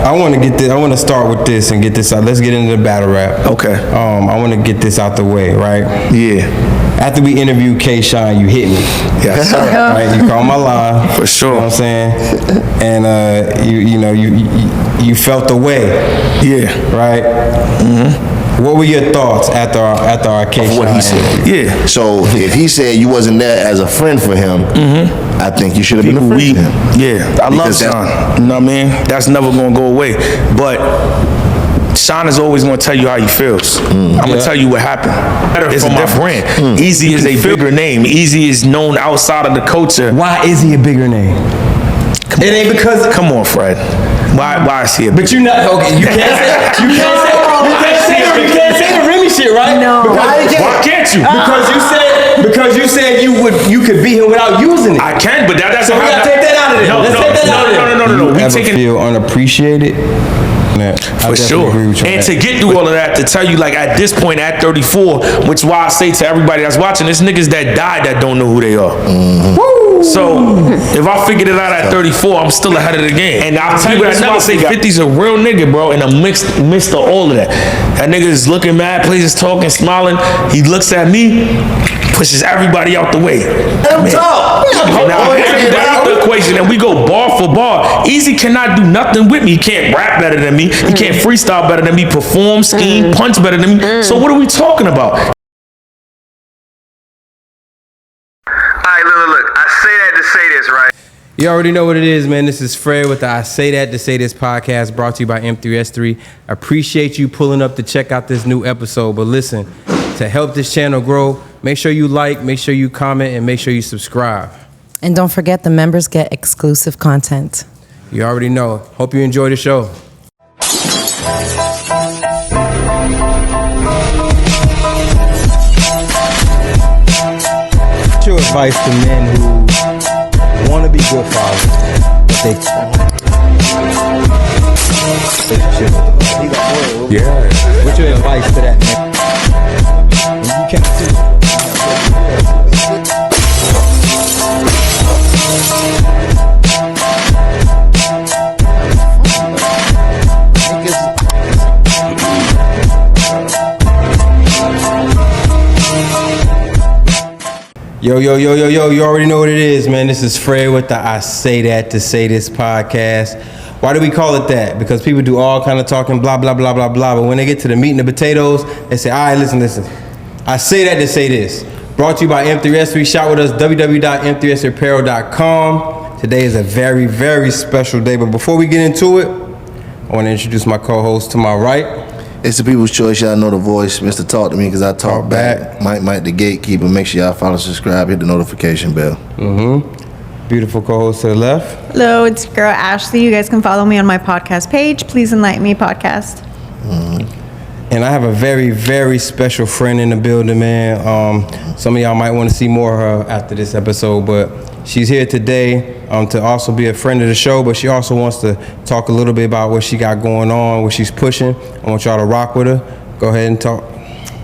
I want to get this. I want to start with this and get this out. Let's get into the battle rap. Okay. I want to get this out the way, right? Yeah. After we interviewed K-Shine, you hit me. Yes, sir. Right? You called my line. For sure. You know what I'm saying? And you felt the way. Yeah. Right? Mm-hmm. What were your thoughts after our K-Shine? What he said. Yeah. So if he said you wasn't there as a friend for him, I think you should have been a friend for him. Yeah. I love Sean. You know what I mean? That's never going to go away. But Sean is always going to tell you how he feels. I'm going to tell you what happened. It's a different brand. Eazy is a bigger name. Eazy is known outside of the culture. Why is he a bigger name? It ain't because. Come on, Fred. Why is he a bigger? But you not okay. You can't say the Remy shit, right? No. Why can't you? Because you said you could beat him without using it. I can, but that's so we gotta take that out of there. Let's take that out of there. No. You ever feel unappreciated? Yeah, for sure. And to get through all of that, to tell you, like, at this point, at 34, which is why I say to everybody that's watching, there's niggas that died that don't know who they are. So if I figured it out at 34, I'm still ahead of the game. And I'll tell you what, I never say 50's a real nigga, bro, and a mixed of all of that. That nigga is looking mad, places talking, smiling. He looks at me, pushes everybody out the way. Now everybody out the equation, and we go bar for bar. Eazy cannot do nothing with me. He can't rap better than me. He can't freestyle better than me, perform, scheme, punch better than me. So what are we talking about? Alright, look, I say that to say this, right? You already know what it is, man. This is Fred with the I Say That to Say This podcast, brought to you by M3S3. Appreciate you pulling up to check out this new episode. But listen, to help this channel grow, make sure you like, make sure you comment, and make sure you subscribe. And don't forget, the members get exclusive content. You already know. Hope you enjoy the show. What's your advice to men who want to be good fathers, but they yeah. What's your advice to that man? You can't do Yo, you already know what it is, man. This is Fred with the I Say That to Say This podcast. Why do we call it that? Because people do all kind of talking, blah, blah, blah, blah, blah. But when they get to the meat and the potatoes, they say, all right, listen. I say that to say this. Brought to you by M3S3. Shop with us, www.m3sapparel.com. Today is a very, very special day. But before we get into it, I want to introduce my co-host to my right. It's the people's choice. Y'all know the voice. Mr. Talk to me because I talk back. Mike the gatekeeper. Make sure y'all follow, subscribe, hit the notification bell. Beautiful co-host to the left. Hello, it's your girl Ashley. You guys can follow me on my podcast page. Please Enlighten Me podcast. And I have a very, very special friend in the building, man. Some of y'all might want to see more of her after this episode, but she's here today to also be a friend of the show, but she also wants to talk a little bit about what she got going on, what she's pushing. I want y'all to rock with her. Go ahead and talk.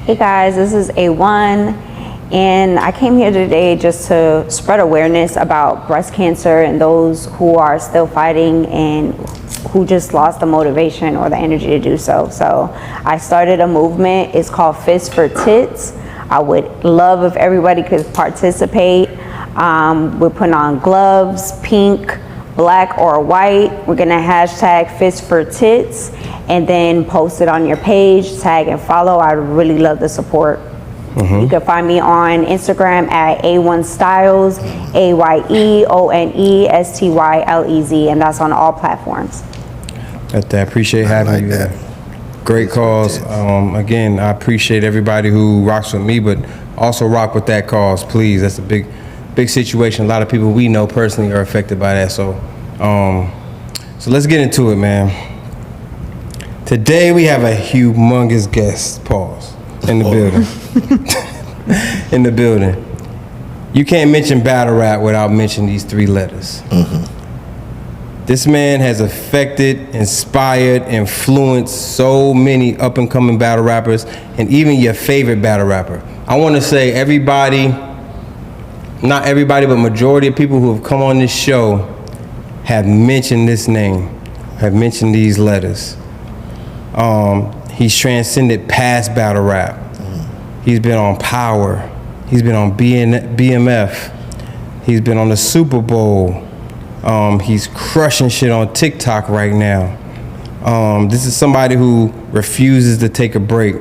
Hey guys, this is A1, and I came here today just to spread awareness about breast cancer and those who are still fighting and who just lost the motivation or the energy to do so. So I started a movement. It's called Fist for Tits. I would love if everybody could participate. We're putting on gloves, pink, black, or white. We're gonna hashtag Fist for Tits and then post it on your page, tag and follow. I'd really love the support. You can find me on Instagram at A1Styles, AYEONESTYLEZ, and that's on all platforms. I appreciate having you there. Great cause. Again, I appreciate everybody who rocks with me, but also rock with that cause, please. That's a big situation. A lot of people we know personally are affected by that. So let's get into it, man. Today we have a humongous guest, in the building. In the building. You can't mention battle rap without mentioning these three letters. This man has affected, inspired, influenced so many up and coming battle rappers and even your favorite battle rapper. I want to say everybody, not everybody, but majority of people who have come on this show have mentioned this name. have mentioned these letters. He's transcended past battle rap. He's been on Power. He's been on BMF. He's been on the Super Bowl. He's crushing shit on TikTok right now. This is somebody who refuses to take a break.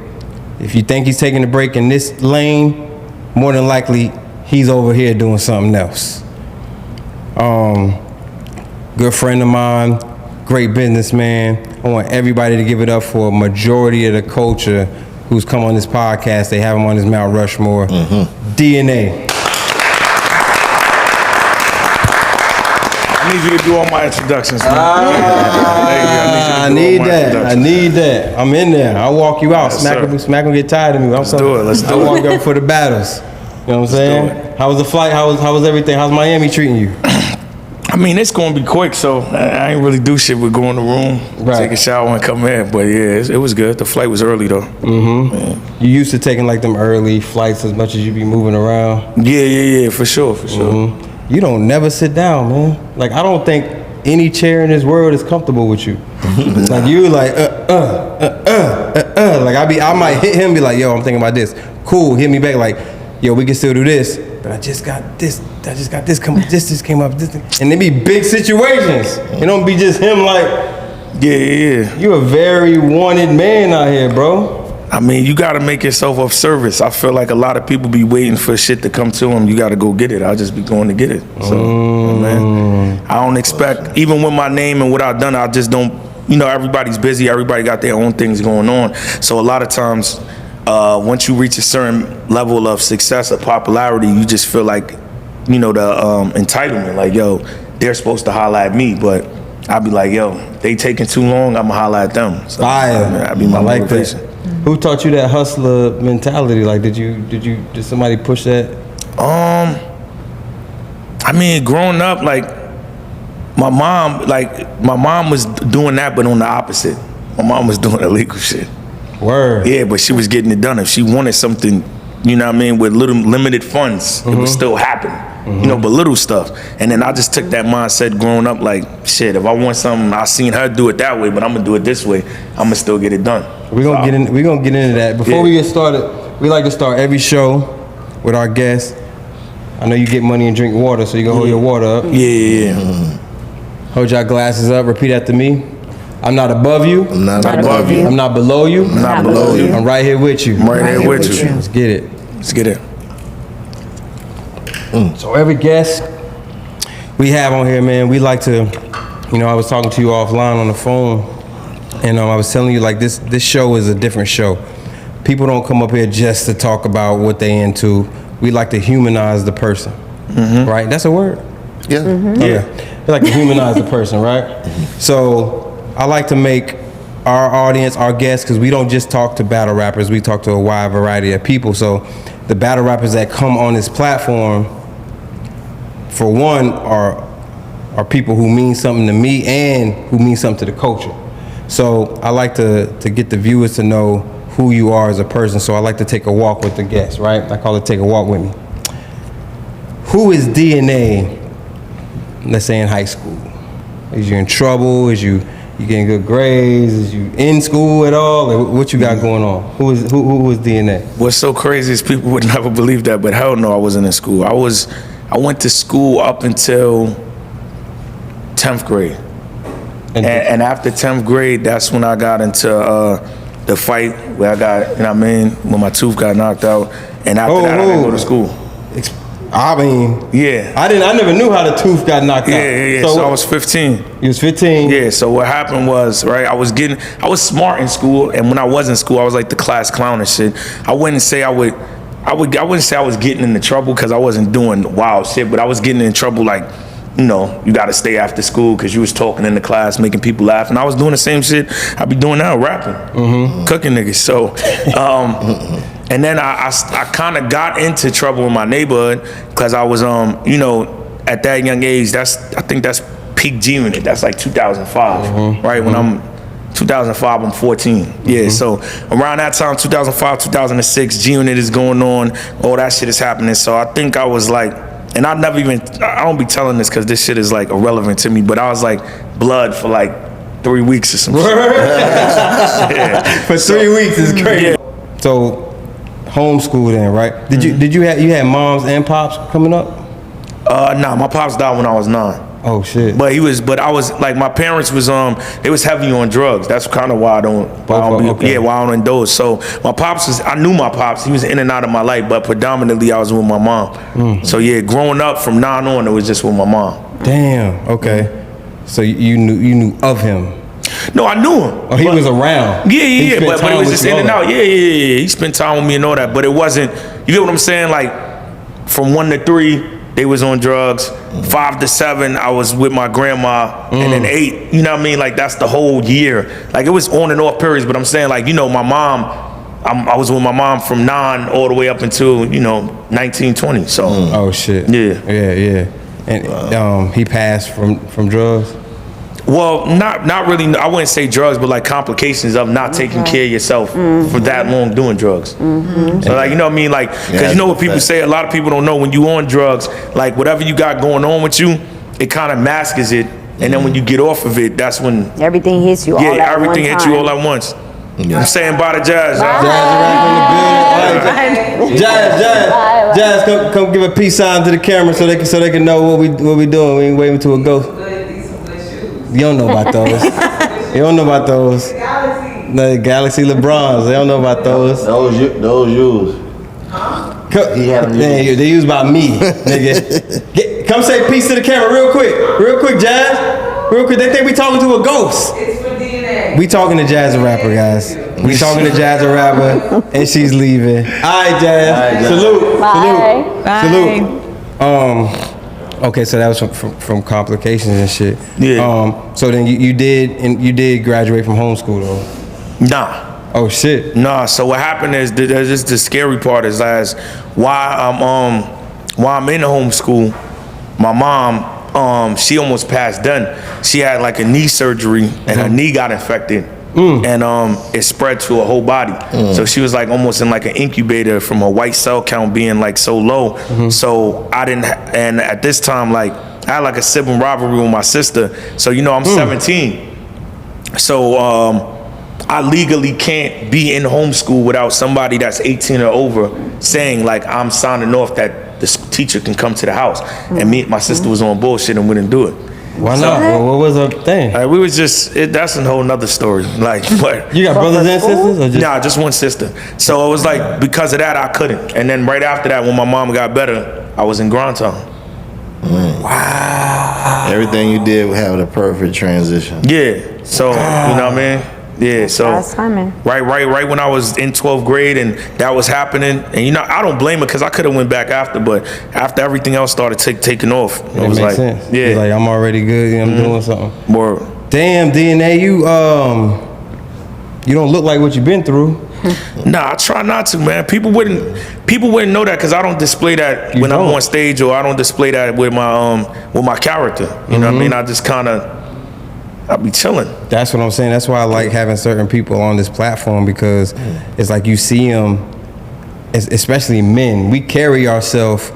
If you think he's taking a break in this lane, more than likely he's over here doing something else. Good friend of mine, great businessman. I want everybody to give it up for a majority of the culture who's come on this podcast. They have him on his Mount Rushmore. DNA. I need you to do all my introductions, man. I need that. I'm in there. I'll walk you out. Yes, Smack him get tired of me. Let's do it. I'll walk up for the battles. You know what I'm saying? How was the flight? How was everything? How's Miami treating you? I mean, it's gonna be quick, so I ain't really do shit but go in the room, take a shower, and come in. But yeah, it was good. The flight was early though. You used to taking like them early flights as much as you be moving around. Yeah, for sure. You don't never sit down, man. Like I don't think any chair in this world is comfortable with you. Like you like like I might hit him, be like, yo, I'm thinking about this. Cool, hit me back like, yo, we can still do this. But I just got this. This came up. And they be big situations. It don't be just him like, Yeah. you a very wanted man out here, bro. I mean, you gotta make yourself of service. I feel like a lot of people be waiting for shit to come to them. You gotta go get it. I'll just be going to get it. So, man, I don't expect, even with my name and what I've done, I just don't, everybody's busy. Everybody got their own things going on. So a lot of times, once you reach a certain level of success or popularity, you just feel like, the entitlement. Like, yo, they're supposed to holler at me, but I'll be like, yo, they taking too long, I'ma holler at them. So, I be my motivation. That. Who taught you that hustler mentality? Like, did somebody push that? I mean, growing up, like, my mom was doing that, but on the opposite. My mom was doing illegal shit. Word. Yeah, but she was getting it done. If she wanted something, with little limited funds, it would still happen. But little stuff. And then I just took that mindset growing up, like, shit, if I want something, I seen her do it that way, but I'm gonna do it this way, I'm gonna still get it done. We're gonna get into that. Before we get started, we like to start every show with our guests. I know you get money and drink water, so you gonna hold your water up. Yeah. Hold your glasses up, repeat after me. I'm not above you. I'm not above you. I'm not below you. I'm not below you. I'm right here with you. I'm right here with you. Let's get it. Let's get it. So every guest we have on here, man, we like to, I was talking to you offline on the phone, and I was telling you, like, this show is a different show. People don't come up here just to talk about what they into. We like to humanize the person, right? That's a word. Yeah. Yeah. We like to humanize the person, right? So I like to make our audience, our guests, because we don't just talk to battle rappers, we talk to a wide variety of people. So the battle rappers that come on this platform, for one, are people who mean something to me and who mean something to the culture. So I like to get the viewers to know who you are as a person. So I like to take a walk with the guests, right? I call it take a walk with me. Who is DNA, let's say in high school? Is you in trouble? Is you getting good grades? Is you in school at all? Like, what you got going on? Who is DNA? What's so crazy is people would never believe that, but hell no, I wasn't in school. I went to school up until 10th grade. And after 10th grade, that's when I got into the fight where I got, when my tooth got knocked out. And after that, I didn't go to school. Yeah. I never knew how the tooth got knocked out. Yeah. So I was 15. You was 15? Yeah, so what happened was, right, I was smart in school, and when I was in school, I was like the class clown and shit. I wouldn't say I was getting into trouble because I wasn't doing wild shit, but I was getting in trouble like, you gotta stay after school because you was talking in the class, making people laugh, and I was doing the same shit I be doing now, rapping, cooking niggas. So, and then I kind of got into trouble in my neighborhood because I was, at that young age, I think that's peak G Unit. That's like 2005, right? When I'm 2005, I'm 14. Yeah, so around that time, 2005, 2006, G Unit is going on, all that shit is happening. So I think I was like, and I don't be telling this because this shit is like irrelevant to me, but I was like blood for like 3 weeks or something. For 3 weeks is crazy. Yeah. So, homeschool then, right? Did you had moms and pops coming up? Nah, my pops died when I was 9. Oh shit. But I was like, my parents was they was heavy on drugs. That's kind of why I don't indulge. So my pops I knew my pops. He was in and out of my life, but predominantly I was with my mom. So yeah, growing up from 9 on, it was just with my mom. Damn. Okay. So you knew of him. No, I knew him. Oh, he was around. Yeah. But it was just in and out. Yeah. He spent time with me and all that. But it wasn't. You get what I'm saying? Like from 1 to 3. They was on drugs. 5 to 7, I was with my grandma, and then 8, you know what I mean? Like that's the whole year. Like it was on and off periods, but I'm saying like, you know, my mom, I was with my mom from 9 all the way up until, 19, 20. So. Oh shit. Yeah. And he passed from drugs. Well, not really. I wouldn't say drugs, but like complications of not taking care of yourself for that long doing drugs. So like, you know what I mean? Like, because you know what people say. A lot of people don't know when you on drugs. Like whatever you got going on with you, it kind of masks it, and then when you get off of it, that's when Everything hits you all at everything one hits time. you all at once. I'm saying bye to Jazz. Jazz, come give a peace sign to the camera so they can know what we doing. We ain't waving to a ghost. You don't know about those. You don't know about those. The Galaxy LeBrons. They don't know about those. Those used. They used by me, nigga. Come say peace to the camera real quick, Jazz. Real quick. They think we talking to a ghost. It's for DNA. We talking to Jazz the Rapper, guys. We talking to Jazz the Rapper, and she's leaving. All right, Jazz. Salute. Bye. Okay, so that was from complications and shit. Yeah. So then you did graduate from homeschool though. Nah. Oh shit. Nah. So what happened is the scary part is why I'm in homeschool. My mom, she almost passed done. She had like a knee surgery and her knee got infected. And it spread to her whole body. So she was like almost in like an incubator from her white cell count being like so low. So I didn't, and at this time, like I had like a sibling rivalry with my sister. So I'm 17. So I legally can't be in homeschool without somebody that's 18 or over saying like I'm signing off that the teacher can come to the house. And my sister was on bullshit and wouldn't do it. Why not? Well, what was her thing? We was just, that's a whole nother story. Like, but You got brothers and sisters? Or just? Nah, just one sister. So it was like, because of that, I couldn't. And then right after that, when my mom got better, I was in Grantown. Wow. Everything you did would have the perfect transition. Yeah. So, you know what I mean? Yeah, so Fast timing. right when I was in 12th grade and that was happening, and I don't blame it because I could have went back after, but after everything else started taking off, it was makes like, sense. yeah, It's like I'm already good. I'm doing something. more. Damn, DNA, you don't look like what you've been through. Nah, I try not to, man. People wouldn't know that because I don't display that when I'm on stage, or I don't display that with my character. You know what I mean? I just kind of. I'll be chilling. That's what I'm saying. That's why I like having certain people on this platform, because it's like you see them, especially men. Men carry ourselves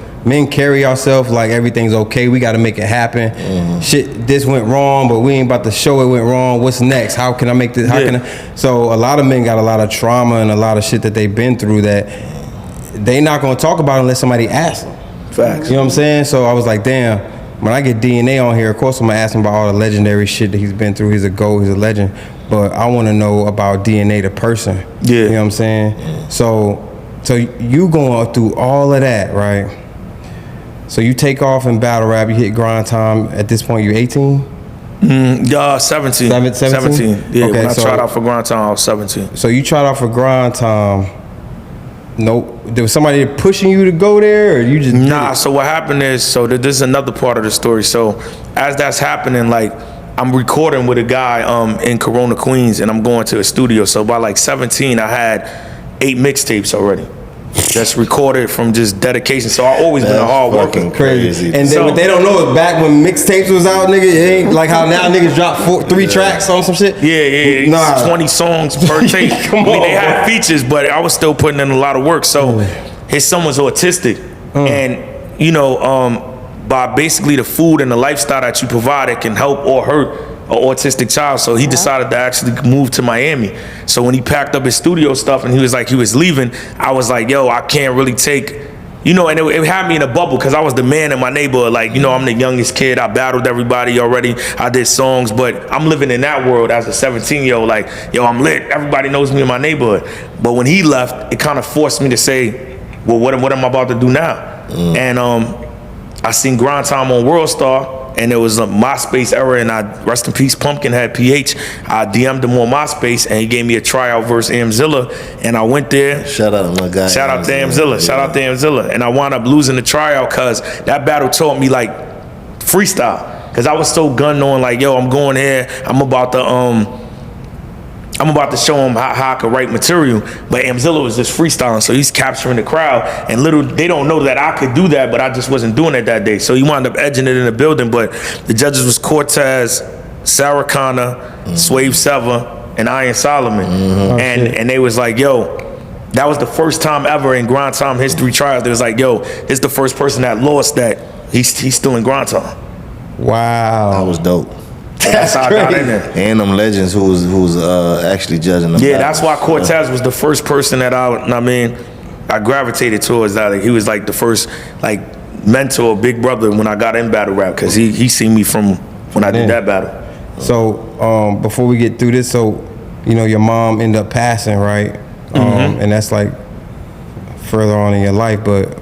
like everything's okay. We got to make it happen. Shit, this went wrong, but we ain't about to show it went wrong. What's next? How can I make this? So a lot of men got a lot of trauma and a lot of shit that they've been through that they not gonna talk about unless somebody asks them. Facts. You know what I'm saying? So I was like, damn. When I get DNA on here, of course I'm gonna ask him about all the legendary shit that he's been through. He's a GOAT, he's a legend. But I wanna know about DNA, the person. Yeah. You know what I'm saying? So you going through all of that, right? So you take off in battle rap, you hit grind time. At this point, you 18? 17. 17? Yeah, Okay, when I so- tried out for grind time, I was 17. So you tried out for grind time. Nope. There was somebody pushing you to go there, or you just did Nah, it? so what happened is, so this is another part of the story. So as that's happening, like I'm recording with a guy in Corona, Queens, and I'm going to a studio. So by like 17, I had 8 mixtapes already. Just recorded from just dedication. So I always been a hard worker. fucking crazy. And then what they don't know is back when mixtapes was out, nigga, it ain't like how now niggas drop 3 tracks on some shit. Yeah. Nah. 20 songs per tape. Come I mean, they on. had features, but I was still putting in a lot of work. So his son was autistic. And, by basically the food and the lifestyle that you provide, it can help or hurt autistic child, so he decided to actually move to Miami. So when he packed up his studio stuff and he was leaving, I was like, yo, I can't really take, you know, and it had me in a bubble because I was the man in my neighborhood. Like, you know, I'm the youngest kid. I battled everybody already. I did songs, but I'm living in that world as a 17-year-old. Like, yo, I'm lit. Everybody knows me in my neighborhood. But when he left, it kind of forced me to say, well, what am I about to do now? And I seen Grind Time on World Star. And it was a MySpace era, and I, rest in peace, Pumpkinhead PH. I DM'd him on MySpace, and he gave me a tryout versus Amzilla, and I went there. Shout out to my guy. Shout out to Amzilla. Shout out to Amzilla. And I wound up losing the tryout because that battle taught me like freestyle. Because I was so gunned on, like, yo, I'm going here. I'm about to show him how I could write material, but Amzilla was just freestyling, so he's capturing the crowd, and they don't know that I could do that, but I just wasn't doing it that day. So he wound up edging it in the building, but the judges was Cortez, Sarah Connor, Swave Seva, and Iron Solomon, and they was like, yo, that was the first time ever in Grind Time history trials. They was like, yo, this is the first person that lost that he's still in Grind Time. Wow. That was dope. That's how I got in there. And them legends who's actually judging them. Yeah, that's why Cortez was the first person that I gravitated towards. That like, he was like the first like mentor, big brother when I got in battle rap, because he seen me from when I did that battle. So before we get through this, so you know your mom ended up passing, right? And that's like further on in your life. But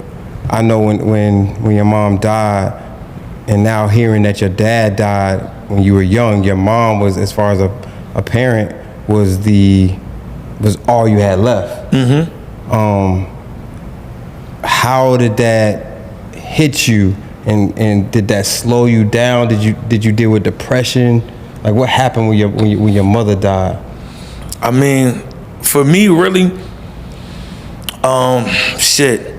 I know when your mom died, and now hearing that your dad died when you were young, your mom was, as far as a parent, was all you had left. How did that hit you, and did that slow you down? Did you deal with depression? Like, what happened when your mother died? I mean, for me, really, shit.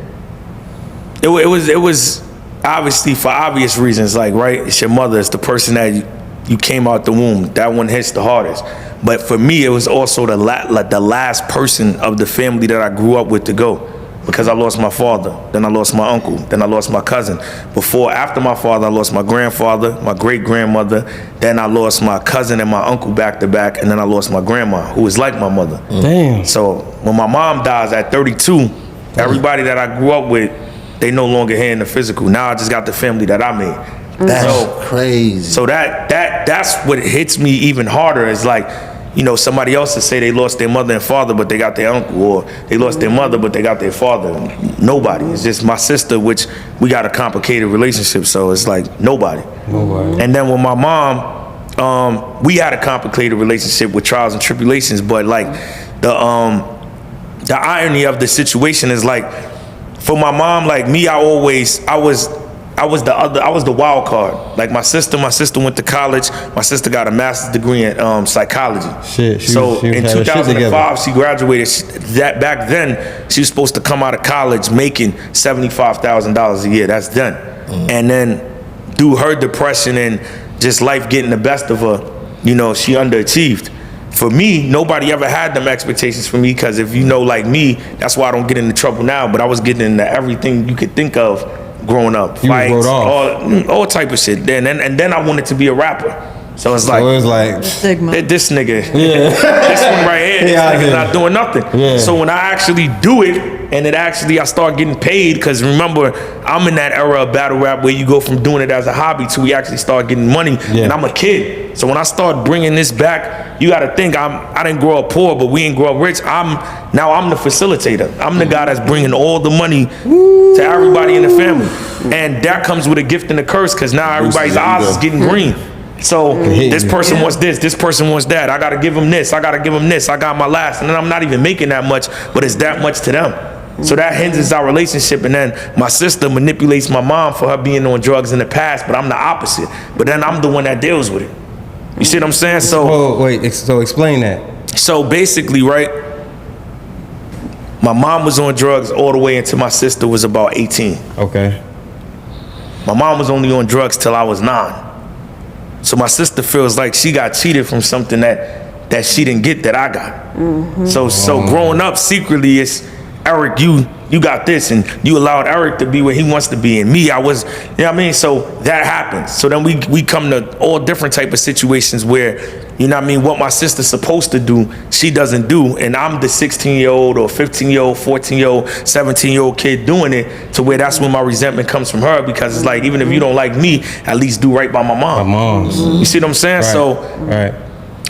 It was obviously for obvious reasons. Like, right, it's your mother. It's the person that you came out the womb. That one hits the hardest. But for me, it was also the last person of the family that I grew up with to go, because I lost my father, then I lost my uncle, then I lost my cousin. After my father, I lost my grandfather, my great-grandmother, then I lost my cousin and my uncle back to back, and then I lost my grandma, who was like my mother. Damn. So when my mom dies at 32, everybody that I grew up with, they no longer here in the physical. Now I just got the family that I made. That's crazy. So that's what hits me even harder, is like, you know, somebody else to say they lost their mother and father, but they got their uncle, or they lost their mother, but they got their father. Nobody. It's just my sister, which we got a complicated relationship, so it's like nobody. And then with my mom, we had a complicated relationship with trials and tribulations, but like the irony of the situation is, like, for my mom, like me, I was the wild card. Like my sister went to college. My sister got a master's degree in psychology. So in 2005, she graduated. Back then, she was supposed to come out of college making $75,000 a year. That's done. And then through her depression and just life getting the best of her, you know, she underachieved. For me, nobody ever had them expectations for me, because if you know, like me, that's why I don't get into trouble now, but I was getting into everything you could think of growing up. Fights, all type of shit. And then I wanted to be a rapper. So it's like Stigma. This nigga, this one right here, this nigga's not doing nothing. So when I actually do it, and I start getting paid, because remember, I'm in that era of battle rap where you go from doing it as a hobby to we actually start getting money, and I'm a kid. So when I start bringing this back, you gotta think, I didn't grow up poor, but we didn't grow up rich. I'm the facilitator. I'm the guy that's bringing all the money to everybody in the family. And that comes with a gift and a curse, because now everybody's eyes is getting green. So this person wants this person wants that. I gotta give him this, I gotta give him this, I got my last. And then I'm not even making that much, but it's that much to them. So that hinders our relationship. And then my sister manipulates my mom for her being on drugs in the past, but I'm the opposite. But then I'm the one that deals with it. You see what I'm saying? So explain that. So basically, right, my mom was on drugs all the way until my sister was about 18. Okay. My mom was only on drugs till I was 9. So my sister feels like she got cheated from something that she didn't get that I got. So growing up secretly, Eric, you got this, and you allowed Eric to be where he wants to be, and me, I was, you know what I mean? So that happens. So then we come to all different type of situations where, you know what I mean, what my sister's supposed to do, she doesn't do, and I'm the 16-year-old or 15-year-old, 14-year-old, 17-year-old kid doing it, to where that's when my resentment comes from her, because it's like, even if you don't like me, at least do right by my mom. My mom's. You see what I'm saying? Right. So Right.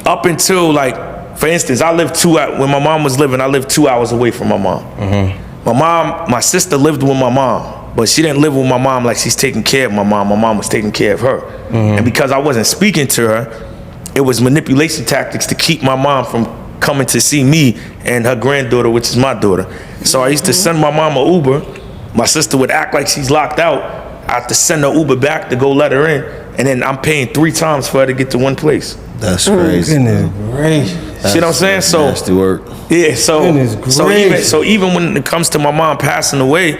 up until, like, for instance, when my mom was living, I lived 2 hours away from my mom. My sister lived with my mom, but she didn't live with my mom like she's taking care of my mom. My mom was taking care of her. And because I wasn't speaking to her, it was manipulation tactics to keep my mom from coming to see me and her granddaughter, which is my daughter. So I used to send my mom an Uber. My sister would act like she's locked out. I have to send her Uber back to go let her in, and then I'm paying 3 times for her to get to one place. That's crazy. Goodness gracious. See what I'm saying? So nasty work. yeah, so Goodness so gracious. even when it comes to my mom passing away,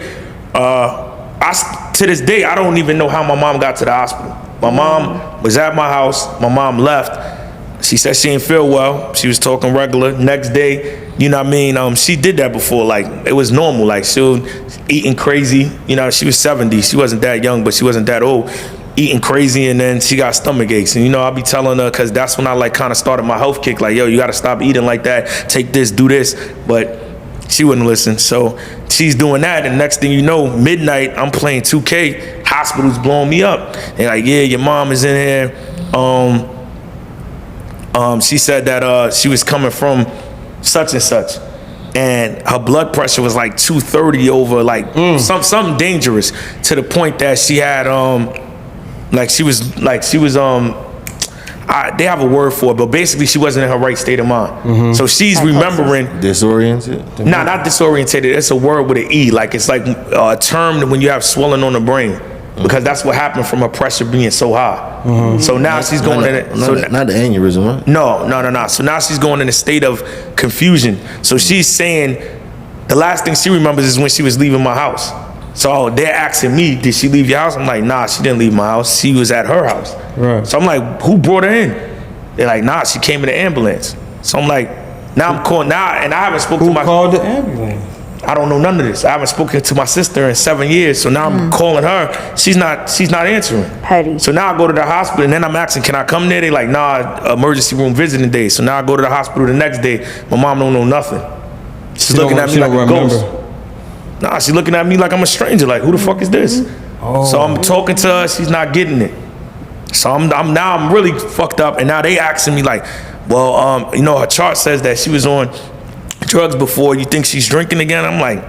to this day I don't even know how my mom got to the hospital. My mom was at my house. My mom left. She said she didn't feel well. She was talking regular. Next day, you know what I mean? She did that before. Like, it was normal. Like, she was eating crazy. You know, she was 70. She wasn't that young, but she wasn't that old. Eating crazy, and then she got stomach aches. And, you know, I'll be telling her, because that's when I, like, kind of started my health kick. Like, yo, you got to stop eating like that. Take this, do this. But she wouldn't listen. So she's doing that, and next thing you know, midnight, I'm playing 2K. Hospital's blowing me up. They're like, yeah, your mom is in here. She said that she was coming from such and such, and her blood pressure was like 230 over, like something dangerous, to the point that she had they have a word for it, but basically she wasn't in her right state of mind. So she's remembering. Disoriented? Nah, not disoriented. It's a word with an E. Like, it's like a term when you have swelling on the brain, because that's what happened from her pressure being so high. So now she's going in it. Not the aneurysm, right? No. So now she's going in a state of confusion. So she's saying the last thing she remembers is when she was leaving my house. So they're asking me, did she leave your house? I'm like, nah, she didn't leave my house. She was at her house. Right. So I'm like, who brought her in? They're like, nah, she came in the ambulance. So I'm like, now I'm calling now, and I haven't spoken to Who called the ambulance? I don't know none of this. I haven't spoken to my sister in 7 years, so now I'm calling her. She's not answering. Petty. So now I go to the hospital, and then I'm asking, can I come there? They like, nah, emergency room visiting day. So now I go to the hospital the next day. My mom don't know nothing. She's looking at me like a ghost. Nah, she's looking at me like I'm a stranger. Like, who the fuck is this? So I'm talking to her. She's not getting it. So I'm really fucked up, and now they asking me like, well, you know, her chart says that she was on drugs before. You think she's drinking again? I'm like,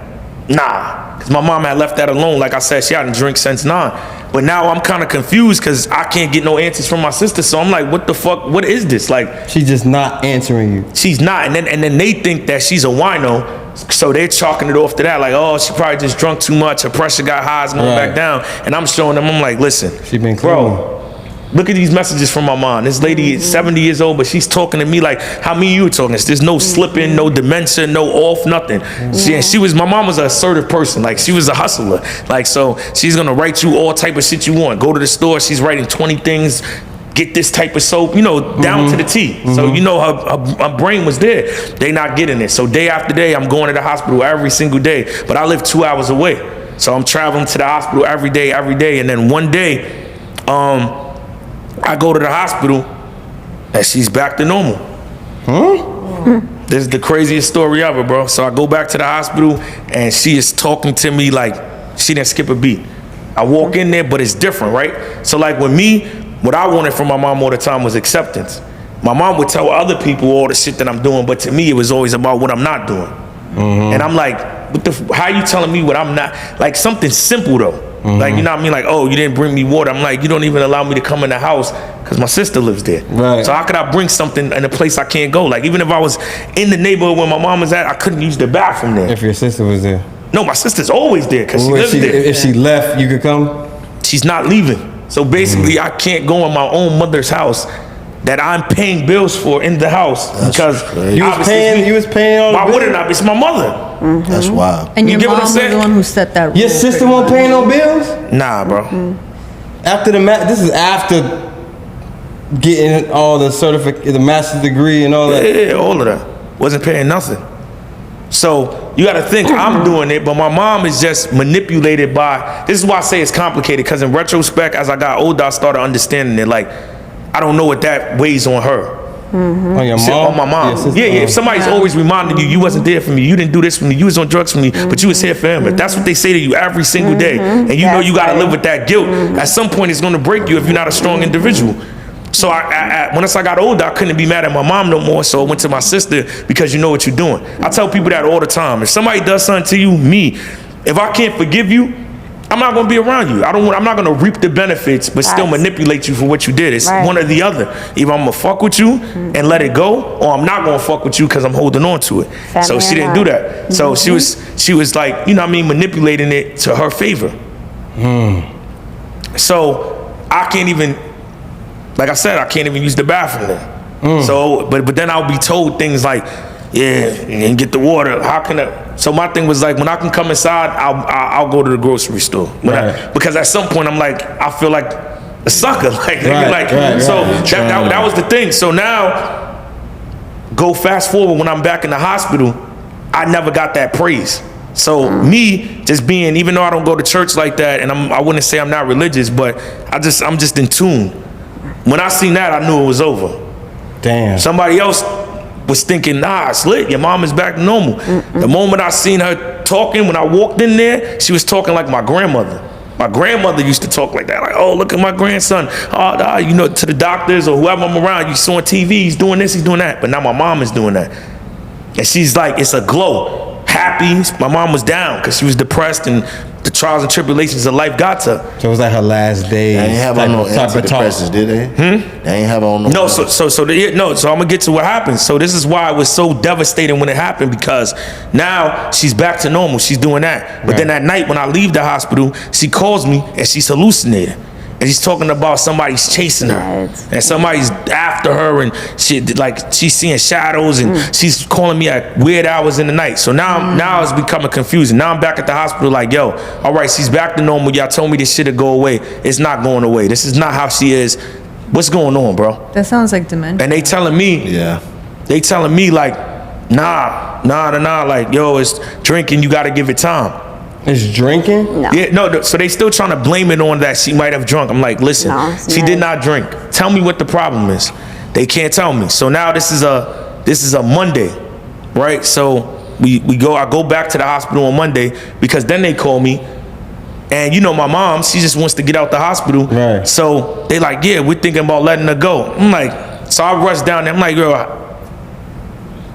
nah, because my mom had left that alone. Like I said, she hadn't drank since 9. But now I'm kind of confused because I can't get no answers from my sister. So I'm like, what the fuck? What is this? Like, She's just not answering you. she's not. And then they think that she's a wino. So they're chalking it off to that. Like, oh, she probably just drunk too much. Her pressure got high, it's going back down. And I'm showing them, I'm like, listen, She been bro, look at these messages from my mom. This lady is 70 years old, but she's talking to me like how me and you were talking. There's no slipping, no dementia, no off, nothing. My mom was an assertive person. Like, she was a hustler. Like, so she's gonna write you all type of shit you want. Go to the store, she's writing 20 things. Get this type of soap, you know, down to the T. So, you know, her brain was there. They not getting it. So day after day, I'm going to the hospital every single day. But I live 2 hours away. So I'm traveling to the hospital every day. And then one day, I go to the hospital and she's back to normal. This is the craziest story ever, bro. So I go back to the hospital and she is talking to me like she didn't skip a beat. I walk in there, but it's different, right? So like with me, what I wanted from my mom all the time was acceptance. My mom would tell other people all the shit that I'm doing, but to me, it was always about what I'm not doing. And I'm like, how you telling me what I'm not? Like, something simple though. Like, you know what I mean? Like, oh, you didn't bring me water. I'm like, you don't even allow me to come in the house because my sister lives there. Right. So how could I bring something in a place I can't go? Like, even if I was in the neighborhood where my mom was at, I couldn't use the bathroom there. If your sister was there. No, my sister's always there because she lives there. If she left, you could come? She's not leaving. So basically, I can't go in my own mother's house that I'm paying bills for in the house because You was paying all the why bills? wouldn't I? It's my mother. That's wild. And You your get what mom I'm was saying? the one who set that rule. Your sister won't pay no bills? Nah, bro. After this is after getting all the the master's degree and all that. Yeah, all of that. Wasn't paying nothing. So you got to think I'm doing it, but my mom is just manipulated by. This is why I say it's complicated, because in retrospect, as I got older, I started understanding it. Like, I don't know what that weighs on her. On your mom? On my mom. Yeah. If somebody's always reminding you, you wasn't there for me, you didn't do this for me, you was on drugs for me, but you was here for him. If that's what they say to you every single day, and you know you got to live with that guilt, at some point it's going to break you if you're not a strong individual. So once I got older, I couldn't be mad at my mom no more, so I went to my sister, because you know what you're doing. I tell people that all the time. If somebody does something to you, if I can't forgive you, I'm not going to be around you. I'm not going to reap the benefits, but still manipulate you for what you did. It's one or the other. Either I'm going to fuck with you and let it go, or I'm not going to fuck with you because I'm holding on to it. So she didn't do that. So she was like, you know what I mean, manipulating it to her favor. So I can't even, like I said, I can't even use the bathroom then. So, but then I'll be told things like, yeah, and get the water. How can I? So my thing was like, when I can come inside, I'll go to the grocery store. Because at some point I'm like, I feel like a sucker. So that was the thing. So now, go fast forward when I'm back in the hospital, I never got that praise. So me just being, even though I don't go to church like that, and I wouldn't say I'm not religious, but I'm just in tune. When I seen that, I knew it was over. Damn. Somebody else was thinking, nah, it's lit, your mom is back to normal. The moment I seen her talking, when I walked in there, she was talking like my grandmother. My grandmother used to talk like that, like, oh, look at my grandson. Oh, you know, to the doctors or whoever I'm around, you saw on TV, he's doing this, he's doing that. But now my mom is doing that. And she's like, it's a glow. Happy. My mom was down because she was depressed and the trials and tribulations of life got to her. So it was like her last day. They ain't have on no antidepressants, did they? They ain't have on no. No, so I'm gonna get to what happened. So this is why it was so devastating when it happened, because now she's back to normal. She's doing that. But then at night when I leave the hospital, she calls me and she's hallucinating. And she's talking about somebody's chasing her, and somebody's after her, and she's seeing shadows, and she's calling me at weird hours in the night. So now it's becoming confusing. Now I'm back at the hospital, like, yo, all right, she's back to normal. Y'all told me this shit'd go away. It's not going away. This is not how she is. What's going on, bro? That sounds like dementia. And they telling me like, nah, like, yo, it's drinking. You got to give it time. It's drinking? No. Yeah, no, so they still trying to blame it on that she might have drunk. I'm like, listen, she did not drink. Tell me what the problem is. They can't tell me. So now this is a Monday, right? So I go back to the hospital on Monday, because then they call me, and you know my mom, she just wants to get out the hospital. Right. So they like, yeah, we're thinking about letting her go. I'm like, so I rush down there. I'm like, girl,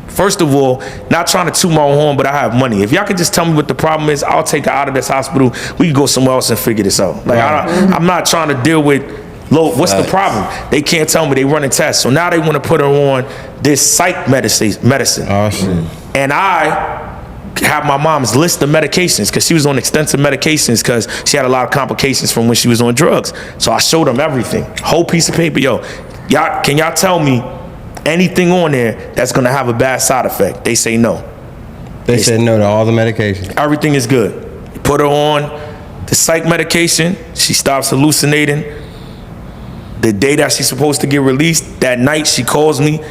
first of all, not trying to toot my own horn, but I have money. If y'all could just tell me what the problem is, I'll take her out of this hospital. We can go somewhere else and figure this out. Like, I'm not trying to deal with, what's the problem? They can't tell me. They running tests. So now they want to put her on this psych medicine. Oh, shit. And I have my mom's list of medications, because she was on extensive medications because she had a lot of complications from when she was on drugs. So I showed them everything. Whole piece of paper. Yo, can y'all tell me anything on there that's gonna have a bad side effect? They say no. They said no to all the medication. Everything is good. Put her on the psych medication. She stops hallucinating. The day that she's supposed to get released, that night she calls me.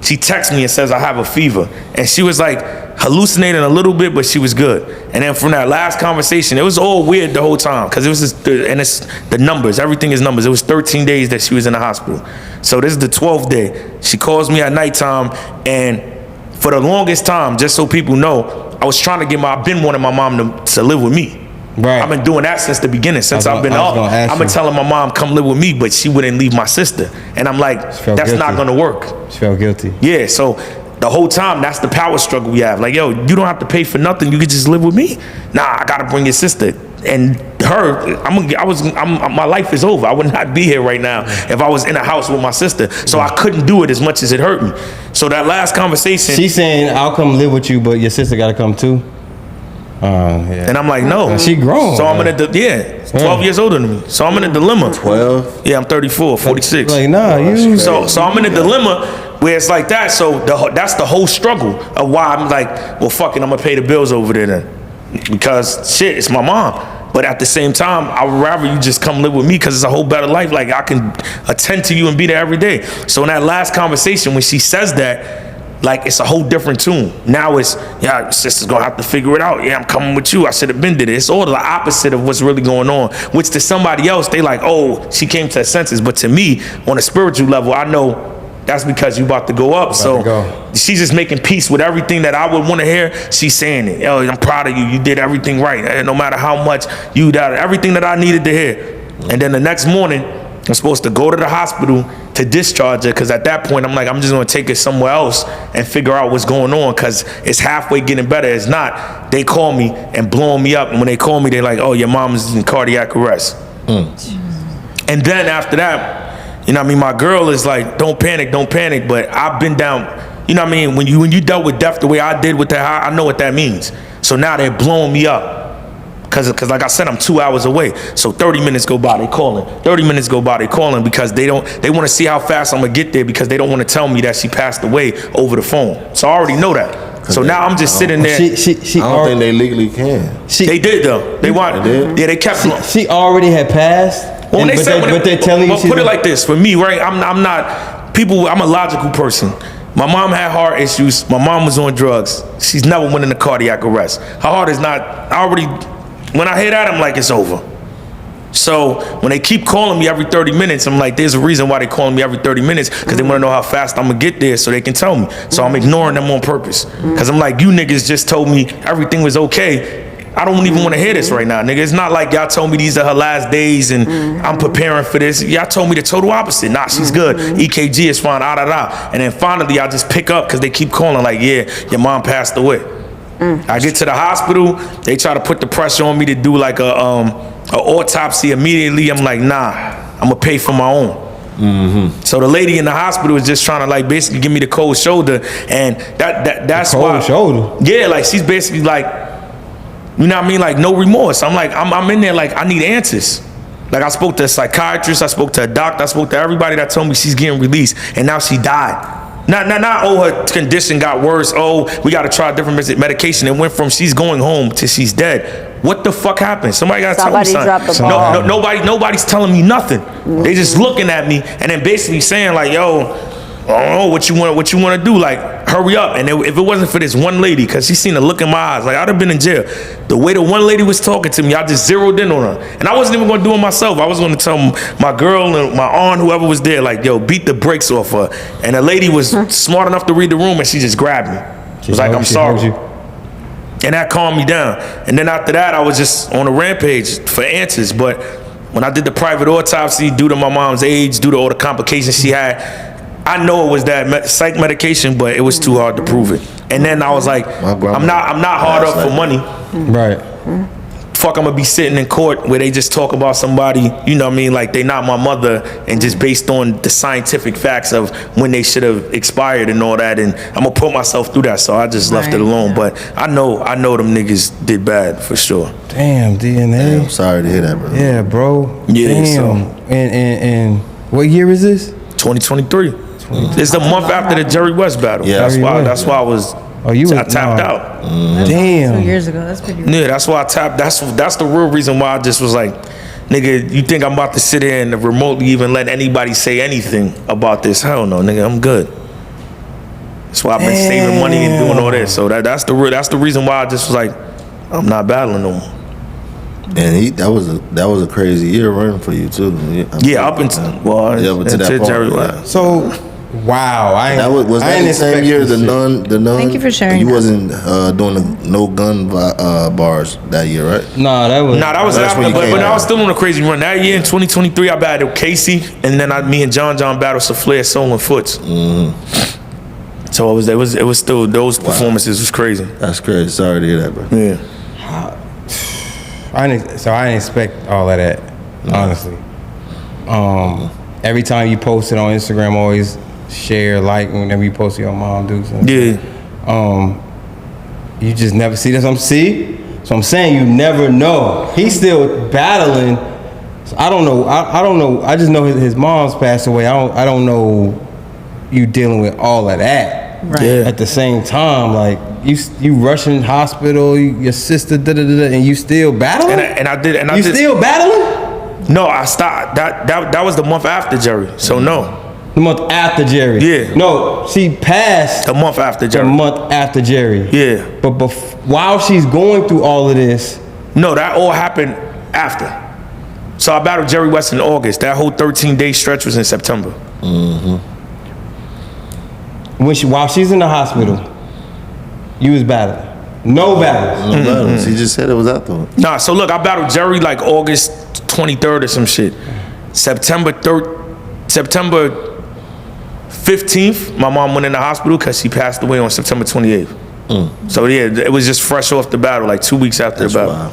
She texts me and says, I have a fever. And she was like hallucinating a little bit, but she was good. And then from that last conversation, it was all weird the whole time, because it was just, and it's the numbers, everything is numbers. It was 13 days that she was in the hospital. So this is the 12th day. She calls me at nighttime, and for the longest time, just so people know, I was trying to I've been wanting my mom to live with me. Right. I've been doing that since the beginning, since I've been up. I've been telling my mom, come live with me, but she wouldn't leave my sister. And I'm like, that's not gonna work. She felt guilty. Yeah, so the whole time, that's the power struggle we have. Like, yo, you don't have to pay for nothing. You could just live with me. Nah, I gotta bring your sister. And her, my life is over. I would not be here right now if I was in a house with my sister. So I couldn't do it as much as it hurt me. So that last conversation. She's saying, I'll come live with you, but your sister gotta come too. Yeah. And I'm like, no. She grown. So I'm in a, 12 years older than me. So I'm in a dilemma. 12? Yeah, I'm 34, 46. Like, nah, you. So I'm in a dilemma where it's like that. So that's the whole struggle of why I'm like, well, fuck it, I'm gonna pay the bills over there then. Because shit, it's my mom. But at the same time, I would rather you just come live with me, because it's a whole better life. Like, I can attend to you and be there every day. So in that last conversation, when she says that, like it's a whole different tune. Now it's, yeah, sister's gonna have to figure it out. Yeah, I'm coming with you. I should have been did it. It's all the opposite of what's really going on. Which to somebody else, they like, oh, she came to her senses. But to me, on a spiritual level, I know that's because you about to go up. So she's just making peace with everything that I would want to hear. She's saying it. Yo, I'm proud of you. You did everything right. And no matter how much you did, everything that I needed to hear. And then the next morning, I'm supposed to go to the hospital to discharge her, because at that point I'm like, I'm just gonna take it somewhere else and figure out what's going on, because it's halfway getting better. It's not. They call me and blowing me up, and when they call me, they're like, oh, your mom's in cardiac arrest. And then after that, you know what I mean, my girl is like, don't panic, but I've been down, you know what I mean, when you dealt with death the way I did with that, I know what that means. So now they're blowing me up. Cause like I said, I'm 2 hours away. So 30 minutes go by, they calling. 30 minutes go by, they calling, because they want to see how fast I'm gonna get there, because they don't want to tell me that she passed away over the phone. So I already know that. So now I'm just sitting there. I don't think they legally can. They did though. They wanted. Yeah, they kept. She already had passed. Well, but they're telling you. Well, put it like this. For me, right? I'm not. People. I'm a logical person. My mom had heart issues. My mom was on drugs. She's never went into cardiac arrest. Her heart is not. I already. When I hear that, I'm like, it's over. So when they keep calling me every 30 minutes, I'm like, there's a reason why they calling me every 30 minutes, because they want to know how fast I'm gonna get there so they can tell me. So I'm ignoring them on purpose, because I'm like, you niggas just told me everything was okay. I don't even want to hear this right now, nigga. It's not like y'all told me these are her last days and I'm preparing for this. Y'all told me the total opposite. Nah, she's good. EKG is fine, And then finally I just pick up, because they keep calling like, yeah, your mom passed away. I get to the hospital, they try to put the pressure on me to do like a autopsy immediately. I'm like, nah, I'm gonna pay for my own. So the lady in the hospital is just trying to like basically give me the cold shoulder, and that's why. Cold shoulder? Yeah, like she's basically like, you know what I mean, like no remorse. I'm like, I'm in there like, I need answers. Like I spoke to a psychiatrist, I spoke to a doctor, I spoke to everybody that told me she's getting released, and now she died. Not, oh, her condition got worse. Oh, we got to try different medication. It went from she's going home to she's dead. What the fuck happened? Somebody got to tell me something. Nobody's telling me nothing. They just looking at me and then basically saying like, yo, I don't know what you want to do. Like, hurry up. And if it wasn't for this one lady, because she seen the look in my eyes, like I'd have been in jail. The way the one lady was talking to me, I just zeroed in on her. And I wasn't even going to do it myself. I was going to tell my girl and my aunt, whoever was there, like, yo, beat the brakes off her. And the lady was smart enough to read the room, and she just grabbed me. She was like, I'm sorry. And that calmed me down. And then after that, I was just on a rampage for answers. But when I did the private autopsy, due to my mom's age, due to all the complications she had, I know it was that psych medication, but it was too hard to prove it. And then I was like, I'm not hard up for money. Right. Fuck, I'm gonna be sitting in court where they just talk about somebody, you know what I mean, like they not my mother, and just based on the scientific facts of when they should have expired and all that, and I'm gonna put myself through that, so I just left it alone. But I know them niggas did bad for sure. Damn, DNA. I'm sorry to hear that, bro. Yeah, bro. Yeah. Damn. So. And what year is this? 2023. It's the month after the Jerry West battle. Yeah, that's why I was. Oh, you I tapped out. Damn. 2 years ago. That's pretty. Yeah, that's why I tapped. That's the real reason why I just was like, nigga, you think I'm about to sit here and remotely even let anybody say anything about this? Hell no, nigga, I'm good. That's why I've been saving money and doing all this. So that's the reason why I just was like, I'm not battling no more. And that was a crazy year running for you too. Up until that Jerry West. So. Wow, was that the same year the nun? Thank you for sharing. You wasn't doing the no gun bars that year, right? Nah, that was after, but I was still on a crazy run. That year in 2023, I battled Casey, and then me and John battled Saflair, Soul and Foots. So it was still, those performances was crazy. That's crazy. Sorry to hear that, bro. Yeah. I didn't expect all of that, honestly. Every time you post it on Instagram, always share, like, whenever you post your mom do something. Yeah. You just never see that. So I'm saying you never know. He's still battling. So I don't know. I don't know. I just know his mom's passed away. I don't know you dealing with all of that. Right. Yeah. At the same time, like you rushing hospital, your sister, and you still battling. And still battling? No, I stopped. That was the month after Jerry. So no. The month after Jerry. Yeah. No, she passed The month after the Jerry. month after Jerry. Yeah. But while she's going through all of this, No, that all happened after. So I battled Jerry West in August. That whole 13-day stretch was in September. while she's in the hospital, you was battling. No battles. No battles. He just said it was afterwards. Nah, so look, I battled Jerry like August 23rd or some shit. September 15th, my mom went in the hospital because she passed away on September 28th. So yeah, it was just fresh off the battle, like 2 weeks after the battle. Wow.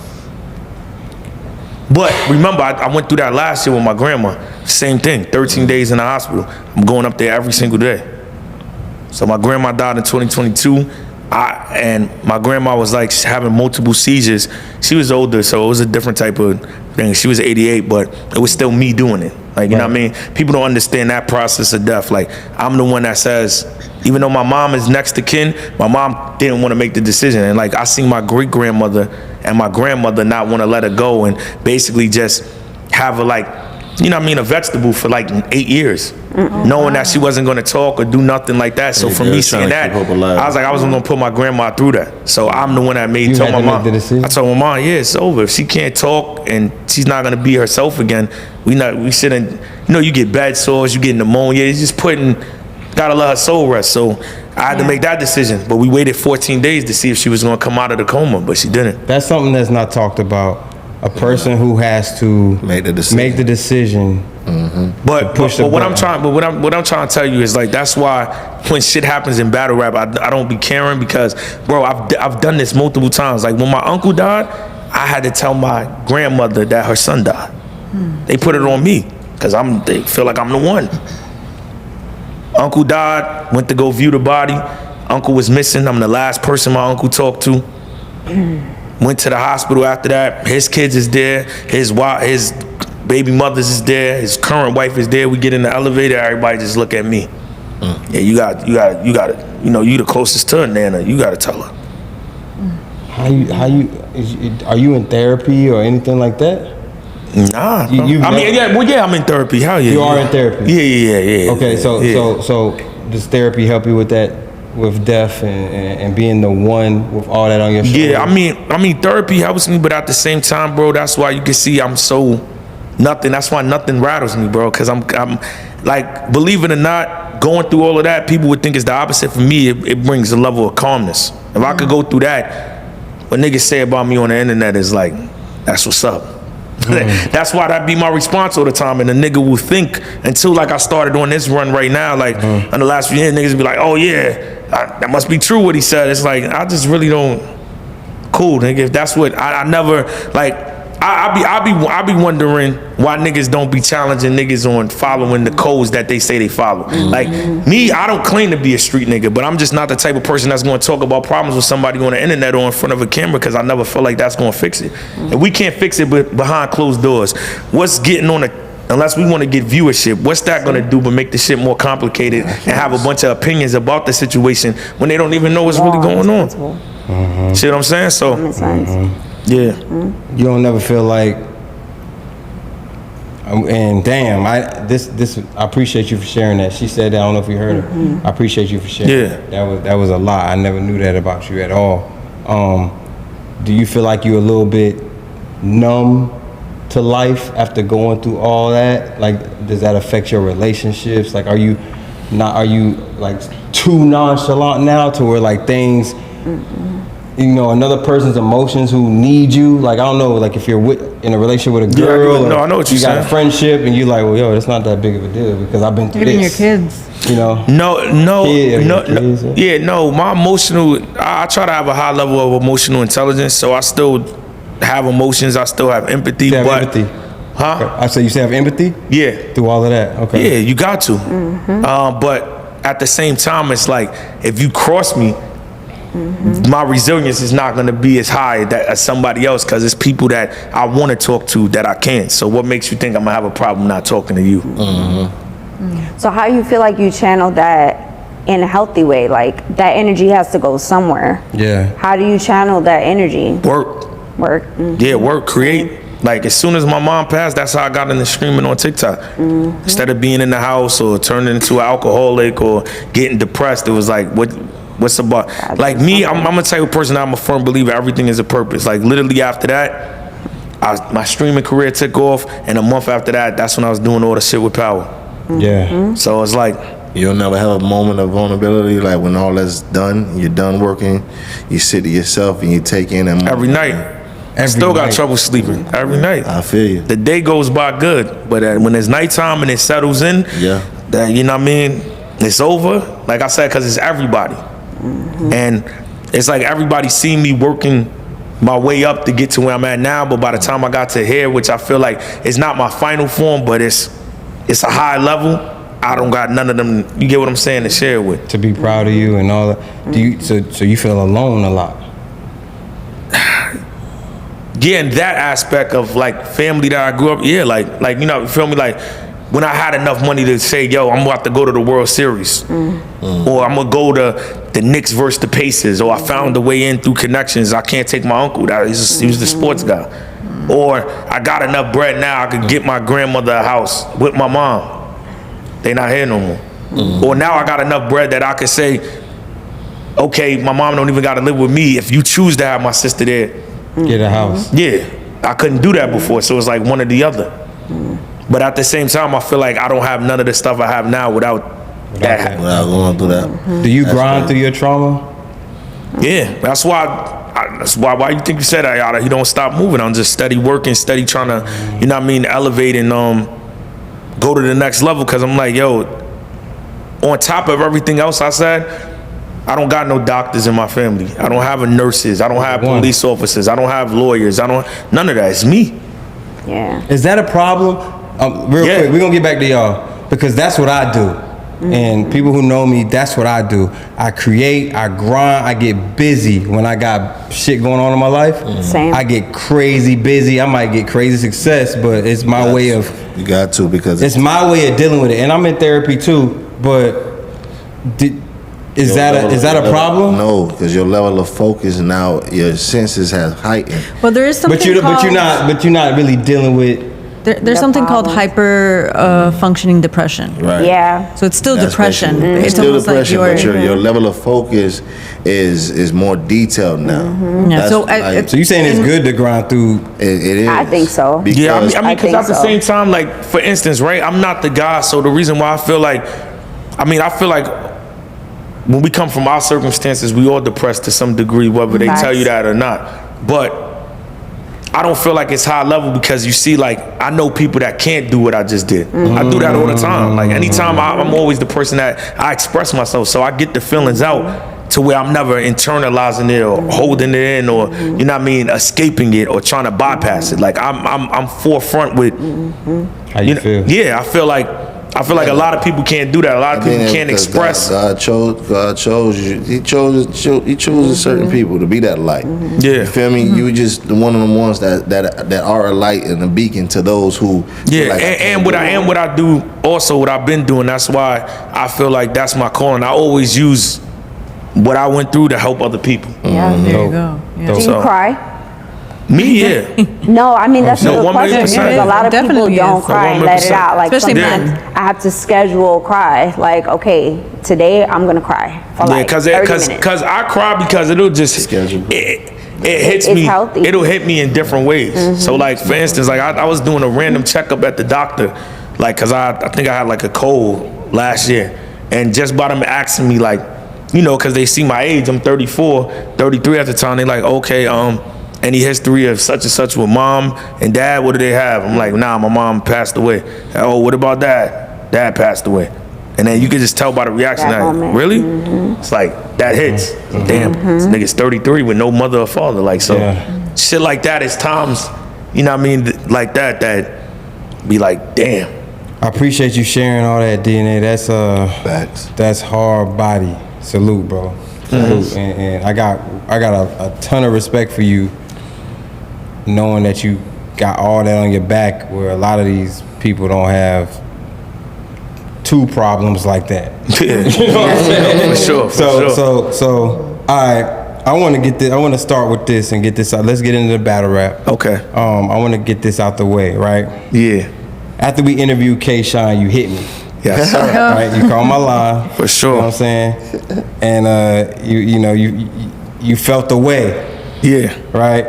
But remember, I went through that last year with my grandma. Same thing, 13 days in the hospital. I'm going up there every single day. So my grandma died in 2022. And my grandma was like having multiple seizures. She was older, so it was a different type of thing. She was 88, but it was still me doing it. Like, you know what I mean? People don't understand that process of death. Like, I'm the one that says, even though my mom is next to kin, my mom didn't want to make the decision. And like, I seen my great grandmother and my grandmother not want to let her go and basically just have her like, you know what I mean, a vegetable for like 8 years, knowing that she wasn't going to talk or do nothing like that. So for me seeing that, I was like, I wasn't going to put my grandma through that. So I'm the one that told my mom. I told my mom, yeah, it's over. If she can't talk and she's not going to be herself again, we shouldn't, you know, you get bad sores, you get pneumonia, it's just gotta let her soul rest. So I had to make that decision. But we waited 14 days to see if she was going to come out of the coma, but she didn't. That's something that's not talked about. A person who has to Make the decision. But what I'm trying to tell you is like, that's why when shit happens in battle rap, I don't be caring, because bro, I've done this multiple times. Like when my uncle died, I had to tell my grandmother that her son died. They put it on me because they feel like I'm the one. Uncle died, went to go view the body. Uncle was missing. I'm the last person my uncle talked to. Went to the hospital after that. His kids is there. His baby mothers is there. His current wife is there. We get in the elevator. Everybody just look at me. Yeah, you got it. You know, you the closest to her, Nana. You got to tell her. Are you in therapy or anything like that? Nah. I'm in therapy. Hell yeah. You are in therapy? Yeah. Okay, so does therapy help you with that? With death and being the one with all that on your shoulders? Yeah, I mean, therapy helps me, but at the same time, bro, that's why you can see I'm so nothing. That's why nothing rattles me, bro, because I'm like, believe it or not, going through all of that, people would think it's the opposite. For me, it brings a level of calmness. If I could go through that, what niggas say about me on the internet is like, that's what's up. That's why that be my response all the time. And the nigga will think, until like I started on this run right now, like in the last few years, niggas be like, oh yeah, that must be true what he said. It's like, I just really don't. Cool, nigga. If that's what I never like, I be wondering why niggas don't be challenging niggas on following the codes that they say they follow. Like me, I don't claim to be a street nigga, but I'm just not the type of person that's going to talk about problems with somebody on the internet or in front of a camera, because I never feel like that's going to fix it. And we can't fix it behind closed doors. What's getting on unless we want to get viewership, what's that going to do but make the shit more complicated and have a bunch of opinions about the situation when they don't even know what's really going on? See what I'm saying? So, yeah. You don't never feel like, and damn, I appreciate you for sharing that. She said that, I don't know if you heard her. I appreciate you for sharing. Yeah. That was a lot. I never knew that about you at all. Do you feel like you're a little bit numb to life after going through all that? Like, does that affect your relationships? Like, are you like too nonchalant now to where like things, you know, another person's emotions who need you? Like, I don't know, like if you're in a relationship with a girl, I know what you got a friendship and you're like, well, yo, that's not that big of a deal because I've been through Even this. your kids. You know? No, my emotional, I try to have a high level of emotional intelligence, so I still have emotions, I still have empathy. You have empathy? Huh? I say you still have empathy? Yeah. Through all of that, okay. Yeah, you got to. But at the same time, it's like, if you cross me, my resilience is not going to be as high as somebody else, because it's people that I want to talk to that I can't. So what makes you think I'm going to have a problem not talking to you? So how you feel like you channel that in a healthy way? Like, that energy has to go somewhere. Yeah. How do you channel that energy? Work. Work. Yeah, work, create. Like, as soon as my mom passed, that's how I got into streaming on TikTok. Instead of being in the house or turning into an alcoholic or getting depressed, it was like, what's about? Like me, I'm a type of person, I'm a firm believer everything is a purpose. Like, literally after that, my streaming career took off, and a month after that, that's when I was doing all the shit with Power. Yeah. So it's like, You'll never have a moment of vulnerability, like when all that's done, you're done working, you sit to yourself and you take in that every night. I still got trouble sleeping every night. I feel you. The day goes by good, but when it's nighttime and it settles in, that, you know what I mean, it's over. Like I said, because it's everybody. And it's like everybody seen me working my way up to get to where I'm at now, but by the time I got to here, which I feel like it's not my final form, but it's a high level, I don't got none of them, you get what I'm saying, to share with. To be proud of you and all that. So you feel alone a lot? Yeah, in that aspect of like family that I grew up, yeah, like you know, you feel me? Like when I had enough money to say, yo, I'm about to go to the World Series, or I'm gonna go to the Knicks versus the Pacers, or I found a way in through connections. I can't take my uncle, he was the sports guy. Or I got enough bread now, I could get my grandmother a house with my mom. They not here no more. Or now I got enough bread that I could say, okay, my mom don't even gotta live with me. If you choose to have my sister there, get a house. Yeah, I couldn't do that before, so it's like one or the other. But at the same time, I feel like I don't have none of the stuff I have now without that. Without going through that. Do you grind through your trauma? Yeah, that's why why you think you said that, Yada? He don't stop moving. I'm just steady working, steady trying to, you know what I mean, elevate and go to the next level. Cause I'm like, yo, on top of everything else I said, I don't got no doctors in my family. I don't have nurses. I don't have police officers. I don't have lawyers. None of that. It's me. Yeah. Is that a problem? Real quick, we're gonna get back to y'all because that's what I do. And people who know me, that's what I do. I create, I grind, I get busy when I got shit going on in my life. Same. I get crazy busy. I might get crazy success, but it's my way of. You got to, because it's my way of dealing with it. And I'm in therapy too, but is that a problem? No, because your level of focus now, your senses have heightened. Well, there is something But you're not really dealing with. There's something called hyper functioning depression. Right. Yeah. So it's still That's depression. basically- It's still almost depression, like but your level of focus is more detailed now. Yeah, That's so like- So you saying it's good to grind through? It is. I think so. Yeah, I mean, I because think at the so. same time, like, for instance, right, I'm not the guy, so the reason why I feel like when we come from our circumstances, we all depressed to some degree, whether they tell you that or not. But I don't feel like it's high level because you see, like, I know people that can't do what I just did. I do that all the time. Like, anytime I'm always the person that I express myself, so I get the feelings out to where I'm never internalizing it or holding it in or, you know what I mean, escaping it or trying to bypass it. Like, I'm forefront with. How you feel? Yeah, I feel like a lot of people can't do that. A lot of people can't express. God chose you. He chose certain people to be that light. Yeah. You feel me? You just one of the ones that are a light and a beacon to those who. Yeah, and what I do also, what I've been doing. That's why I feel like that's my calling. I always use what I went through to help other people. Yeah. There you go. Yeah. Do you cry? Me, yeah. No, I mean, that's No, a good question 100%. because a lot of people Definitely don't is. cry and let it 100%. out. Like, Especially sometimes men. I have to schedule cry. Like, okay, today I'm going to cry for Yeah, like 30 minutes. because I cry because it'll just Schedule. it hits It's me. healthy. It'll hit me in different ways. So, like, for instance, like I was doing a random checkup at the doctor, like, cause I think I had like a cold last year, and just by them asking me, like, you know, cause they see my age, I'm 34, 33 at the time. They like, okay, any history of such and such with mom and dad? What do they have? I'm like, nah, my mom passed away. Oh, what about dad? Dad passed away. And then you can just tell by the reaction, That like, moment. really? It's like, that hits. Damn, this nigga's 33 with no mother or father. Like, so Yeah. shit like that is times, you know what I mean, like that be like, damn. I appreciate you sharing all that, DNA. Facts. That's hard body. Salute, bro. Salute. And I got a ton of respect for you, knowing that you got all that on your back, where a lot of these people don't have two problems like that. Yeah. You know what I'm saying? For sure. So, all right. I want to get this. I want to start with this and get this out. Let's get into the battle rap. Okay. I want to get this out the way, right? Yeah. After we interviewed K-Shine, you hit me. Yes, sir. Right? You called my line. For sure. You know what I'm saying? And you felt the way. Yeah. Right?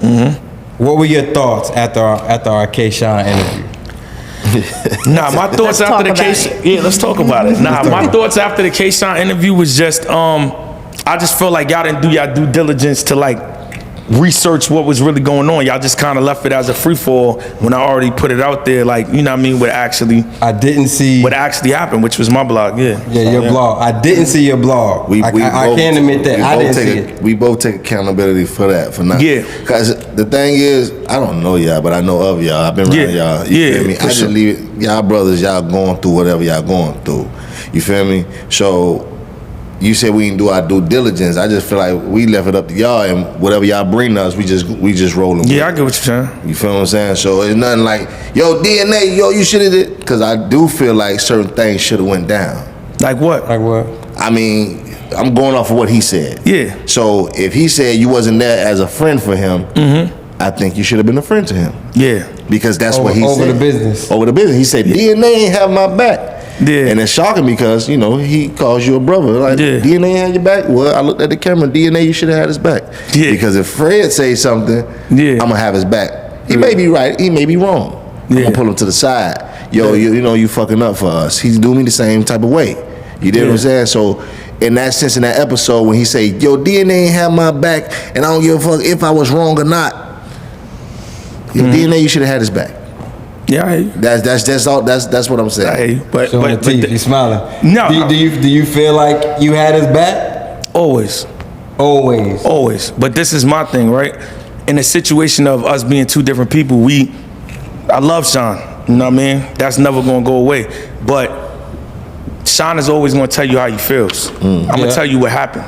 Mm-hmm. What were your thoughts after our K-Shine interview? Nah, my thoughts after the K-Shine. Yeah, let's talk about it. Nah, my thoughts after the K-Shine interview was just, I just felt like y'all didn't do y'all due diligence to like research what was really going on. Y'all just kind of left it as a free fall when I already put it out there. Like, you know what I mean? I didn't see what actually happened, which was my blog. Yeah. Yeah, your blog. I didn't see your blog. I can't admit that. I didn't see it. We both take accountability for that. For not. Yeah. Because the thing is, I don't know y'all, but I know of y'all. I've been around y'all. You feel me? I just leave it. Y'all brothers, y'all going through whatever y'all going through. You feel me? So you said we didn't do our due diligence. I just feel like we left it up to y'all, and whatever y'all bring us, we just rolling with. Yeah, I get what you're saying. You feel what I'm saying? So it's nothing like, yo, DNA, yo, you should have did. Because I do feel like certain things should have went down. Like what? Like what? I mean, I'm going off of what he said. Yeah. So if he said you wasn't there as a friend for him, I think you should have been a friend to him. Yeah. Because that's what he said. Over the business. Over the business. He said, DNA ain't have my back. Yeah. And it's shocking because, he calls you a brother. Like, DNA had your back? Well, I looked at the camera, DNA, you should have had his back. Yeah. Because if Fred says something, I'm going to have his back. He may be right, he may be wrong. I'm going to pull him to the side. Yo, you fucking up for us. He's doing me the same type of way. You did what I'm saying? So, in that sense, in that episode, when he say, yo, DNA ain't have my back, and I don't give a fuck if I was wrong or not, your DNA, you should have had his back. Yeah, I hear you. That's what I'm saying. I hear you. But teeth, you smiling. No. Do you feel like you had his back? Always. But this is my thing, right? In a situation of us being two different people, I love Sean. You know what I mean? That's never gonna go away. But Sean is always gonna tell you how he feels. I'm gonna tell you what happened.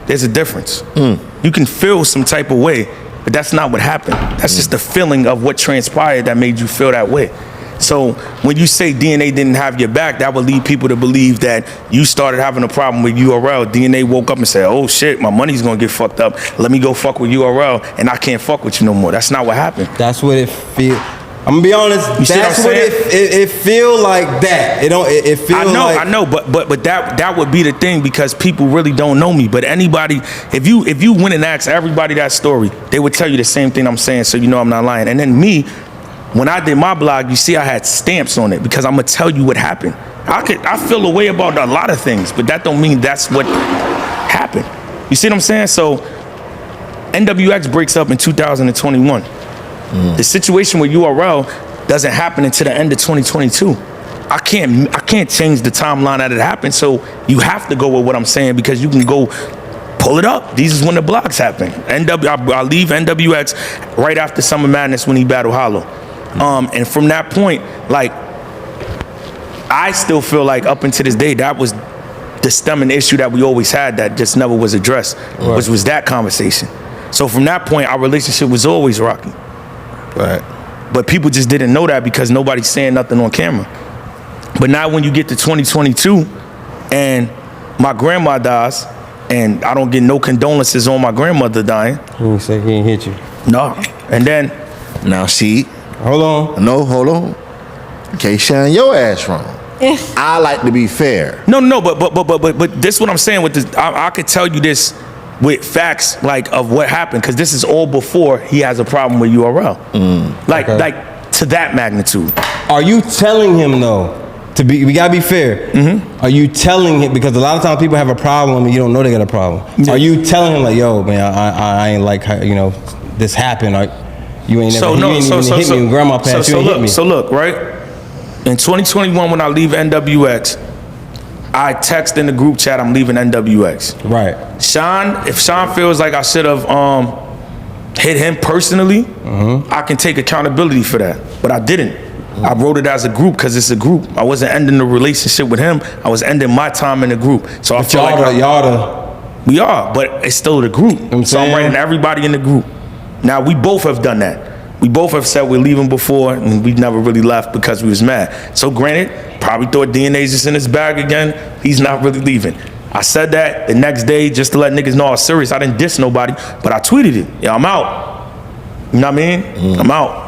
There's a difference. You can feel some type of way, but that's not what happened. That's just the feeling of what transpired that made you feel that way. So when you say DNA didn't have your back, that would lead people to believe that you started having a problem with URL. DNA woke up and said, oh shit, my money's gonna get fucked up. Let me go fuck with URL and I can't fuck with you no more. That's not what happened. That's what it feels. I'm gonna be honest. That's what it feel like. That it feels like. I know, but that would be the thing because people really don't know me. But anybody, if you went and asked everybody that story, they would tell you the same thing I'm saying. So you know I'm not lying. And then me, when I did my blog, you see I had stamps on it because I'm gonna tell you what happened. I feel a way about a lot of things, but that don't mean that's what happened. You see what I'm saying? So NWX breaks up in 2021. The situation with URL doesn't happen until the end of 2022. I can't change the timeline that it happened. So you have to go with what I'm saying because you can go pull it up. These is when the blogs happen. I leave NWX right after Summer Madness when he battled Hollow. And from that point, like, I still feel like up until this day, that was the stemming issue that we always had that just never was addressed, which was that conversation. So from that point, our relationship was always rocky. Right. But people just didn't know that because nobody's saying nothing on camera. But now when you get to 2022 and my grandma dies and I don't get no condolences on my grandmother dying. He said he ain't hit you. No. And then. Now see. Hold on. No, hold on. Can't shine your ass wrong. I like to be fair. No, but this is what I'm saying with this. I could tell you this with facts like of what happened because this is all before he has a problem with URL. Like to that magnitude. Are you telling him though? We gotta be fair. Are you telling him, because a lot of times people have a problem and you don't know they got a problem. Are you telling him like, yo, man, I ain't like how, this happened. You ain't never hit me when grandma passed. You ain't hit me. So look, right? In 2021, when I leave NWX, I text in the group chat, I'm leaving NWX. Right. If Sean feels like I should have hit him personally, I can take accountability for that. But I didn't. I wrote it as a group because it's a group. I wasn't ending the relationship with him. I was ending my time in the group. So I feel like we are, but it's still the group. So I'm writing everybody in the group. Now we both have done that. We both have said we're leaving before, and we never really left because we was mad. So granted, probably thought DNA's just in his bag again. He's not really leaving. I said that the next day just to let niggas know I was serious. I didn't diss nobody, but I tweeted it. Yeah, I'm out. You know what I mean? I'm out.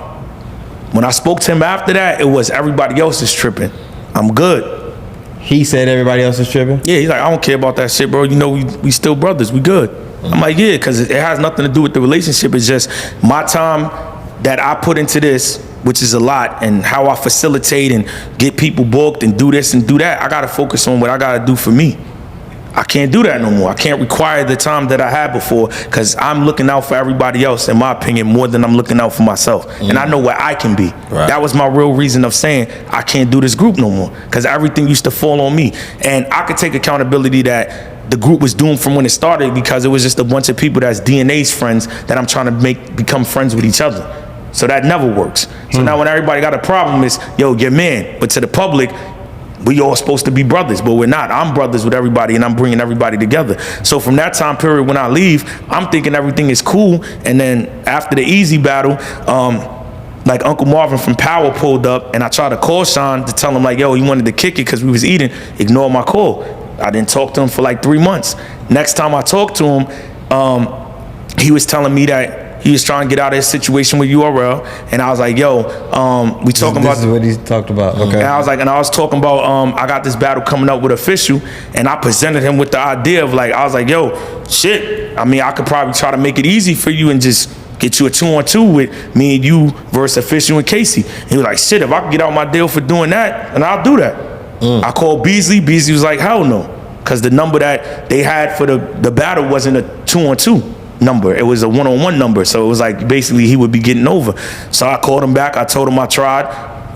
When I spoke to him after that, it was everybody else is tripping. I'm good. He said everybody else is tripping? Yeah, he's like, I don't care about that shit, bro. You know, we still brothers. We good. I'm like, yeah, because it has nothing to do with the relationship. It's just my time that I put into this, which is a lot, and how I facilitate and get people booked and do this and do that. I got to focus on what I got to do for me. I can't do that no more. I can't require the time that I had before because I'm looking out for everybody else, in my opinion, more than I'm looking out for myself. And I know where I can be. Right. That was my real reason of saying I can't do this group no more because everything used to fall on me. And I could take accountability that the group was doomed from when it started because it was just a bunch of people that's DNA's friends that I'm trying to become friends with each other. So that never works. So now when everybody got a problem, it's, yo, your man. But to the public, we all supposed to be brothers, but we're not. I'm brothers with everybody, and I'm bringing everybody together. So from that time period when I leave, I'm thinking everything is cool. And then after the Eazy battle, like Uncle Marvin from Power pulled up, and I tried to call Sean to tell him like, yo, he wanted to kick it because we was eating. Ignore my call. I didn't talk to him for like 3 months. Next time I talked to him, he was telling me that he was trying to get out of his situation with URL, and I was like, "Yo, we talking about." This is what he talked about. Okay. And I was talking about, I got this battle coming up with Official, and I presented him with the idea of like, I was like, "Yo, shit. I mean, I could probably try to make it easy for you and just get you a 2-on-2 with me and you versus Official and Casey." And he was like, "Shit, if I could get out my deal for doing that, and I'll do that." I called Beasley. Beasley was like, "Hell no," because the number that they had for the battle wasn't a 2-on-2. number. It was a 1-on-1 number. So it was like basically he would be getting over. So I called him back. I told him I tried,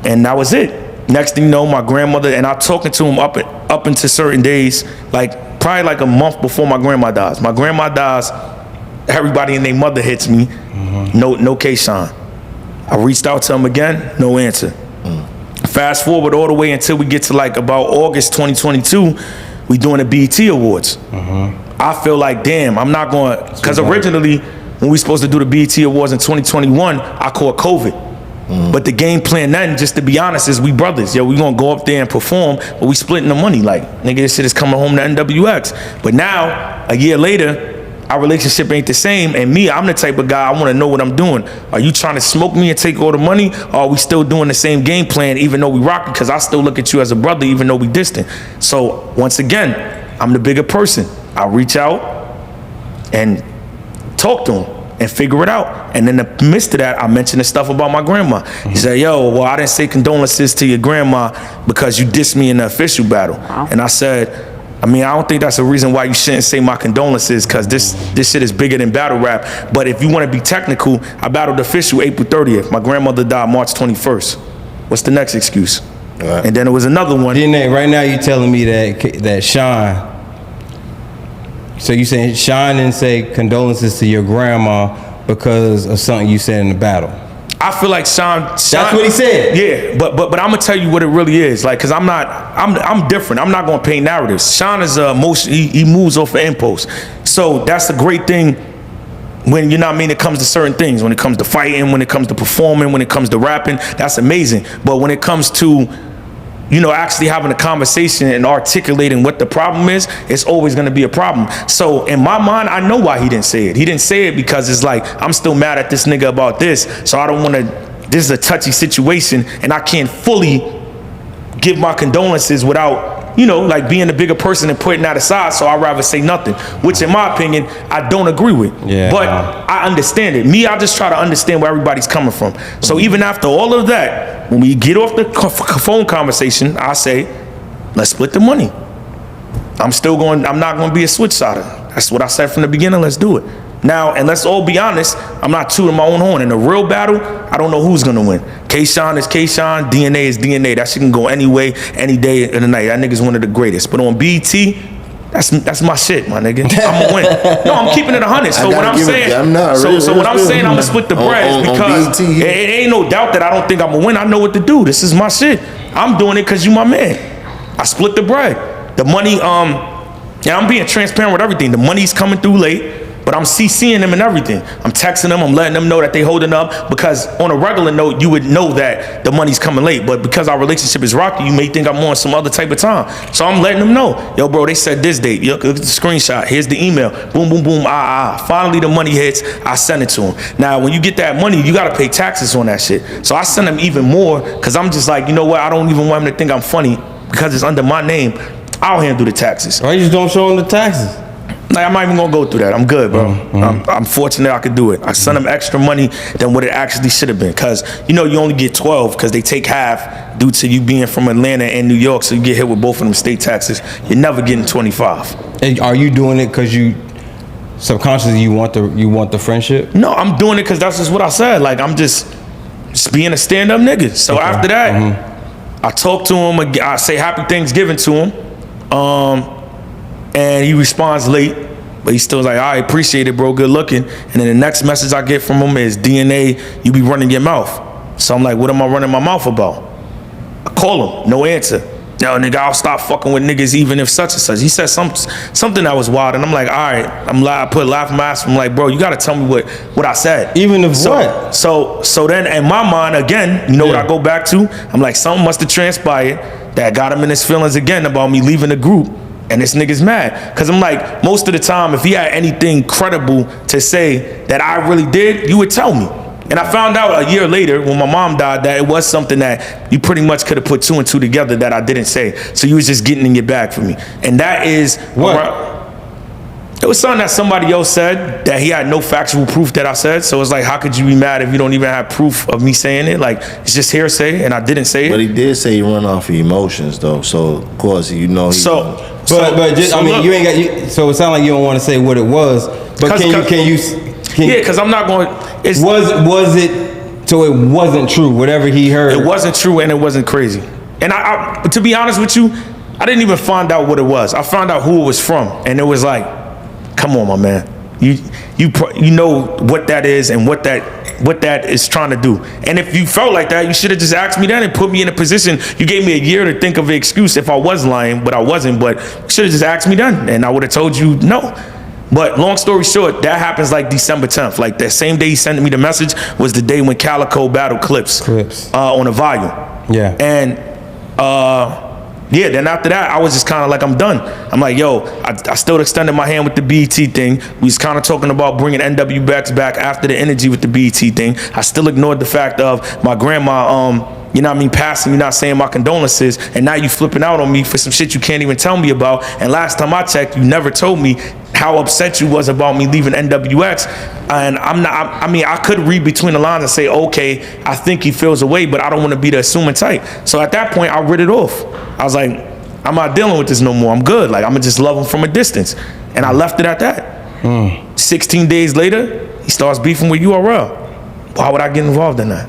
and that was it. Next thing you know, my grandmother, and I'm talking to him up into certain days, like probably like a month before my grandma dies. My grandma dies, everybody and their mother hits me. No K-Shine. I reached out to him again, no answer. Fast forward all the way until we get to like about August 2022, we doing the BET Awards. I feel like, damn, I'm not going, because originally, when we supposed to do the BET Awards in 2021, I caught COVID. But the game plan then, just to be honest, is we brothers. Yo, we gonna go up there and perform, but we splitting the money. Like, nigga, this shit is coming home to NWX. But now, a year later, our relationship ain't the same, and me, I'm the type of guy, I wanna know what I'm doing. Are you trying to smoke me and take all the money, or are we still doing the same game plan even though we rock? Because I still look at you as a brother even though we distant. So, once again, I'm the bigger person. I reach out and talk to him and figure it out. And in the midst of that, I mentioned the stuff about my grandma. He said, yo, well, I didn't say condolences to your grandma because you dissed me in the Official battle. And I said, I mean, I don't think that's a reason why you shouldn't say my condolences, because this shit is bigger than battle rap. But if you want to be technical, I battled Official April 30th. My grandmother died March 21st. What's the next excuse? Right. And then there was another one. DNA, right now you telling me that Sean, so you saying Sean didn't say condolences to your grandma because of something you said in the battle? I feel like Sean. That's what he said. Yeah, but I'm gonna tell you what it really is. Like, cause I'm different. I'm not gonna paint narratives. Sean is emotion. He moves off of impulse. So that's the great thing when, you know what I mean, it comes to certain things. When it comes to fighting, when it comes to performing, when it comes to rapping, that's amazing. But when it comes to, you know, actually having a conversation and articulating what the problem is, it's always gonna be a problem. So in my mind, I know why he didn't say it. He didn't say it because it's like, I'm still mad at this nigga about this, so I don't wanna, this is a touchy situation, and I can't fully give my condolences without, you know, like being the bigger person and putting that aside, so I'd rather say nothing, which in my opinion, I don't agree with. Yeah. But I understand it. Me, I just try to understand where everybody's coming from. So even after all of that, when we get off the phone conversation, I say, let's split the money. I'm not going to be a switch sider. That's what I said from the beginning, let's do it. Now, and let's all be honest, I'm not tooting my own horn. In a real battle, I don't know who's gonna win. K-Shine is K-Shine, DNA is DNA. That shit can go any way, any day of the night. That nigga's one of the greatest. But on BT, that's my shit, my nigga. I'm gonna win. No, I'm keeping it 100. So what I'm saying, so what I'm saying, I'm gonna split the bread because it ain't no doubt that I don't think I'm gonna win. I know what to do. This is my shit. I'm doing it because you my man. I split the bread. The money, yeah, I'm being transparent with everything. The money's coming through late. but I'm CCing them and everything. I'm texting them, I'm letting them know that they holding up, because on a regular note, you would know that the money's coming late, but because our relationship is rocky, you may think I'm on some other type of time. So I'm letting them know, yo, bro, they said this date. Yo, look at the screenshot. Here's the email. Boom, boom, boom, Finally, the money hits. I send it to them. Now, when you get that money, you got to pay taxes on that shit. So I send them even more, because I'm just like, you know what? I don't even want them to think I'm funny because it's under my name. I'll handle the taxes. Why you just don't show them the taxes? Like, I'm not even gonna go through that. I'm good, bro. I'm fortunate I could do it. I sent them extra money than what it actually should have been, because you know you only get 12 because they take half due to you being from Atlanta and New York, so you get hit with both of them state taxes. You're never getting 25. And are you doing it because you subconsciously you want the friendship? No, I'm doing it because that's just what I said. Like, I'm just being a stand-up nigga. So after that, I talk to him. I say Happy Thanksgiving to him. And he responds late, but he's still like, I appreciate it, bro, good looking. And then the next message I get from him is, DNA, you be running your mouth. So I'm like, what am I running my mouth about? I call him, no answer. Yo, nigga, I'll stop fucking with niggas even if such and such. He said something that was wild, and I'm like, all right. I put a laughing mask. I'm like, bro, you gotta tell me what I said. Even if what? So then in my mind, again, you know what I go back to? I'm like, something must have transpired that got him in his feelings again about me leaving the group. And this nigga's mad. Because I'm like, most of the time, if he had anything credible to say that I really did, you would tell me. And I found out a year later when my mom died that it was something that you pretty much could have put 2 and 2 together that I didn't say. So you was just getting in your bag for me. And that is what? It was something that somebody else said that he had no factual proof that I said. So it's like, how could you be mad if you don't even have proof of me saying it? Like, it's just hearsay, and I didn't say it. But he did say he run off of emotions, though. So of course, you know. But just, I mean, look, you ain't got. So it sounds like you don't want to say what it was. But can you? Yeah, because I'm not going. Was it? So it wasn't true. Whatever he heard. It wasn't true, and it wasn't crazy. And I to be honest with you, I didn't even find out what it was. I found out who it was from, and it was like, come on, my man. You know what that is and what that is trying to do. And if you felt like that, you should have just asked me that and put me in a position. You gave me a year to think of an excuse if I was lying, but I wasn't. But you should have just asked me then, and I would have told you no. But long story short, that happens like December 10th. Like that same day he sent me the message was the day when Calico battled Clips. On a volume. Yeah. And yeah, then after that, I was just kind of like, I'm done. I'm like, yo, I still extended my hand with the BET thing. We was kind of talking about bringing NWX back after the energy with the BET thing. I still ignored the fact of my grandma, you know what I mean, passing me, not saying my condolences, and now you flipping out on me for some shit you can't even tell me about. And last time I checked, you never told me how upset you was about me leaving NWX. And I could read between the lines and say, okay, I think he feels away, but I don't want to be the assuming type. So at that point, I read it off. I was like, I'm not dealing with this no more. I'm good. Like, I'm gonna just love him from a distance. And I left it at that. 16 days later, he starts beefing with URL. Why would I get involved in that?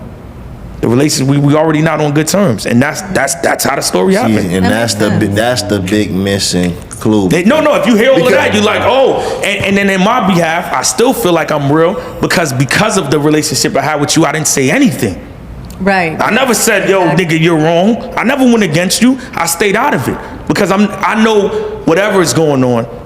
The relationship, we already not on good terms, and that's how the story happened. And that's the big missing clue. No, if you hear all of that, you're like, oh, and then in my behalf, I still feel like I'm real because of the relationship I had with you, I didn't say anything. Right. I never said, yo, nigga, you're wrong. I never went against you. I stayed out of it because I know whatever is going on.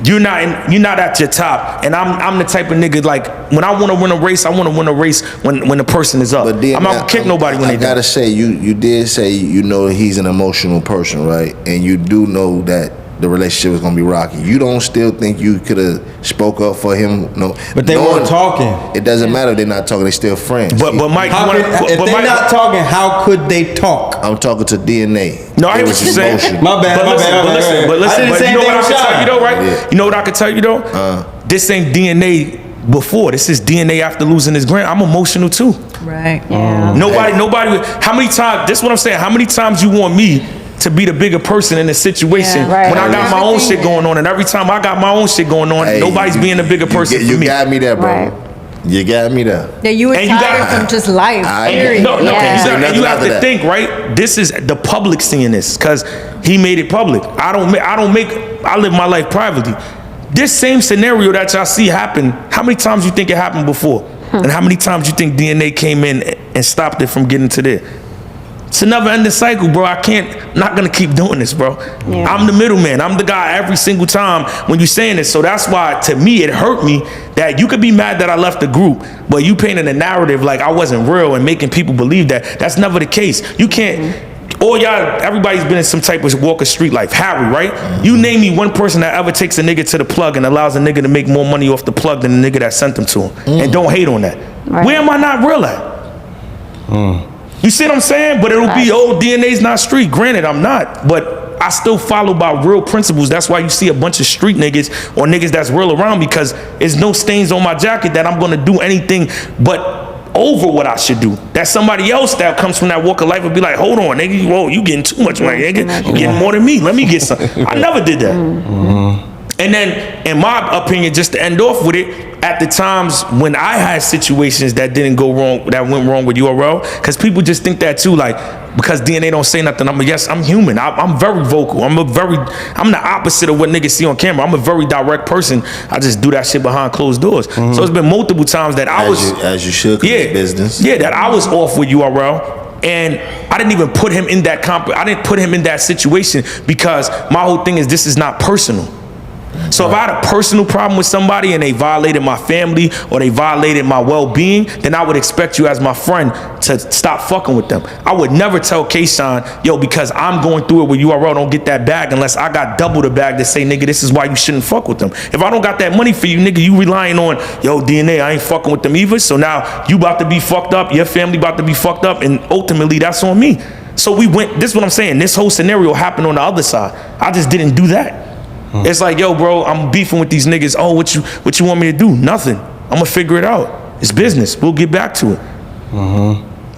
You're not at your top, and I'm the type of nigga, like, when I want to win a race, I want to win a race when the person is up. But then, I'm not gonna kick nobody when they do. I gotta say, you did say you know he's an emotional person, right? And you do know that the relationship was gonna be rocky. You don't still think you could have spoke up for him? No, but they weren't talking. It doesn't matter. They're not talking. They're still friends. But Mike, if they're not talking, how could they talk? I'm talking to DNA. No, I hear what you're saying. My bad. But listen. You know what I can tell you though, right? Yeah. You know what I can tell you though? This ain't DNA before. This is DNA after losing his grand. I'm emotional too. Right. Yeah. Nobody. How many times? This is what I'm saying. How many times you want me to be the bigger person in the situation when I got my own shit going on, and every time I got my own shit going on, nobody's being the bigger person for me. You got me there, bro. Right. You got me there. Yeah, you were tired from just life. And you have to think, right? This is the public seeing this because he made it public. I live my life privately. This same scenario that y'all see happen, how many times you think it happened before? And how many times you think DNA came in and stopped it from getting to there? It's a never-ending cycle, bro. Not gonna keep doing this, bro. Yeah. I'm the middleman. I'm the guy every single time when you're saying this. So that's why, to me, it hurt me that you could be mad that I left the group, but you painting a narrative like I wasn't real and making people believe that. That's never the case. You can't. All y'all, everybody's been in some type of walk of street life. Harry, right? You name me one person that ever takes a nigga to the plug and allows a nigga to make more money off the plug than the nigga that sent them to him. And don't hate on that. Right. Where am I not real at? You see what I'm saying? But it'll be, DNA's not street. Granted, I'm not. But I still follow by real principles. That's why you see a bunch of street niggas or niggas that's real around, because there's no stains on my jacket that I'm going to do anything but over what I should do. That somebody else that comes from that walk of life would be like, hold on, nigga, whoa, you getting too much money, nigga. You getting more than me. Let me get some. I never did that. And then, in my opinion, just to end off with it, at the times when I had situations that didn't go wrong, that went wrong with URL, because people just think that too, like, because DNA don't say nothing, I'm human. I'm very vocal. I'm the opposite of what niggas see on camera. I'm a very direct person. I just do that shit behind closed doors. So it's been multiple times that as you should, business. Yeah, that I was off with URL. And I didn't even put him in that I didn't put him in that situation, because my whole thing is, this is not personal. So if I had a personal problem with somebody and they violated my family or they violated my well-being, then I would expect you as my friend to stop fucking with them. I would never tell Kayshawn, yo, because I'm going through it with URL, don't get that bag unless I got double the bag to say, nigga, this is why you shouldn't fuck with them. If I don't got that money for you, nigga, you relying on, yo, DNA, I ain't fucking with them either. So now you about to be fucked up, your family about to be fucked up, and ultimately that's on me. So this is what I'm saying. This whole scenario happened on the other side. I just didn't do that. It's like, yo, bro, I'm beefing with these niggas. Oh, what you want me to do? Nothing. I'm gonna figure it out. It's business. We'll get back to it.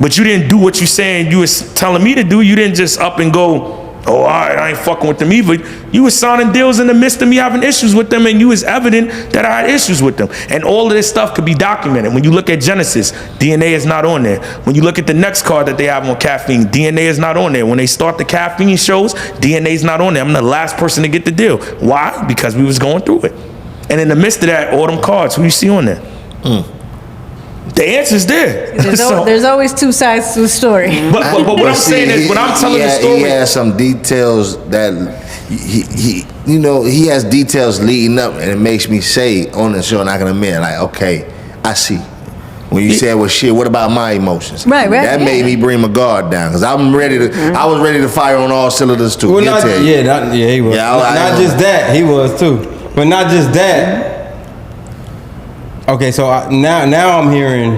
But you didn't do what you saying you was telling me to do. You didn't just up and go, oh, all right, I ain't fucking with them either. You was signing deals in the midst of me having issues with them, and you was evident that I had issues with them. And all of this stuff could be documented. When you look at Genesis, DNA is not on there. When you look at the next card that they have on caffeine, DNA is not on there. When they start the caffeine shows, DNA is not on there. I'm the last person to get the deal. Why? Because we was going through it. And in the midst of that, all them cards, who you see on there? The answer's there. There's always two sides to the story. But what I'm saying is, when I'm telling the story, he has some details that he has details leading up, and it makes me say on the show, and I can admit, like, okay, I see. When you said, well, shit, what about my emotions? Right. That made me bring my guard down, because I was ready to fire on all cylinders too. Well, he was. Not just that, he was too. But not just that. Okay, so now I'm hearing,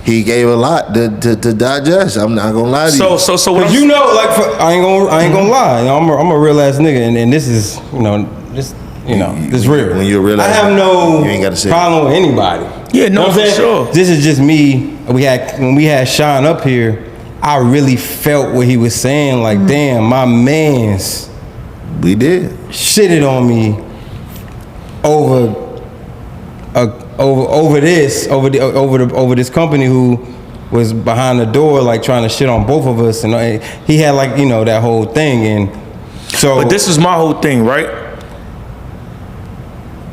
He gave a lot to digest. I'm not gonna lie to you. So what I ain't gonna lie. I'm a real ass nigga, and this is this real. When you're a real I ass have nigga, no you ain't gotta say problem with anybody. Yeah, no, for sure. This is just me. When we had Sean up here, I really felt what he was saying. Like, damn, my man's. We did. Shitted on me over this company who was behind the door, like trying to shit on both of us, and he had that whole thing, and so. But this is my whole thing, right?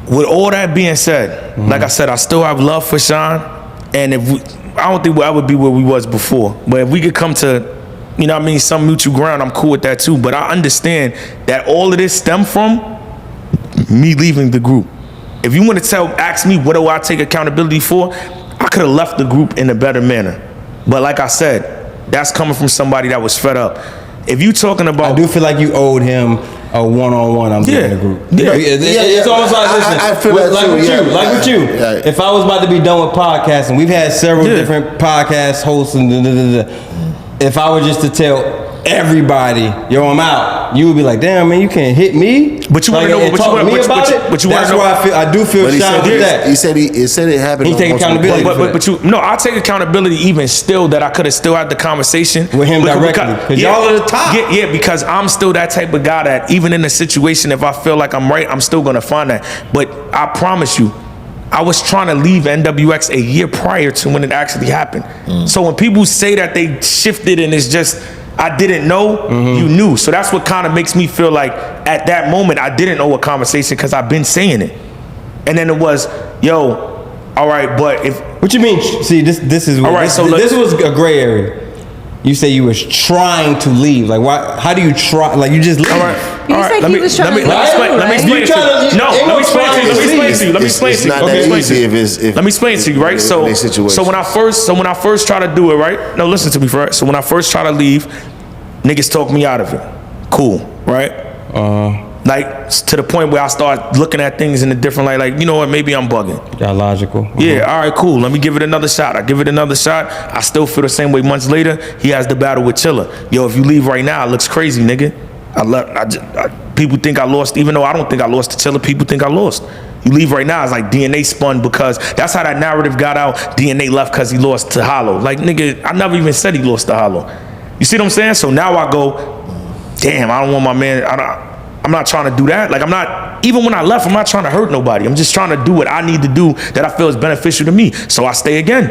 With all that being said, like I said, I still have love for Sean, and I don't think we'll ever be where we was before. But if we could come to, some mutual ground, I'm cool with that too. But I understand that all of this stemmed from me leaving the group. If you want to ask me what do I take accountability for, I could have left the group in a better manner. But like I said, that's coming from somebody that was fed up. If you talking about, I do feel like you owed him a one-on-one. I'm in the group. Yeah. It's almost like, listen, I feel that like too, with you. Yeah. If I was about to be done with podcasting, we've had several different podcast hosts, and if I were just to tell everybody, yo, I'm out, you would be like, damn, man, you can't hit me. But you want to know what you want to know. That's why I do feel shy with that. He said it happened. He take accountability. I take accountability even still that I could have still had the conversation with him directly. Because y'all are the top. Yeah, because I'm still that type of guy that even in a situation, if I feel like I'm right, I'm still gonna find that. But I promise you, I was trying to leave NWX a year prior to when it actually happened. So when people say that they shifted and it's just, I didn't know, you knew. So that's what kind of makes me feel like at that moment, I didn't know a conversation because I've been saying it. And then it was, yo, All right, but if what you mean? See, this is all right. This was a gray area. You say you was trying to leave. Like, why? How do you try? Like, you just leave. all right. You all right, said he was trying to leave, Let me explain right? it to you. No, let me explain it to you. Let me explain it to you. It's not that easy if Let me explain it to you, right? So when I first try to do it, right? No, listen to me, right? So when I first try to leave, niggas talk me out of it. Cool, right? Like to the point where I start looking at things in a different light. Like, you know what? Maybe I'm bugging. Got logical. Yeah, all right, cool. Let me give it another shot. I give it another shot. I still feel the same way months later. He has the battle with Chilla. Yo, if you leave right now, it looks crazy, nigga. People think I lost, even though I don't think I lost to Chilla. People think I lost. You leave right now, it's like DNA spun because that's how that narrative got out. DNA left because he lost to Hollow. Like, nigga, I never even said he lost to Hollow. You see what I'm saying? So now I go, damn, I don't want my man, I'm not trying to do that. Like, even when I left, I'm not trying to hurt nobody. I'm just trying to do what I need to do that I feel is beneficial to me. So I stay again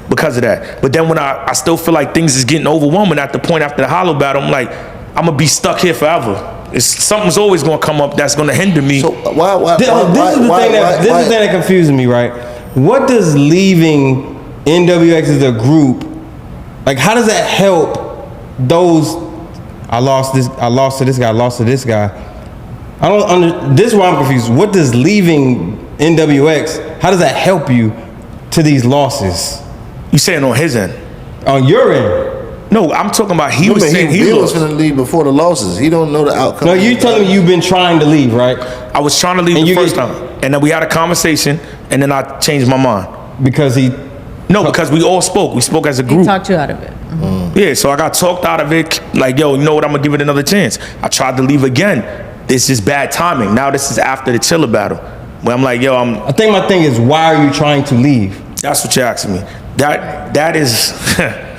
because of that. But then when I still feel like things is getting overwhelming at the point after the Hollow battle, I'm like, I'm gonna be stuck here forever. Something's always gonna come up that's gonna hinder me. So This is the thing that confuses me, right? What does leaving NWX as a group, like, how does that help those, I lost to this guy. I don't this is why I'm confused. What does leaving NWX, how does that help you to these losses? You saying on his end? On your end? No, I'm talking about he was saying he was going to leave before the losses. He don't know the outcome. No, you telling me you've been trying to leave, right? I was trying to leave the first time. And then we had a conversation and then I changed my mind. Because because we all spoke. We spoke as a group. He talked you out of it. Yeah, so I got talked out of it. Like, yo, you know what? I'm going to give it another chance. I tried to leave again. This is bad timing. Now this is after the Chilla battle. Where I'm like, yo, I think my thing is, why are you trying to leave? That's what you're asking me. That is...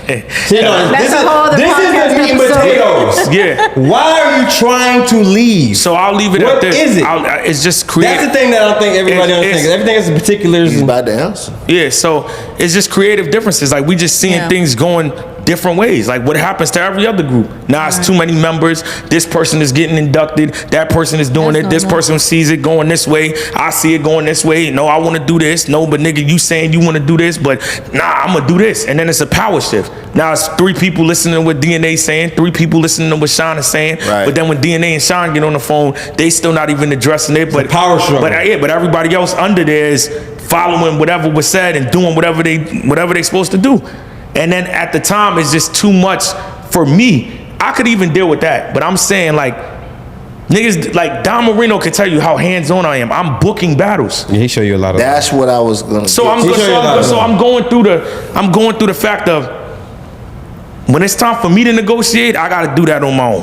That's a whole other podcast meat and potatoes. Yeah. Why are you trying to leave? So I'll leave it at this. What is it? It's just creative. That's the thing that I don't think everybody understands. Everything has particulars. He's about to answer. Yeah, so it's just creative differences. Like, we just seeing things going different ways. Like, what happens to every other group? Now it's too many members. This person is getting inducted. That person is doing it. This person sees it going this way. I see it going this way. No, I want to do this. No, but nigga, you saying you want to do this, but nah, I'm going to do this. And then it's a power shift. Now it's 3 people listening to what DNA saying, 3 people listening to what Sean is saying. Right. But then when DNA and Sean get on the phone, they still not even addressing it. But power struggle. But everybody else under there is following whatever was said and doing whatever they supposed to do. And then at the time, it's just too much for me. I could even deal with that, but I'm saying, like, niggas like Don Marino can tell you how hands-on I am. I'm booking battles. Yeah, he show you a lot of. That's what I was gonna. So I'm going through the fact of when it's time for me to negotiate, I got to do that on my own.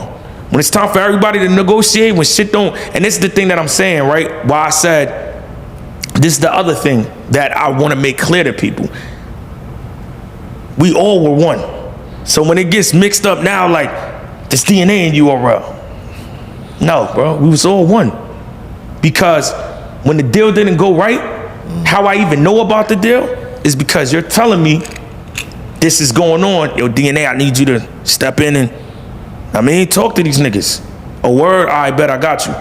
When it's time for everybody to negotiate, when shit don't, and this is the thing that I'm saying, right? Why I said this is the other thing that I want to make clear to people. We all were one. So when it gets mixed up now, like this DNA in URL. No, bro, we was all one. Because when the deal didn't go right, how I even know about the deal is because you're telling me this is going on. Yo, DNA, I need you to step in and, talk to these niggas. A word, I bet I got you.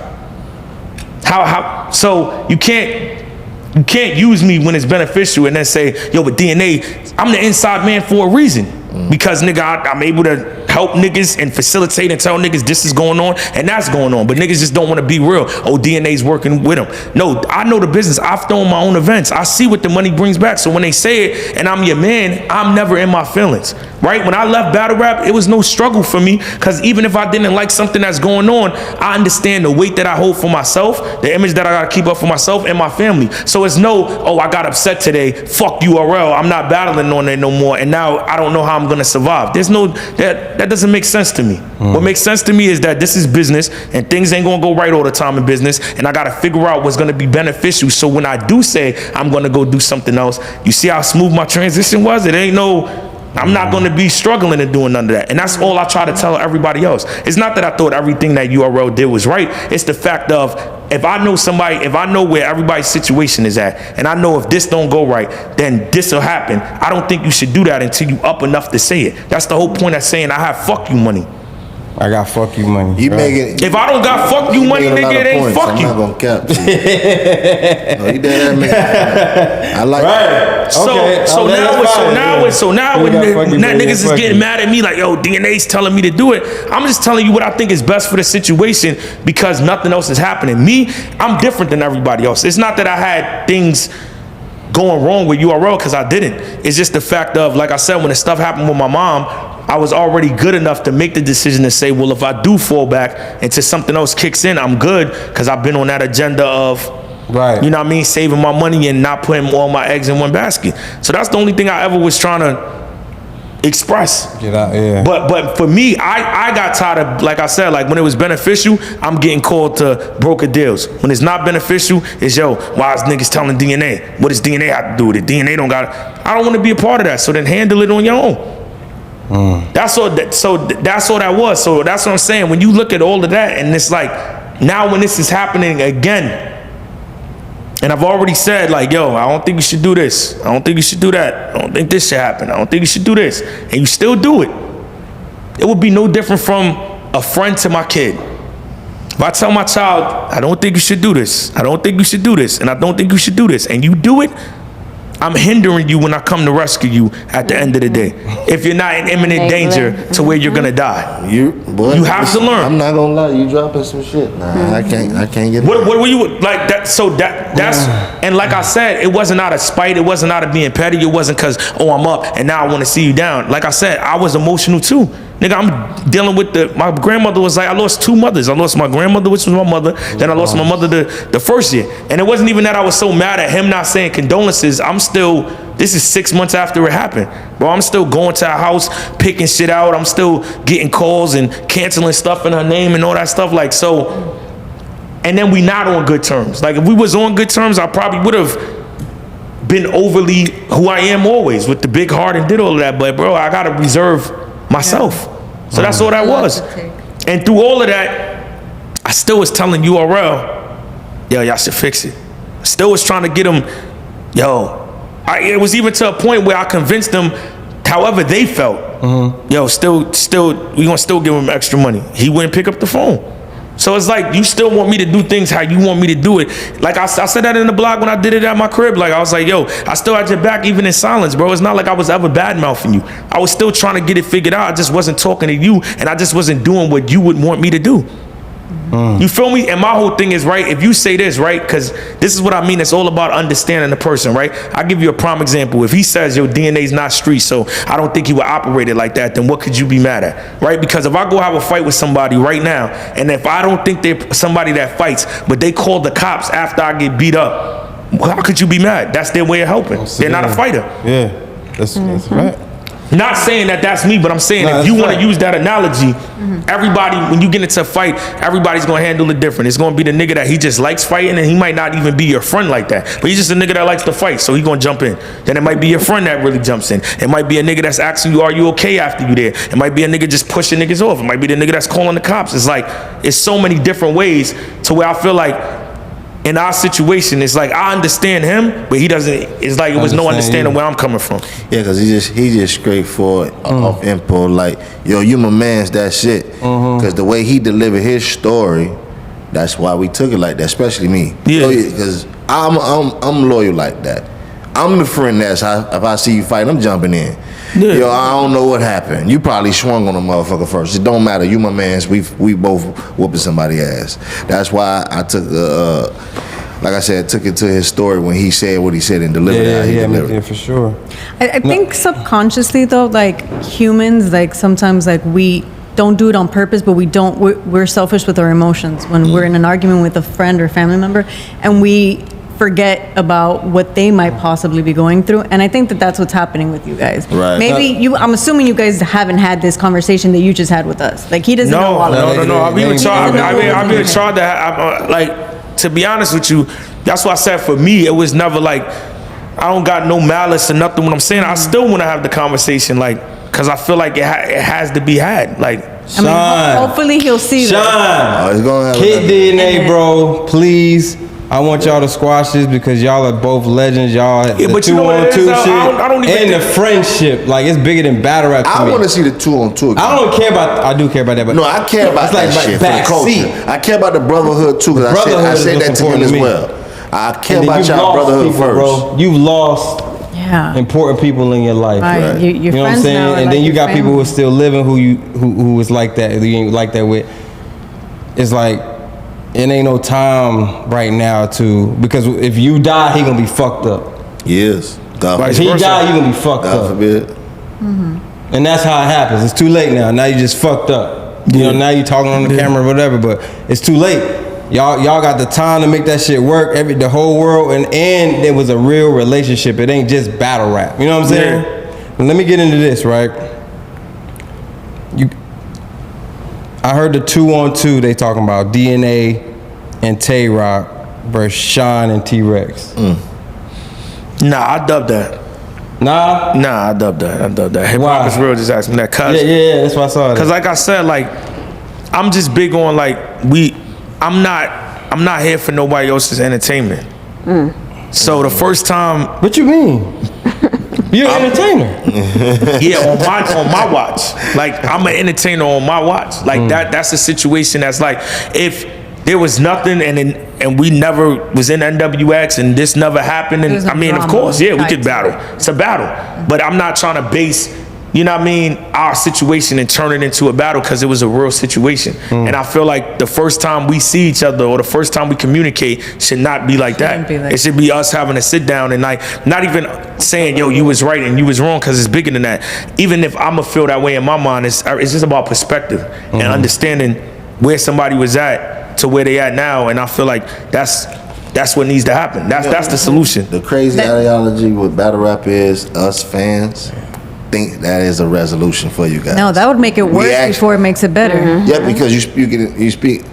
So you can't use me when it's beneficial and then say, yo, but DNA, I'm the inside man for a reason. Because, nigga, I'm able to help niggas and facilitate and tell niggas this is going on and that's going on. But niggas just don't want to be real. Oh, DNA's working with them. No, I know the business. I've thrown my own events. I see what the money brings back. So when they say it and I'm your man, I'm never in my feelings, right? When I left battle rap, it was no struggle for me because even if I didn't like something that's going on, I understand the weight that I hold for myself, the image that I got to keep up for myself and my family. So it's no, oh, I got upset today. Fuck URL. I'm not battling on there no more. And now I don't know how I'm going to survive. There's no, that doesn't make sense to me. What makes sense to me is that this is business and things ain't gonna go right all the time in business, and I gotta figure out what's gonna be beneficial. So when I do say I'm gonna go do something else, you see how smooth my transition was? It ain't no, I'm not gonna be struggling and doing none of that. And that's all I try to tell everybody else. It's not that I thought everything that URL did was right. It's the fact of, if I know somebody, if I know where everybody's situation is at, and I know if this don't go right, then this will happen. I don't think you should do that until you up enough to say it. That's the whole point of saying I have fuck you money. I got fuck you money. You making? If I don't got fuck you money, nigga, it ain't fuck you. I'm not gonna cap. No, you did that, I like. Right. So now when niggas is getting mad at me like, yo, DNA's telling me to do it. I'm just telling you what I think is best for the situation because nothing else is happening. Me, I'm different than everybody else. It's not that I had things going wrong with URL because I didn't. It's just the fact of, like I said, when the stuff happened with my mom, I was already good enough to make the decision to say, well, if I do fall back until something else kicks in, I'm good because I've been on that agenda of, right, you know what I mean, saving my money and not putting all my eggs in one basket. So that's the only thing I ever was trying to express. Get out, yeah. But for me, I got tired of, like I said, like when it was beneficial, I'm getting called to broker deals. When it's not beneficial, it's yo, why is niggas telling DNA? What does DNA have to do with it? DNA don't got it. I don't want to be a part of that. So then handle it on your own. That's all. That's all that was. So that's what I'm saying. When you look at all of that, and it's like now when this is happening again, and I've already said like, yo, I don't think you should do this. I don't think you should do that. I don't think this should happen. I don't think you should do this, and you still do it. It would be no different from a friend to my kid. If I tell my child, I don't think you should do this. I don't think you should do this, and I don't think you should do this, and you do it, I'm hindering you when I come to rescue you at the end of the day. If you're not in imminent danger to where you're gonna die. You have to learn. I'm not gonna lie, you dropping some shit. Nah, I can't get it. What were you like that? So that's and like I said, it wasn't out of spite, it wasn't out of being petty, it wasn't cause I'm up and now I wanna see you down. Like I said, I was emotional too. Nigga, I'm dealing with my grandmother was like, I lost two mothers. I lost my grandmother, which was my mother. Then I lost my mother the first year. And it wasn't even that I was so mad at him not saying condolences. This is 6 months after it happened. Bro, I'm still going to her house, picking shit out. I'm still getting calls and canceling stuff in her name and all that stuff. Like, so, and then we not on good terms. Like, if we was on good terms, I probably would have been overly who I am always with the big heart and did all of that. But bro, I gotta reserve myself. So that's all that was. And through all of that, I still was telling URL, yo, y'all should fix it. Still was trying to get them, yo. It was even to a point where I convinced them, however they felt, yo, we gonna still give him extra money. He wouldn't pick up the phone. So it's like, you still want me to do things how you want me to do it. Like I said that in the blog when I did it at my crib. Like I was like, yo, I still had your back even in silence, bro. It's not like I was ever bad mouthing you. I was still trying to get it figured out. I just wasn't talking to you and I just wasn't doing what you would want me to do. You feel me? And my whole thing is, right, if you say this, right, because this is what I mean, it's all about understanding the person, right? I'll give you a prime example. If he says your DNA's not street, so I don't think he would operate it like that, then what could you be mad at, right? Because if I go have a fight with somebody right now, and if I don't think they're somebody that fights, but they call the cops after I get beat up, how could you be mad? That's their way of helping. They're not a fighter. Yeah, that's right. Not saying that that's me, but I'm saying if you want to use that analogy, everybody, when you get into a fight, everybody's going to handle it different. It's going to be the nigga that he just likes fighting, and he might not even be your friend like that. But he's just a nigga that likes to fight, so he's going to jump in. Then it might be your friend that really jumps in. It might be a nigga that's asking you, are you okay after you there? It might be a nigga just pushing niggas off. It might be the nigga that's calling the cops. It's like, it's so many different ways to where I feel like in our situation, it's like I understand him, but he doesn't. It's like it was no understanding where I'm coming from. Yeah, cause he just straightforward off info. Like, yo, you my man's that shit. Cause the way he delivered his story, that's why we took it like that. Especially me. Yeah. Cause I'm loyal like that. I'm the friend that's if I see you fight, I'm jumping in. Yeah. Yo, I don't know what happened. You probably swung on a motherfucker first. It don't matter. You my mans. We both whooping somebody's ass. That's why I took like I said, took it to his story when he said what he said and delivered it how he delivered. Yeah, for sure. I think subconsciously though, like humans, like sometimes like we don't do it on purpose, but we're selfish with our emotions when we're in an argument with a friend or family member, and we forget about what they might possibly be going through. And I think that that's what's happening with you guys. Right. Maybe I'm assuming you guys haven't had this conversation that you just had with us. Like he doesn't know all of it. No. I've been tried to like, to be honest with you, that's why I said for me, it was never like, I don't got no malice or nothing when I'm saying. I still want to have the conversation, like, cause I feel like it has to be had. Like, I mean, hopefully he'll see that. Sean, it's gonna have kid DNA, bro, please. I want y'all to squash this because y'all are both legends. Y'all the but you know what it 2-on-2 is? shit I don't even and the think- friendship. Like it's bigger than battle rap to me. I want to see the 2-on-2 again. I don't care about. I do care about that, but No, I care about it's like that shit back for the culture. seat. I care about the brotherhood too, because I Brotherhood said is that what's to him important as to me. well. I care And then about you've y'all lost brotherhood people, first. bro. You've lost Yeah. important people in your life. Right. Right. Your You know what I'm friends saying? now are And like then you your got people who family. are still living who is like that. You ain't like that with. It's like it ain't no time right now to because if you die, he gonna be fucked up. Yes. God If Vice he versa. die, you gonna be fucked God up. forbid. And that's how it happens. It's too late now. Now you just fucked up. You know, now you talking on the camera or whatever, but it's too late. Y'all got the time to make that shit work. The whole world, and there was a real relationship. It ain't just battle rap. You know what I'm saying? But let me get into this, right? I heard the 2-on-2 they talking about DNA and Tay Roc versus Sean and T-Rex. Nah, I dubbed that. Nah. Nah, I dubbed that. Hip Why? Hop is Real just asked me that. Cause, Yeah, that's why I saw it. Cause like I said, like I'm just big on like I'm not here for nobody else's entertainment. So the first time, What you mean? You're an entertainer. yeah, on my watch. Like I'm an entertainer on my watch. Like that's a situation that's like if there was nothing and we never was in NWX and this never happened and There's no I mean of drama course, yeah, we tied could to battle. it. It's a battle. But I'm not trying to base, you know what I mean, our situation and turn it into a battle because it was a real situation. And I feel like the first time we see each other or the first time we communicate should not be like that. Shouldn't be like It should be us having to sit down and like not even saying, yo, you was right and you was wrong because it's bigger than that. Even if I'ma feel that way in my mind, it's just about perspective and understanding where somebody was at to where they at now. And I feel like that's what needs to happen. That's the solution. The crazy ideology with battle rap is us fans think that is a resolution for you guys. No, that would make it worse before it makes it better. Yeah, because you speak.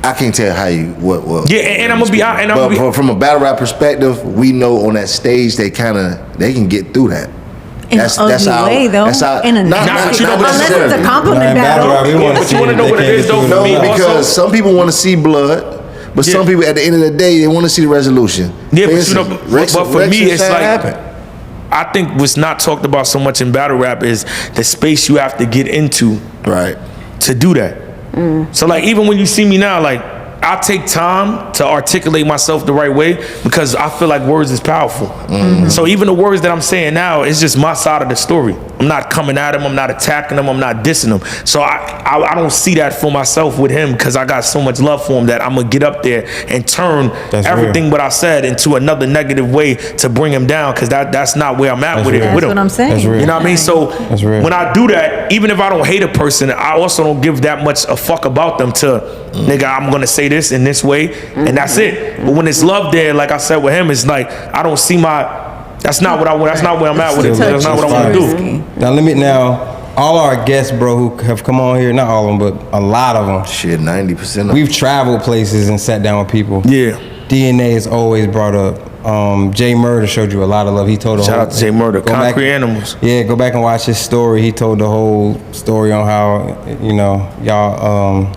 I can't tell how you what. Yeah, and I'm gonna be out. And I'm But gonna be, from a battle rap perspective, we know on that stage they can get through that. In an ugly way, though. In a but you know what unless necessarily. it's a compliment battle. But you wanna know what it is though for No, me because also? some people want to see blood, but some people at the end of the day they want to see the resolution. Yeah, For but you know, instance, but for Rex me, and it's Shaq like happened. I think what's not talked about so much in battle rap is the space you have to get into Right. to do that. So like even when you see me now, like I take time to articulate myself the right way because I feel like words is powerful. So even the words that I'm saying now, it's just my side of the story. I'm not coming at him, I'm not attacking him, I'm not dissing him. So I don't see that for myself with him because I got so much love for him that I'm gonna get up there and turn everything what I said into another negative way to bring him down because that's not where I'm at with it. That's With him. what I'm saying. That's real. You know what I mean? So That's real. when I do that, even if I don't hate a person, I also don't give that much a fuck about them to, nigga, I'm gonna say this in this way, and that's it. But when it's love there, like I said with him, it's like, I don't see that's not what I want, that's not where I'm at with it. That's not what I want to do. Now, all our guests, bro, who have come on here, not all of them, but a lot of them. Shit, 90% of We've traveled places and sat down with people. Yeah. DNA is always brought up. Jay Murder showed you a lot of love. He told the Shout whole, out to Jay Murder, go Concrete back- Animals. Yeah, go back and watch his story. He told the whole story on how, you know, y'all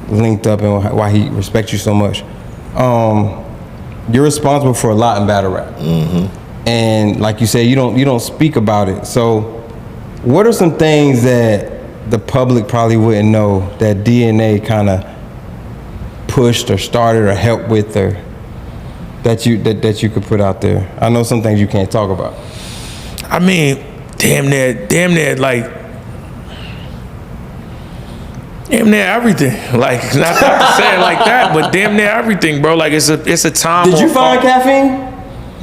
linked up and why he respects you so much. You're responsible for a lot in battle rap. And like you said, you don't speak about it. So what are some things that the public probably wouldn't know that DNA kind of pushed or started or helped with, or that you could put out there? I know some things you can't talk about. I mean, damn near like damn near everything. Like not to say it like that, but damn near everything, bro. Like it's a time. Did you find caffeine?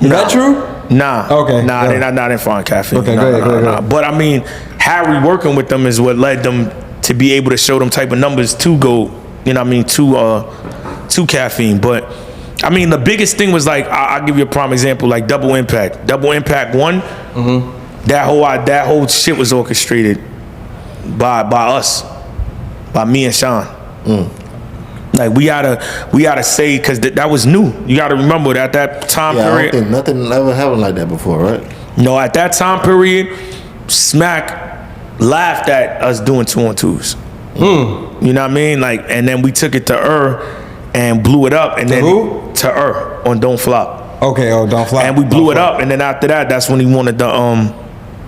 Is that true? Nah. Okay. Nah, go. they didn't find caffeine. Okay, Nah, go ahead, nah, go ahead, nah. go ahead. But I mean, Harry working with them is what led them to be able to show them type of numbers to go, you know what I mean, to caffeine. But I mean, the biggest thing was like, I'll give you a prime example, like Double Impact. Double Impact 1, that whole shit was orchestrated by us, by me and Sean. Like we gotta say, because that was new. You gotta remember that at that time I period. don't think nothing ever happened like that before, right? No, at that time period, Smack laughed at us doing 2-on-2s. You know what I mean? Like, and then we took it to and blew it up. And then who? To her on Don't Flop. Okay, Don't Flop. And we blew it up, and then after that, that's when he wanted to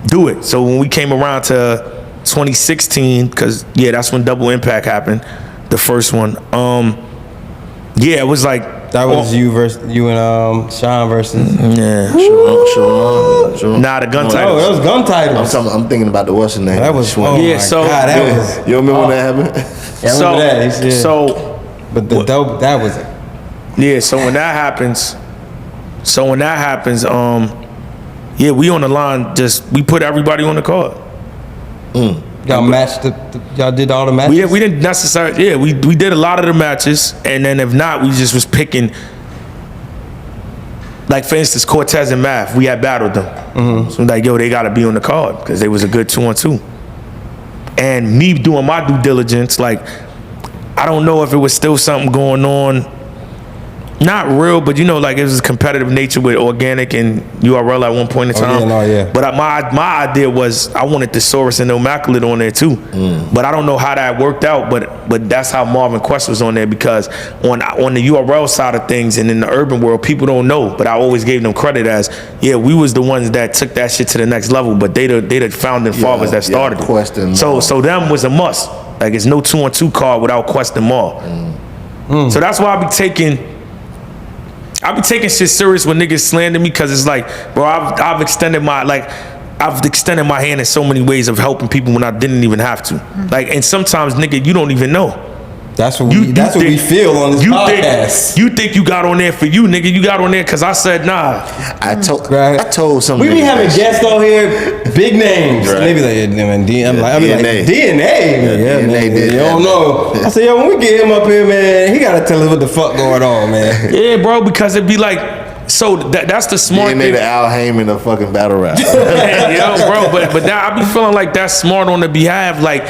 do it. So when we came around to 2016, because that's when Double Impact happened, the first one. It was like that was you and Sean versus. Sure. Nah, the gun title. Oh, that was gun titles. I'm thinking about the what's the name. That was God, that was. You remember when that happened? Yeah, I remember that. Yeah. So, but the dope that was it. Yeah. So when that happens, we on the line. Just we put everybody on the card. Y'all matched y'all did all the matches? We didn't necessarily. Yeah, we did a lot of the matches, and then if not, we just was picking. Like for instance, Cortez and Math, we had battled them. Mm-hmm. So like, they got to be on the card because they was a good 2-on-2. And me doing my due diligence, like I don't know if it was still something going on. Not real, but like it was a competitive nature with Organic and URL at one point in time. But my idea was I wanted Thesaurus and Immaculate on there too. But I don't know how that worked out. But that's how Marvin Quest was on there, because on the URL side of things and in the urban world, people don't know. But I always gave them credit as we was the ones that took that shit to the next level. But they the founding fathers that started it. Quest and so them was a must. Like it's no 2-on-2 card without Quest and Mar. So that's why I be taking shit serious when niggas slander me, because it's like, bro, I've extended my hand in so many ways of helping people when I didn't even have to. Like, and sometimes, nigga, you don't even know. That's what we feel on this podcast. You think you got on there for you, nigga. You got on there because I said nah. I told some. We be having guests on here, big names. Right. Maybe like DNA. I'm like DNA. DNA man. You don't know. I said, when we get him up here, man, he gotta tell us what the fuck going on, man. Yeah, bro, because it'd be like, so that's the smart thing. The Al Heyman of fucking battle rap. Bro, but that I be feeling like that's smart on the behalf, like.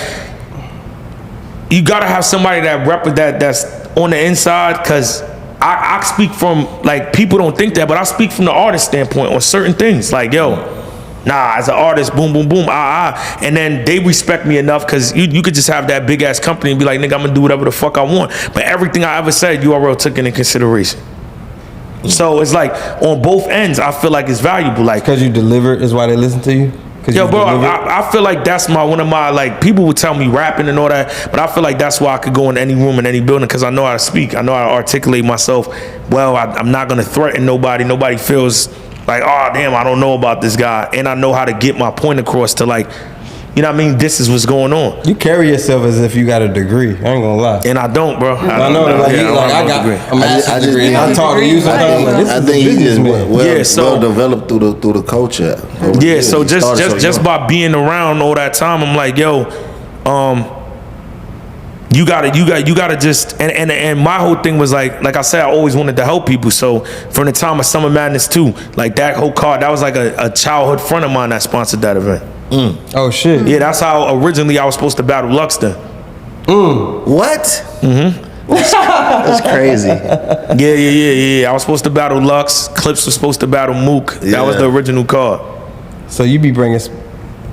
You gotta have somebody that's on the inside, because I speak from, like, people don't think that, but I speak from the artist standpoint on certain things. Like, as an artist, boom, boom, boom, and then they respect me enough, because you could just have that big ass company and be like, nigga, I'm gonna do whatever the fuck I want. But everything I ever said, URL took into consideration. So it's like on both ends, I feel like it's valuable. Like, because you deliver is why they listen to you. Bro, I feel like that's one of my, like, people would tell me rapping and all that, but I feel like that's why I could go in any room in any building, because I know how to speak. I know how to articulate myself well. I'm not going to threaten nobody. Nobody feels like, oh, damn, I don't know about this guy. And I know how to get my point across to, like, you know what I mean? This is what's going on. You carry yourself as if you got a degree. I ain't gonna lie. And I don't, bro. I know. I got a master's degree. And I talk to you sometimes. I think he just well developed through the culture. So just by being around all that time, I'm like, you gotta just, and my whole thing was like I said, I always wanted to help people. So from the time of Summer Madness 2, like that whole card, that was like a childhood friend of mine that sponsored that event. Oh shit. Yeah, that's how originally I was supposed to battle Luxton. What? Mm-hmm. That's crazy. Yeah. I was supposed to battle Lux. Clips was supposed to battle Mook. That was the original card. So you be bringing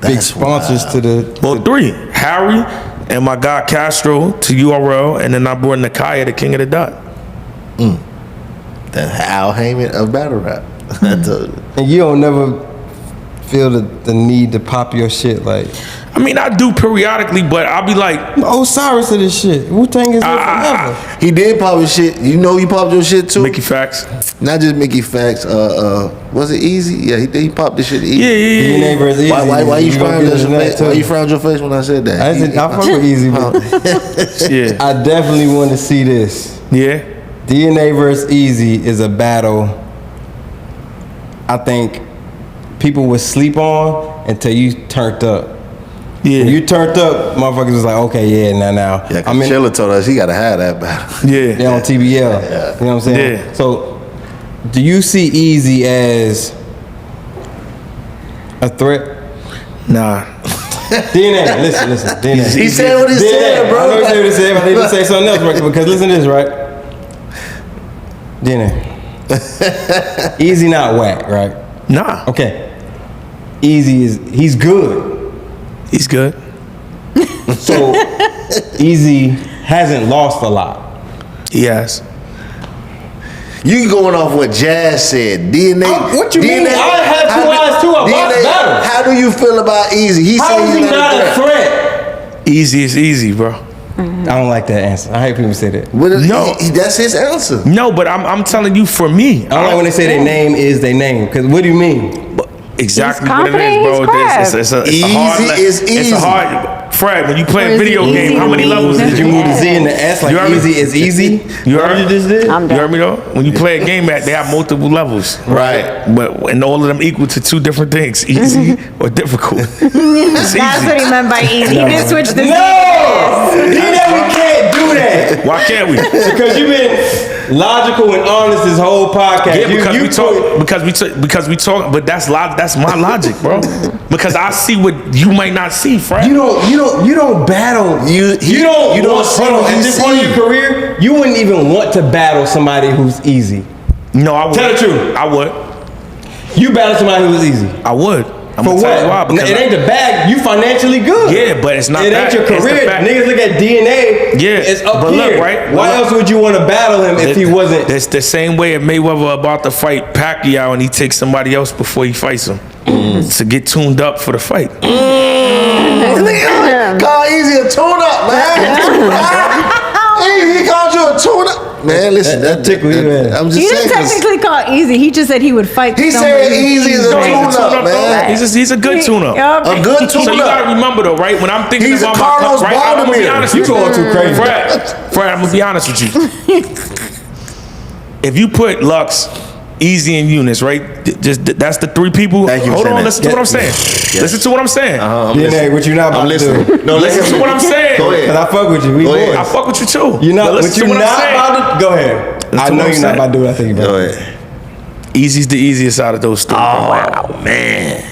big sponsors to the... Well, 3. Harry and my guy Castro to URL, and then I brought Nakaya, the king of the dot. The Al Heyman of battle rap. And you don't never feel the need to pop your shit, like... I mean, I do periodically, but I'll be like... Osiris of this shit. Wu-Tang is here forever. He did pop his shit. You know you popped your shit too? Mickey Facts. Not just Mickey Facts. Was it Eazy? Yeah, he popped this shit Eazy. Yeah. DNA versus Eazy. Why you frowned your face when I said that? I fuck with Eazy, but yeah. I definitely want to see this. Yeah. DNA versus Eazy is a battle I think people would sleep on until you turned up. Yeah. When you turned up, motherfuckers was like, okay, now. Yeah, because Chilla told us he got to have that battle. Yeah. They're on TBL. Yeah. You know what I'm saying? Yeah. So, do you see Eazy as a threat? Nah. DNA, listen. DNA. He said what he said, bro. I know he said what he said, but I need to say something else, right? Because listen to this, right? DNA. Eazy not whack, right? Nah. Okay. He's good. He's good. So Eazy hasn't lost a lot. He has. You going off what Jazz said? DNA. What you mean? I have 2 eyes too. A box battle. How do you feel about Eazy? He How said is he he's not a threat? Easy is easy, bro. I don't like that answer. I hate people say that. No, that's his answer. No, but I'm telling you, for me, I don't like when they say their name is their name. Because what do you mean? Exactly what it is, bro. It's a hard. Is easy. It's a hard. Fred, when you play a video game, how many levels did you move the Z and the S like easy is easy? You heard you just did? You heard me though? When you play a game, they have multiple levels, right? But and all of them equal to 2 different things: easy or difficult. That's what he meant by easy. You just switched the Z. We can't do that. Why can't we? Because you've been logical and honest this whole podcast. Yeah, because we talk, but that's my logic, bro. Because I see what you might not see, Fred. You don't battle. You don't hold on. At this point in your career, you wouldn't even want to battle somebody who's easy. No, I would. Tell the truth. I would. You battle somebody who's easy. I would. I'm For gonna tell you what? why. It ain't the bag. You financially good. Yeah, but it's not. It ain't your career. Niggas look at DNA. Yeah, it's up but here. Look, right? Why else would you want to battle him if he wasn't? It's the same way if Mayweather about to fight Pacquiao and he takes somebody else before he fights him to get tuned up for the fight. Call Eazy a tune-up, man. He called you a tune-up. Man, listen, that tickle you, man. I'm just He saying. didn't technically call Easy. He just said he would fight. He said Eazy is a tune-up, man. He's a good tune-up. A good tune-up. So you gotta remember though, right? When I'm thinking He's about a Carlos right, I'm gonna be honest with you. You going too crazy. Fred, I'm gonna be honest with you. If you put Lux, Eazy, and Eunice, right? Just that's the 3 people. Thank you. Hold on, listen to what I'm saying. Listen to what I'm saying. DNA, what you not about to do? No, listen to what I'm saying. Go ahead. Cause I fuck with you. We boys. I fuck with you too. You're not. But What you not about to? Go ahead. I know you're not about to do what I think you're about to do. Go ahead. Easy's the easiest out of those 3. Oh, wow, man.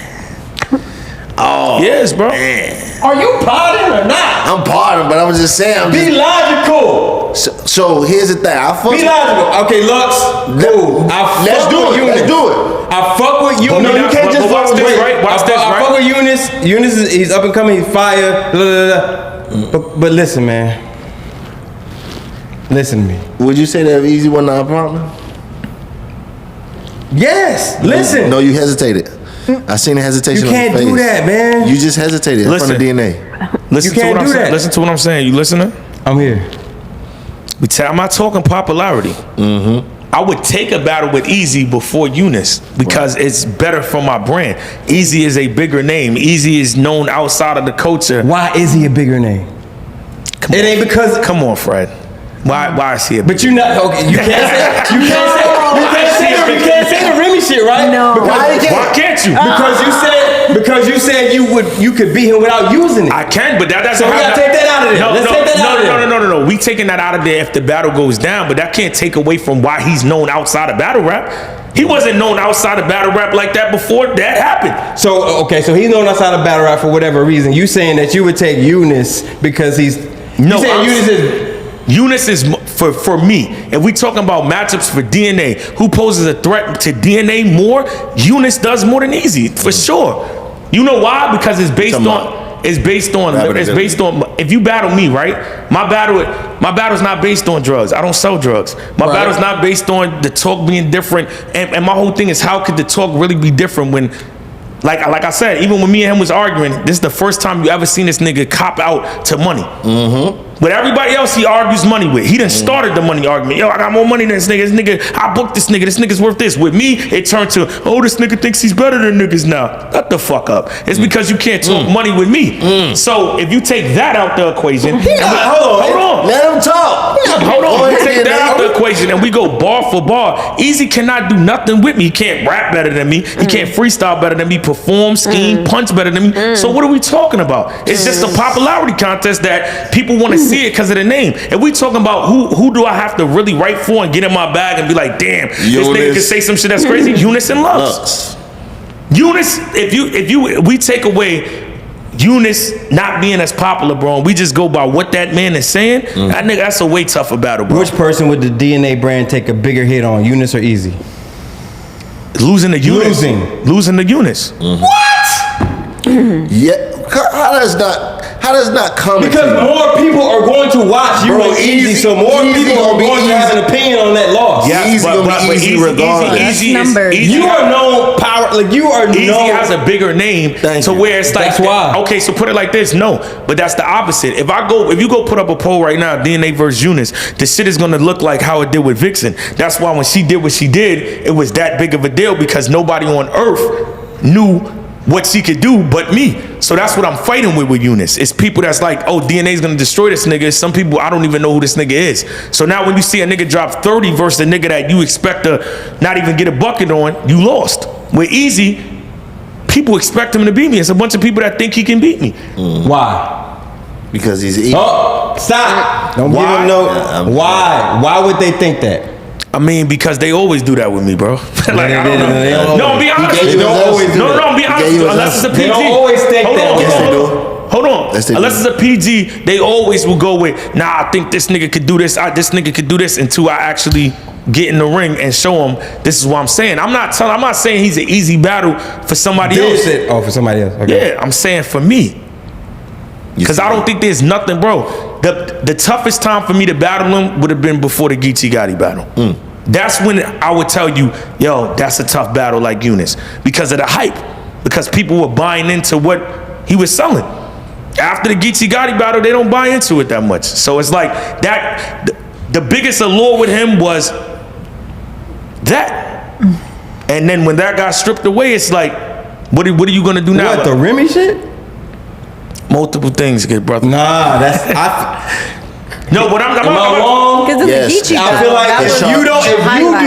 Oh, yes, bro. Man. Are you pardon or not? I'm pardon, but I'm just saying. Be logical. So here's the thing. Be logical. Okay, Lux. Cool. Let's do it. Let's do it. I fuck with you. No, you can't just fuck with me. Right? Watch this, I right? fuck with Eunice. Eunice he's up and coming. He's fire. Blah, blah, blah. But listen, man. Listen to me. Would you say that if Eazy wasn't our partner? Yes. Listen. No, you hesitated. I seen the hesitation You on your can't face. do that, man. You just hesitated in front of DNA. Listen You to what can't I'm do saying. that. Listen to what I'm saying. You listening? I'm here. I'm not talking popularity. I would take a battle with Eazy before Eunice because it's better for my brand. Eazy is a bigger name. Eazy is known outside of the culture. Why is he a bigger name? It ain't because. Come on, Fred. Why is he a bigger But you not okay. You can't say the Remy shit, right? No. Why can't you? Because you said you could beat him without using it. I can, but that doesn't. So we gotta take that out of there. No, Let's take that out of there. No. We taking that out of there if the battle goes down, but that can't take away from why he's known outside of battle rap. He wasn't known outside of battle rap like that before that happened. So okay, so he's known outside of battle rap for whatever reason. You saying that you would take Eunice because he's Eunice is for me. If we talking about matchups for DNA, who poses a threat to DNA more? Eunice does more than Eazy, for sure. You know why? Because it's based on if you battle me, right? My battle's not based on drugs. I don't sell drugs. My battle's not based on the talk being different. And my whole thing is, how could the talk really be different when, like I said, even when me and him was arguing, this is the first time you ever seen this nigga cop out to money. But everybody else he argues money with. He done started the money argument. Yo, I got more money than this nigga. This nigga, I booked this nigga. This nigga's worth this. With me, it turned to, oh, this nigga thinks he's better than niggas now. Shut the fuck up. It's because you can't talk money with me. So if you take that out the equation, hold on. Let him talk. Hold on. You take that out the equation and we go bar for bar. Eazy cannot do nothing with me. He can't rap better than me. He can't freestyle better than me. Perform, scheme, punch better than me. So what are we talking about? It's just a popularity contest that people want to see it because of the name. And we talking about who do I have to really write for and get in my bag and be like, damn, this nigga can say some shit that's crazy. Eunice and Lux. Eunice, if we take away Eunice not being as popular, bro, and we just go by what that man is saying, that nigga, that's a way tougher battle, bro. Which person would the DNA brand take a bigger hit on, Eunice or Eazy? Losing the Eunice. Losing the Eunice. What? Yeah, how does not? How does not come? Because more people are going to watch you and Eazy, so more people are going to have an opinion on that loss. Yes, but Easy regardless. You are known power, like you are known. Eazy has a bigger name to where it's like. That's why. Okay, so put it like this. No, but that's the opposite. If you go put up a poll right now, DNA versus Eunice, the shit is gonna look like how it did with Vixen. That's why when she did what she did, it was that big of a deal because nobody on earth knew what she could do but me. So that's what I'm fighting with Eunice. It's people that's like, oh, DNA's gonna destroy this nigga. Some people, I don't even know who this nigga is. So now when you see a nigga drop 30 versus a nigga that you expect to not even get a bucket on, you lost. With Eazy, people expect him to beat me. It's a bunch of people that think he can beat me. Why? Because he's Eazy. Oh, stop. Don't give him no. Why? Why would they think that? I mean, because they always do that with me, bro. Like, I don't know. No, be honest. They don't always do that. No, be honest. Unless it's a PG. They don't always think that. Yes, they do. Hold on. Unless it's a PG, they always will go with, nah, I think this nigga could do this. This nigga could do this until I actually get in the ring and show him this is what I'm saying. I'm not saying he's an easy battle for somebody else. Oh, for somebody else. Okay. Yeah, I'm saying for me. Because I don't think there's nothing, bro. The toughest time for me to battle him would have been before the Geechi Gotti battle. That's when I would tell you, yo, that's a tough battle like Eunice. Because of the hype. Because people were buying into what he was selling. After the Geechi Gotti battle, they don't buy into it that much. So it's like that. The biggest allure with him was that. And then when that got stripped away, it's like, what are you gonna do now? What, the Remy shit? Multiple things, good brother. Nah, that's no, but I'm wrong? Because Yes. it's a Geechi. I feel like if you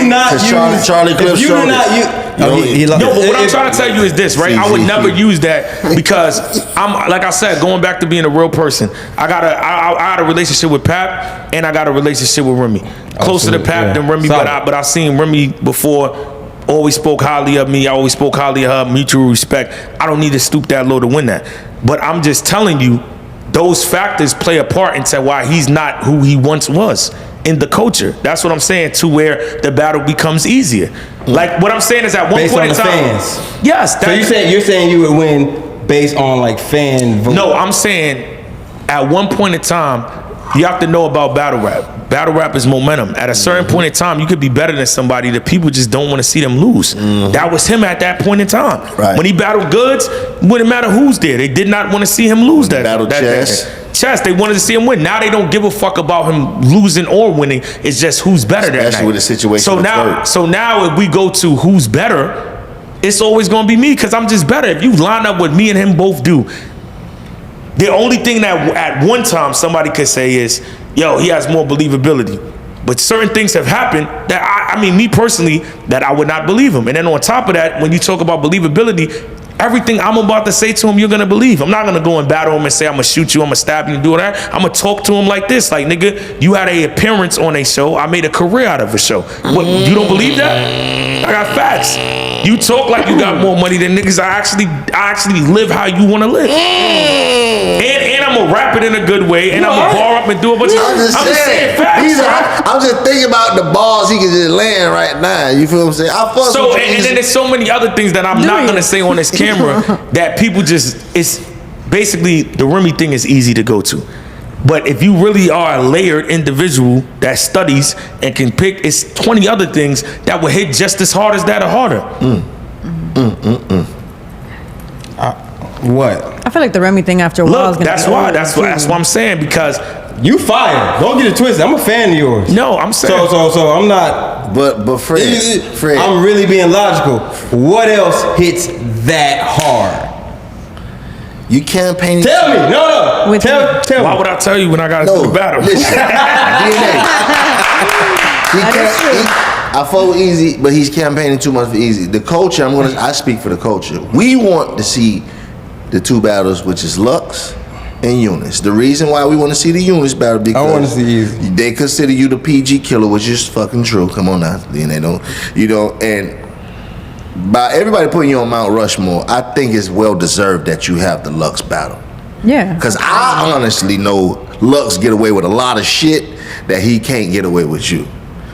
do not use Charlie Cliff if you do not use no, but what I'm trying to tell you is this, right? I would never use that because I'm, like I said, going back to being a real person. I got a relationship with Pap and I got a relationship with Remy. Closer to Pap than Remy, but I've seen Remy before. Always spoke highly of me. I always spoke highly of her. Mutual respect. I don't need to stoop that low to win that. But I'm just telling you, those factors play a part into why he's not who he once was in the culture. That's what I'm saying, to where the battle becomes easier. Like what I'm saying is at one based point on the in time, fans. yes. So you're saying you would win based on like fan vote? No, I'm saying at one point in time, you have to know about battle rap. Battle rap is momentum. At a certain point in time, you could be better than somebody that people just don't want to see them lose. That was him at that point in time. Right. When he battled Goods, wouldn't matter who's there. They did not want to see him lose that. Battle Chess, they wanted to see him win. Now they don't give a fuck about him losing or winning. It's just who's better that night. Especially with the situation So with now, Bird. so now if we go to who's better, it's always going to be me because I'm just better. If you line up what me and him both do, the only thing that at one time somebody could say is, yo, he has more believability. But certain things have happened that I mean, me personally, that I would not believe him. And then on top of that, when you talk about believability, everything I'm about to say to him, you're gonna believe. I'm not gonna go and battle him and say, I'm gonna shoot you, I'm gonna stab you and do all that. I'm gonna talk to him like this. Like, nigga, you had an appearance on a show. I made a career out of a show. What, you don't believe that? I got facts. You talk like you got more money than niggas. I actually live how you wanna live. And I'm gonna rap it in a good way, and I'm gonna bar up and do a bunch of. I'm just saying facts. I'm just thinking about the balls he can just land right now. You feel what I'm saying? And then there's so many other things that I'm not gonna say on this camera that people just, it's basically the Remy thing is easy to go to. But if you really are a layered individual that studies and can pick, it's 20 other things that will hit just as hard as that or harder. What? I feel like the Remy thing after a while is Look, gonna that's what I'm saying, because you fire. Don't get it twisted. I'm a fan of yours. No, I'm saying. So I'm not. But Fred, I'm really being logical. What else hits that hard? You campaigning. Tell me. No. Tell me. Why would I tell you when I got to do the battle? Listen, I follow Eazy, but he's campaigning too much for Eazy. The culture, I speak for the culture. We want to see the two battles, which is Lux and Eunice. The reason why we want to see the Eunice battle because I want to see Eazy. They consider you the PG killer, which is fucking true. Come on now, then they don't, and by everybody putting you on Mount Rushmore, I think it's well deserved that you have the Lux battle. Yeah. Because I honestly know Lux get away with a lot of shit that he can't get away with you.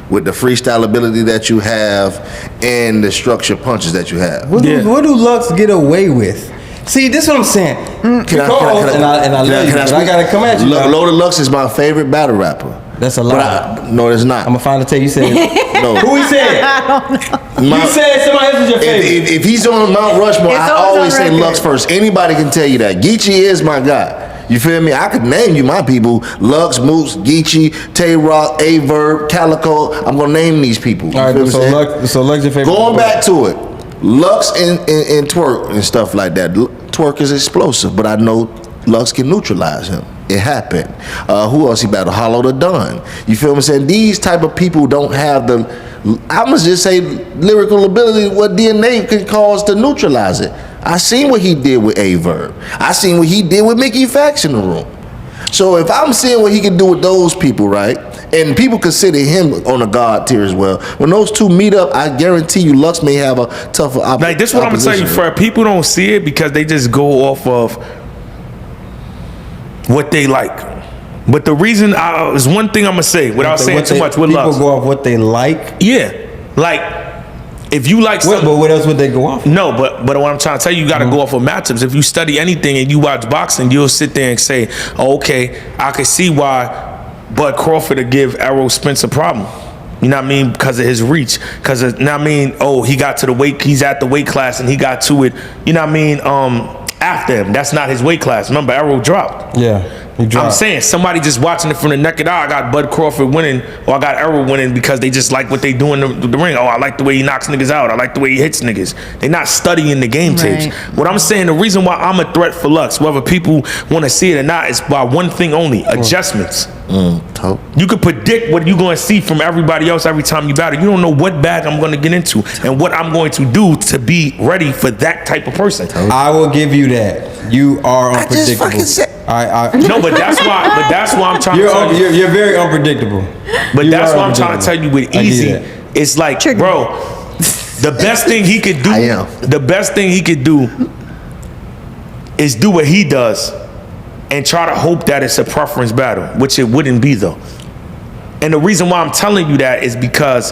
With the freestyle ability that you have and the structure punches that you have. What do Lux get away with? See, this is what I'm saying. Can I love you, but I gotta come at you. Loaded Lux is my favorite battle rapper. That's a lie. No, it's not. I'm gonna find the tape. You said no. Who he said? I don't know. You said somebody else was your favorite. If he's on Mount Rushmore, It's I always always on say record. Lux first. Anybody can tell you that. Geechi is my guy. You feel me? I could name you my people: Lux, Moose, Geechi, Tay Roc, A-Verb, Calico. I'm gonna name these people. All right, so Lux your favorite. Going back to it, Lux and Twerk and stuff like that. Twerk is explosive, but I know Lux can neutralize him. It happened. Who else he battled? Hollow the Dunn. You feel me saying? These type of people don't have the, I must just say, lyrical ability, what DNA can cause to neutralize it. I seen what he did with A-Verb. I seen what he did with Mickey Fax in the room. So if I'm seeing what he can do with those people, right, and people consider him on a God tier as well, when those two meet up, I guarantee you Lux may have a tougher opposition. Like, this is what I'm gonna tell you, Fred. People don't see it because they just go off of what they like. But the reason is one thing I'm gonna say without saying too much with Lux. People go off what they like. Yeah, like if you like something. But what else would they go off? No, but what I'm trying to tell you, you got to go off of matchups. If you study anything and you watch boxing, you'll sit there and say, oh, okay, I can see why Bud Crawford would give Errol Spence a problem. You know what I mean? Because of his reach. Because of, you know what I mean? Oh, he got to the weight, he's at the weight class and he got to it. You know what I mean? After him, that's not his weight class. Remember, Errol dropped. Yeah. I'm saying somebody just watching it from the naked eye. I got Bud Crawford winning, or I got Errol winning because they just like what they do in the ring. Oh, I like the way he knocks niggas out. I like the way he hits niggas. They not studying the game tapes. What I'm saying, the reason why I'm a threat for Lux, whether people want to see it or not, is by one thing only: adjustments. You can predict what you're going to see from everybody else every time you battle. You don't know what bag I'm going to get into and what I'm going to do to be ready for that type of person. I will give you that. You are unpredictable. No, but that's why I'm trying to tell you. You're very unpredictable. But that's what I'm trying to tell you with Eazy. It's like, bro, the best thing he could do, the best thing he could do is do what he does and try to hope that it's a preference battle, which it wouldn't be though. And the reason why I'm telling you that is because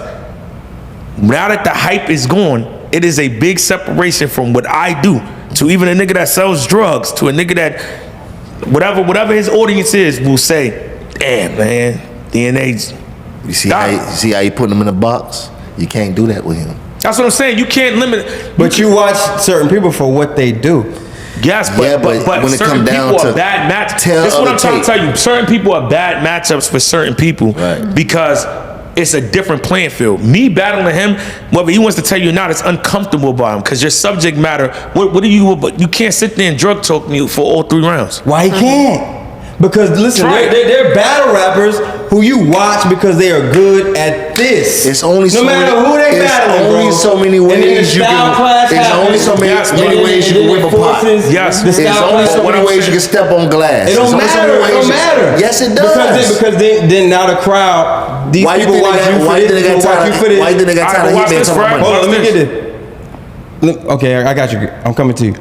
now that the hype is gone, it is a big separation from what I do to even a nigga that sells drugs, to a nigga that whatever his audience is will say, damn man, DNA's. You see how you put him in a box? You can't do that with him. That's what I'm saying. You can't limit. But you watch certain people for what they do. Yes, but when it comes down to bad matchups, this is what I'm trying to tell you. Certain people are bad matchups for certain people because it's a different playing field. Me battling him, whether he wants to tell you or not, it's uncomfortable by him because your subject matter. What do you? But you can't sit there and drug talk me for all 3 rounds. Why he can't? Because listen, they're battle rappers who you watch because they are good at this. It's only no matter who they battling, only so many ways you can. It's only so many ways you can whip a pot. Yes, there's only so many ways you can step on glass. It don't matter. It don't matter. Yes, it does. Because then now the crowd, these people watch you for this. Why did they got tired of Hitman talking about money? Hold on, let me get this. Okay, I got you. I'm coming to you.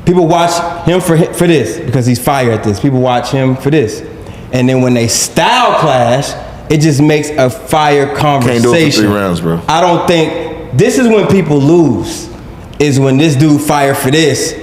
People watch him for this because he's fire at this. People watch him for this. And then when they style clash, it just makes a fire conversation. Can't do it for 3 rounds, bro. I don't think, this is when people lose, is when this dude fire for this.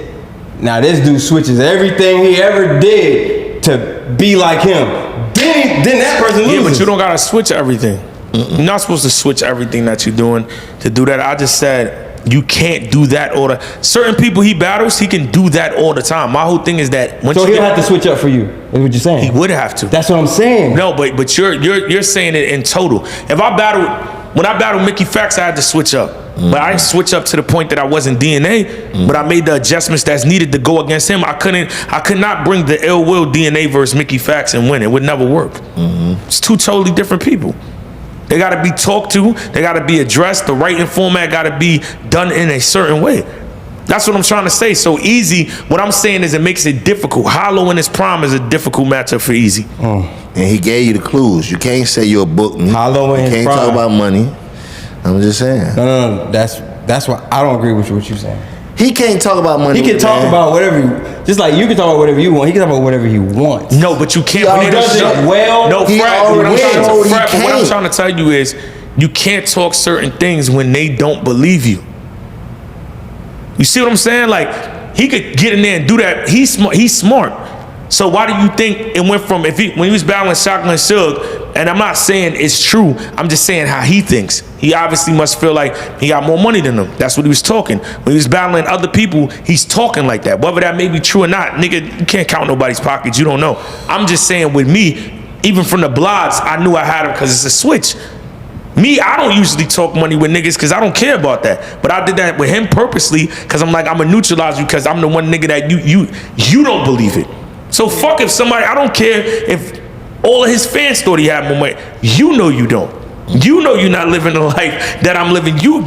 Now this dude switches everything he ever did to be like him. Then that person loses. Yeah, but you don't gotta switch everything. You're not supposed to switch everything that you're doing to do that. I just said, you can't do that all the certain people he battles, he can do that all the time. My whole thing is that once so he'll have to switch up for you, is what you're saying? He would have to. That's what I'm saying. No, but you're saying it in total. When I battled Mickey Fax, I had to switch up. But I didn't switch up to the point that I wasn't DNA, but I made the adjustments that's needed to go against him. I could not bring the ill will DNA versus Mickey Fax and win. It would never work. It's 2 totally different people. They got to be talked to. They got to be addressed. The writing format got to be done in a certain way. That's what I'm trying to say. So Eazy, what I'm saying is it makes it difficult. Hollow in his prime is a difficult matchup for Eazy. And he gave you the clues. You can't say you're a book me. Hollow in his prime. You can't talk about money. I'm just saying. No. That's why I don't agree with what you're saying. He can't talk about money. He can talk about whatever, just like you can talk about whatever you want. He can talk about whatever he wants. No, but you can't. He does it well. No, what I'm trying to tell you is you can't talk certain things when they don't believe you. You see what I'm saying? Like, he could get in there and do that. He's smart. So why do you think it went from when he was battling Shotgun Suge, and I'm not saying it's true, I'm just saying how he thinks. He obviously must feel like he got more money than them. That's what he was talking. When he was battling other people, he's talking like that. Whether that may be true or not, nigga, you can't count nobody's pockets. You don't know. I'm just saying with me, even from the blogs, I knew I had him because it's a switch. Me, I don't usually talk money with niggas because I don't care about that. But I did that with him purposely because I'm like, I'm going to neutralize you because I'm the one nigga that you don't believe it. So fuck if somebody, I don't care if all of his fans thought he had more money. You know you don't. You know you're not living the life that I'm living. You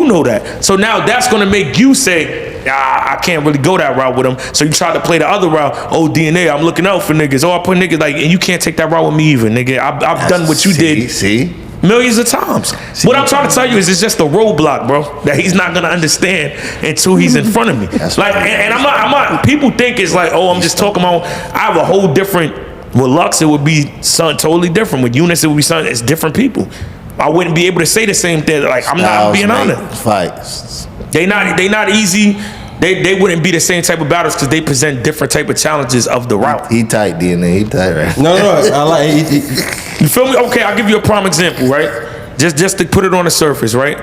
know that. So now that's going to make you say, I can't really go that route with him. So you try to play the other route. Oh, DNA, I'm looking out for niggas. Oh, I put niggas like, and you can't take that route with me either, nigga. I've done what you did. See? Millions of times. What I'm trying to tell you is it's just a roadblock, bro, that he's not gonna understand until he's in front of me. Like, and I'm not. People think it's like, oh, I'm just talking about. I have a whole different. With Lux, it would be something totally different. With Eunice, it would be something. It's different people. I wouldn't be able to say the same thing. Like, I'm not being honest. Fights. They not easy. They wouldn't be the same type of battles because they present different type of challenges of the route. He tight, DNA. He tight, right? No, I like. You feel me? Okay, I'll give you a prime example, right? Just to put it on the surface, right?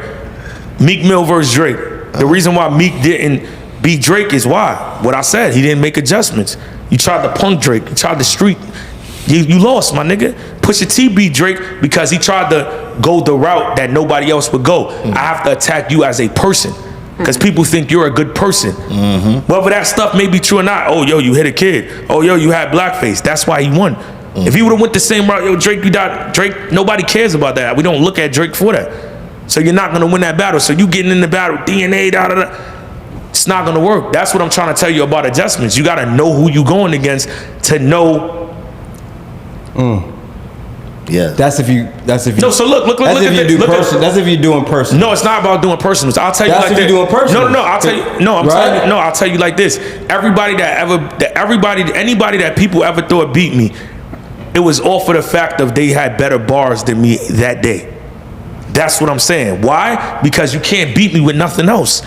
Meek Mill versus Drake. The reason why Meek didn't beat Drake is why? What I said. He didn't make adjustments. You tried to punk Drake. You tried to street. You lost, my nigga. Pusha T beat Drake because he tried to go the route that nobody else would go. I have to attack you as a person. Because people think you're a good person. Whether that stuff may be true or not. Oh, yo, you hit a kid. Oh, yo, you had blackface. That's why he won. If he would have went the same route, yo, Drake, you died. Drake, nobody cares about that. We don't look at Drake for that. So you're not going to win that battle. So you getting in the battle, DNA, it's not going to work. That's what I'm trying to tell you about adjustments. You got to know who you going against to know. Yeah. That's if you. No, so look That's at if you do person. That's if you're doing person. No, it's not about doing personals. I'll tell you That's like if this. you're doing personals. No, I'll tell you. No, I'm telling you. No, I'll tell you like this. Anybody that people ever thought beat me, it was all for the fact of they had better bars than me that day. That's what I'm saying. Why? Because you can't beat me with nothing else.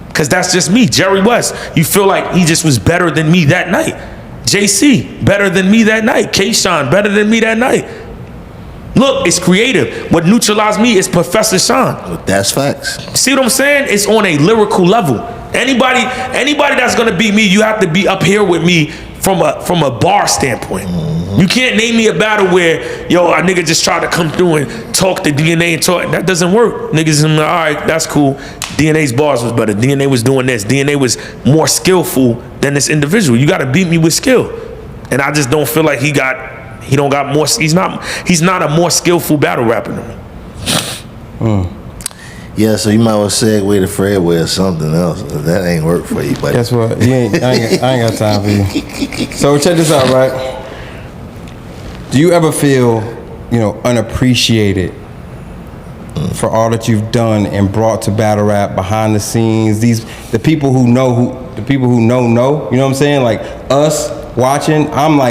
Because that's just me. Jerry West, you feel like he just was better than me that night. JC, better than me that night. K-Shine, better than me that night. Look, it's creative. What neutralized me is Professor Sean. That's facts. See what I'm saying? It's on a lyrical level. Anybody that's gonna beat me, you have to be up here with me from a bar standpoint. You can't name me a battle where, yo, a nigga just tried to come through and talk to DNA and talk. That doesn't work. Niggas, all right, that's cool. DNA's bars was better. DNA was doing this. DNA was more skillful than this individual. You gotta beat me with skill. And I just don't feel like he's not a more skillful battle rapper than me. Yeah, so you might well segue to Fredway or something else. That ain't work for you, buddy. Guess what? I ain't got time for you. So check this out, right? Do you ever feel, unappreciated for all that you've done and brought to battle rap behind the scenes? The people who know. You know what I'm saying? Like us watching, I'm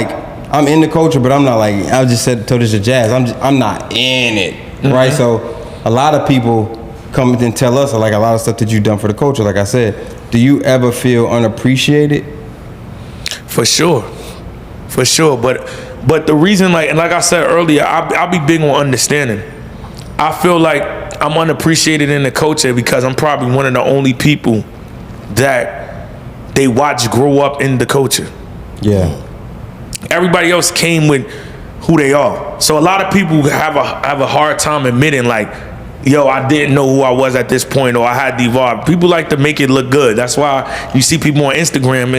in the culture, but I'm not like, I just told this to Jazz, I'm not in it, right? So a lot of people come and tell us like a lot of stuff that you've done for the culture. Like I said, do you ever feel unappreciated? For sure. But the reason, like I said earlier, I'll be big on understanding. I feel like I'm unappreciated in the culture because I'm probably one of the only people that they watch grow up in the culture. Yeah. Everybody else came with who they are. So a lot of people have a hard time admitting like, yo, I didn't know who I was at this point, or I had to evolve. People like to make it look good. That's why you see people on Instagram.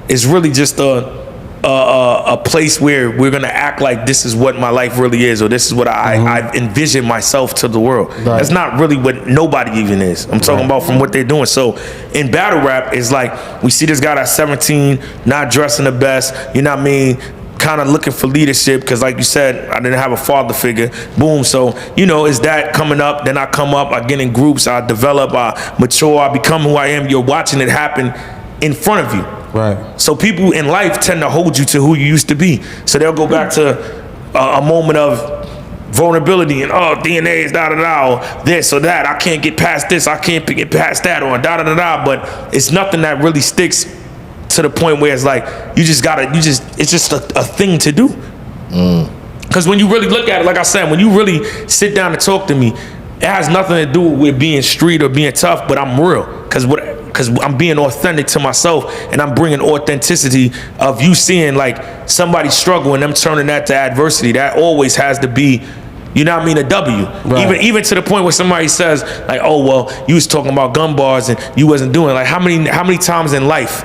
It's really just a place where we're gonna act like this is what my life really is, or this is what I envision myself to the world. Right. That's not really what nobody even is. I'm talking about from what they're doing. So in battle rap, it's like we see this guy that's 17, not dressing the best. You know what I mean? Kind of looking for leadership because, like you said, I didn't have a father figure. Boom. So, is that coming up? Then I come up, I get in groups, I develop, I mature, I become who I am. You're watching it happen in front of you. Right. So people in life tend to hold you to who you used to be. So they'll go back to a moment of vulnerability and DNA is or this or that. I can't get past this. I can't get past that or But it's nothing that really sticks to the point where it's like it's just a thing to do. Because when you really look at it, like I said, when you really sit down and talk to me, it has nothing to do with being street or being tough, but I'm real. Because I'm being authentic to myself, and I'm bringing authenticity of you seeing like somebody struggle and them turning that to adversity. That always has to be, you know what I mean, a W. Right. Even to the point where somebody says like, oh, well, you was talking about gun bars and you wasn't doing it. Like how many times in life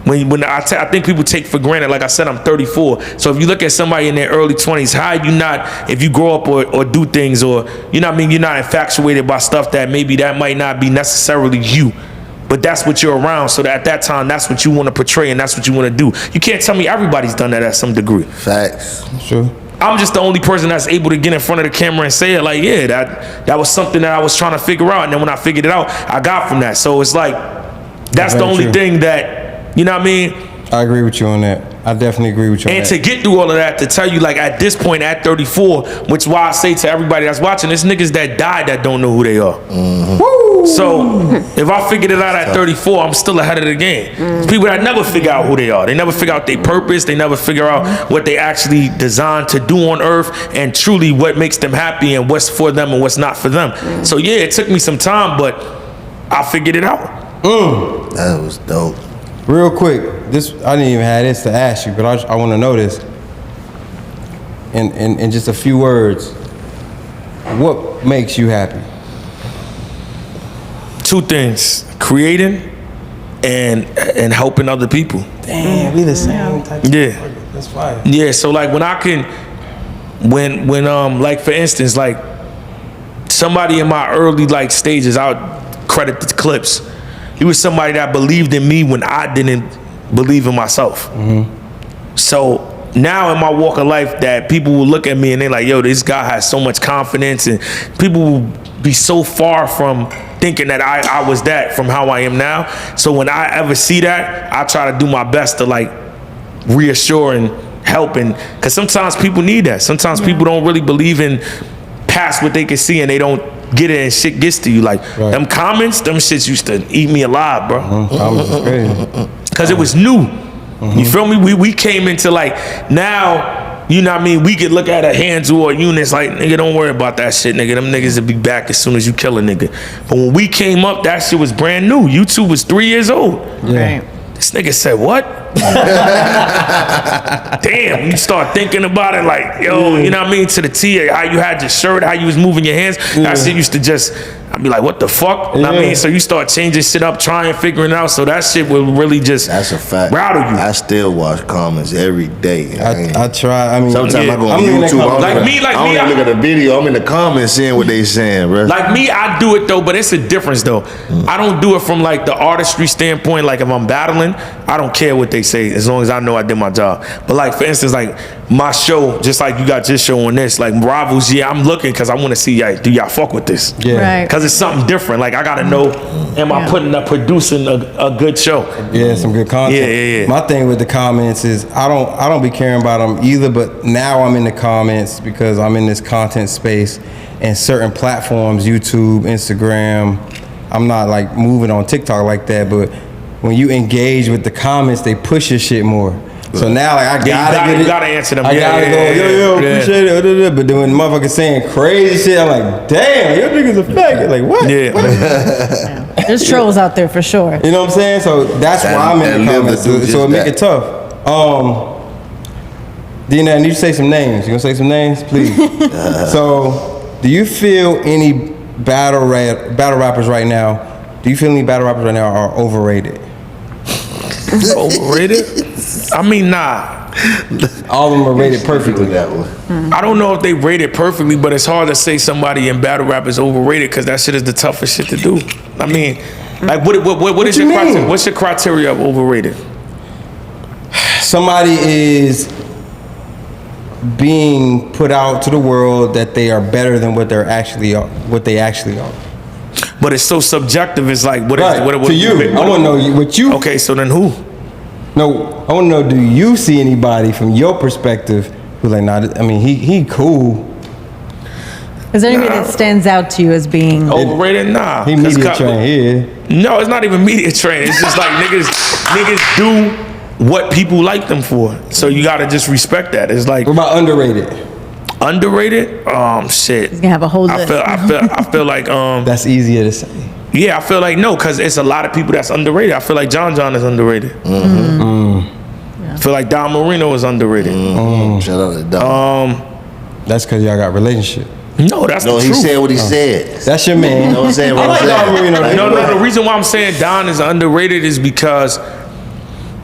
when I think people take for granted, like I said, I'm 34. So if you look at somebody in their early 20s, how you not, if you grow up or do things or, you know what I mean, you're not infatuated by stuff that maybe that might not be necessarily you. But that's what you're around, so that at that time, that's what you want to portray and that's what you want to do. You can't tell me everybody's done that at some degree. Facts. Sure. I'm just the only person that's able to get in front of the camera and say it like, yeah, that was something that I was trying to figure out. And then when I figured it out, I got from that. So it's like, that's the only thing that, you know what I mean? I agree with you on that. I definitely agree with you on that. And to get through all of that, to tell you like at this point at 34, which is why I say to everybody that's watching, there's niggas that died that don't know who they are. Woo! So if I figured it out at 34, I'm still ahead of the game. People that never figure out who they are. They never figure out their purpose. They never figure out what they actually designed to do on earth and truly what makes them happy and what's for them and what's not for them. So yeah, it took me some time, but I figured it out. That was dope. Real quick, this I didn't even have this to ask you, but I want to know this. In just a few words, what makes you happy? Two things: creating and helping other people. Damn, we the same type of Yeah, that's fire. Yeah, so like when I can, when like for instance, like somebody in my early like stages, I would credit the clips. He was somebody that believed in me when I didn't believe in myself. So now in my walk of life that people will look at me and they're like, yo, this guy has so much confidence, and people will be so far from thinking that I was that from how I am now. So when I ever see that, I try to do my best to like reassure and help, and because sometimes people need that. Sometimes people don't really believe in past what they can see and they don't get it and shit gets to you. Like them comments, them shits used to eat me alive, bro. Comments is crazy. Cause it was new. You feel me? We came into like now, you know what I mean? We could look at a hands or units like, nigga, don't worry about that shit, nigga. Them niggas will be back as soon as you kill a nigga. But when we came up, that shit was brand new. YouTube was 3 years old. Yeah. This nigga said, what? Damn, you start thinking about it like, yo, you know what I mean? To the T, how you had your shirt, how you was moving your hands. That shit used to just, I'd be like, what the fuck? You know what I mean? So you start changing shit up, trying, figuring it out. So that shit will really just That's a fact. rattle you. I still watch comments every day. I try. I mean, Sometimes I go on I'm YouTube. I Like me, don't even look at the video. I'm in the comments seeing what they saying, bro. Like me, I do it though, but it's a difference though. I don't do it from like the artistry standpoint. Like if I'm battling, I don't care what they say as long as I know I did my job. But like for instance, like my show, just like you got your show on this, like Rivals, yeah, I'm looking because I want to see, do y'all fuck with this? Yeah. Right. Because it's something different. Like I gotta know, am I producing a good show? Yeah, some good content. Yeah. My thing with the comments is I don't be caring about them either, but now I'm in the comments because I'm in this content space and certain platforms, YouTube, Instagram. I'm not like moving on TikTok like that, but when you engage with the comments, they push your shit more. So now like I you gotta answer them. I gotta go, yo, appreciate it. But then when motherfuckers saying crazy shit, I'm like, damn, your niggas a faggot. Like what? Yeah. There's trolls out there for sure. You know what I'm saying? So that's why I'm in the comments. So it make it tough. D-Nat, need you say some names? You gonna say some names, please? So, do you feel any battle rappers right now? Do you feel any battle rappers right now are overrated? Overrated? I mean, nah. All of them are rated perfectly. That one. I don't know if they rate it perfectly, but it's hard to say somebody in battle rap is overrated because that shit is the toughest shit to do. I mean, like, what is your criteria? What's your criteria of overrated? Somebody is being put out to the world that they are better than what they actually are. But it's so subjective. It's like what to you? I want to know what you. Okay, so then who? No, I want to know. Do you see anybody from your perspective who's like, nah? I mean, he cool, Is there anybody that stands out to you as being overrated? Nah. He media trained, No, it's not even media trained. It's just like niggas do what people like them for. So you gotta just respect that. It's like, what about underrated? Underrated? Shit. He's gonna have a whole list. I feel like that's easier to say. Yeah, I feel like no, because it's a lot of people that's underrated. I feel like John is underrated. I feel like Don Marino is underrated. Shout out to Don. That's because y'all got relationship. No, that's the truth. No, he said what he said. That's your man. You know what I'm saying? I like Don Marino. No, the reason why I'm saying Don is underrated is because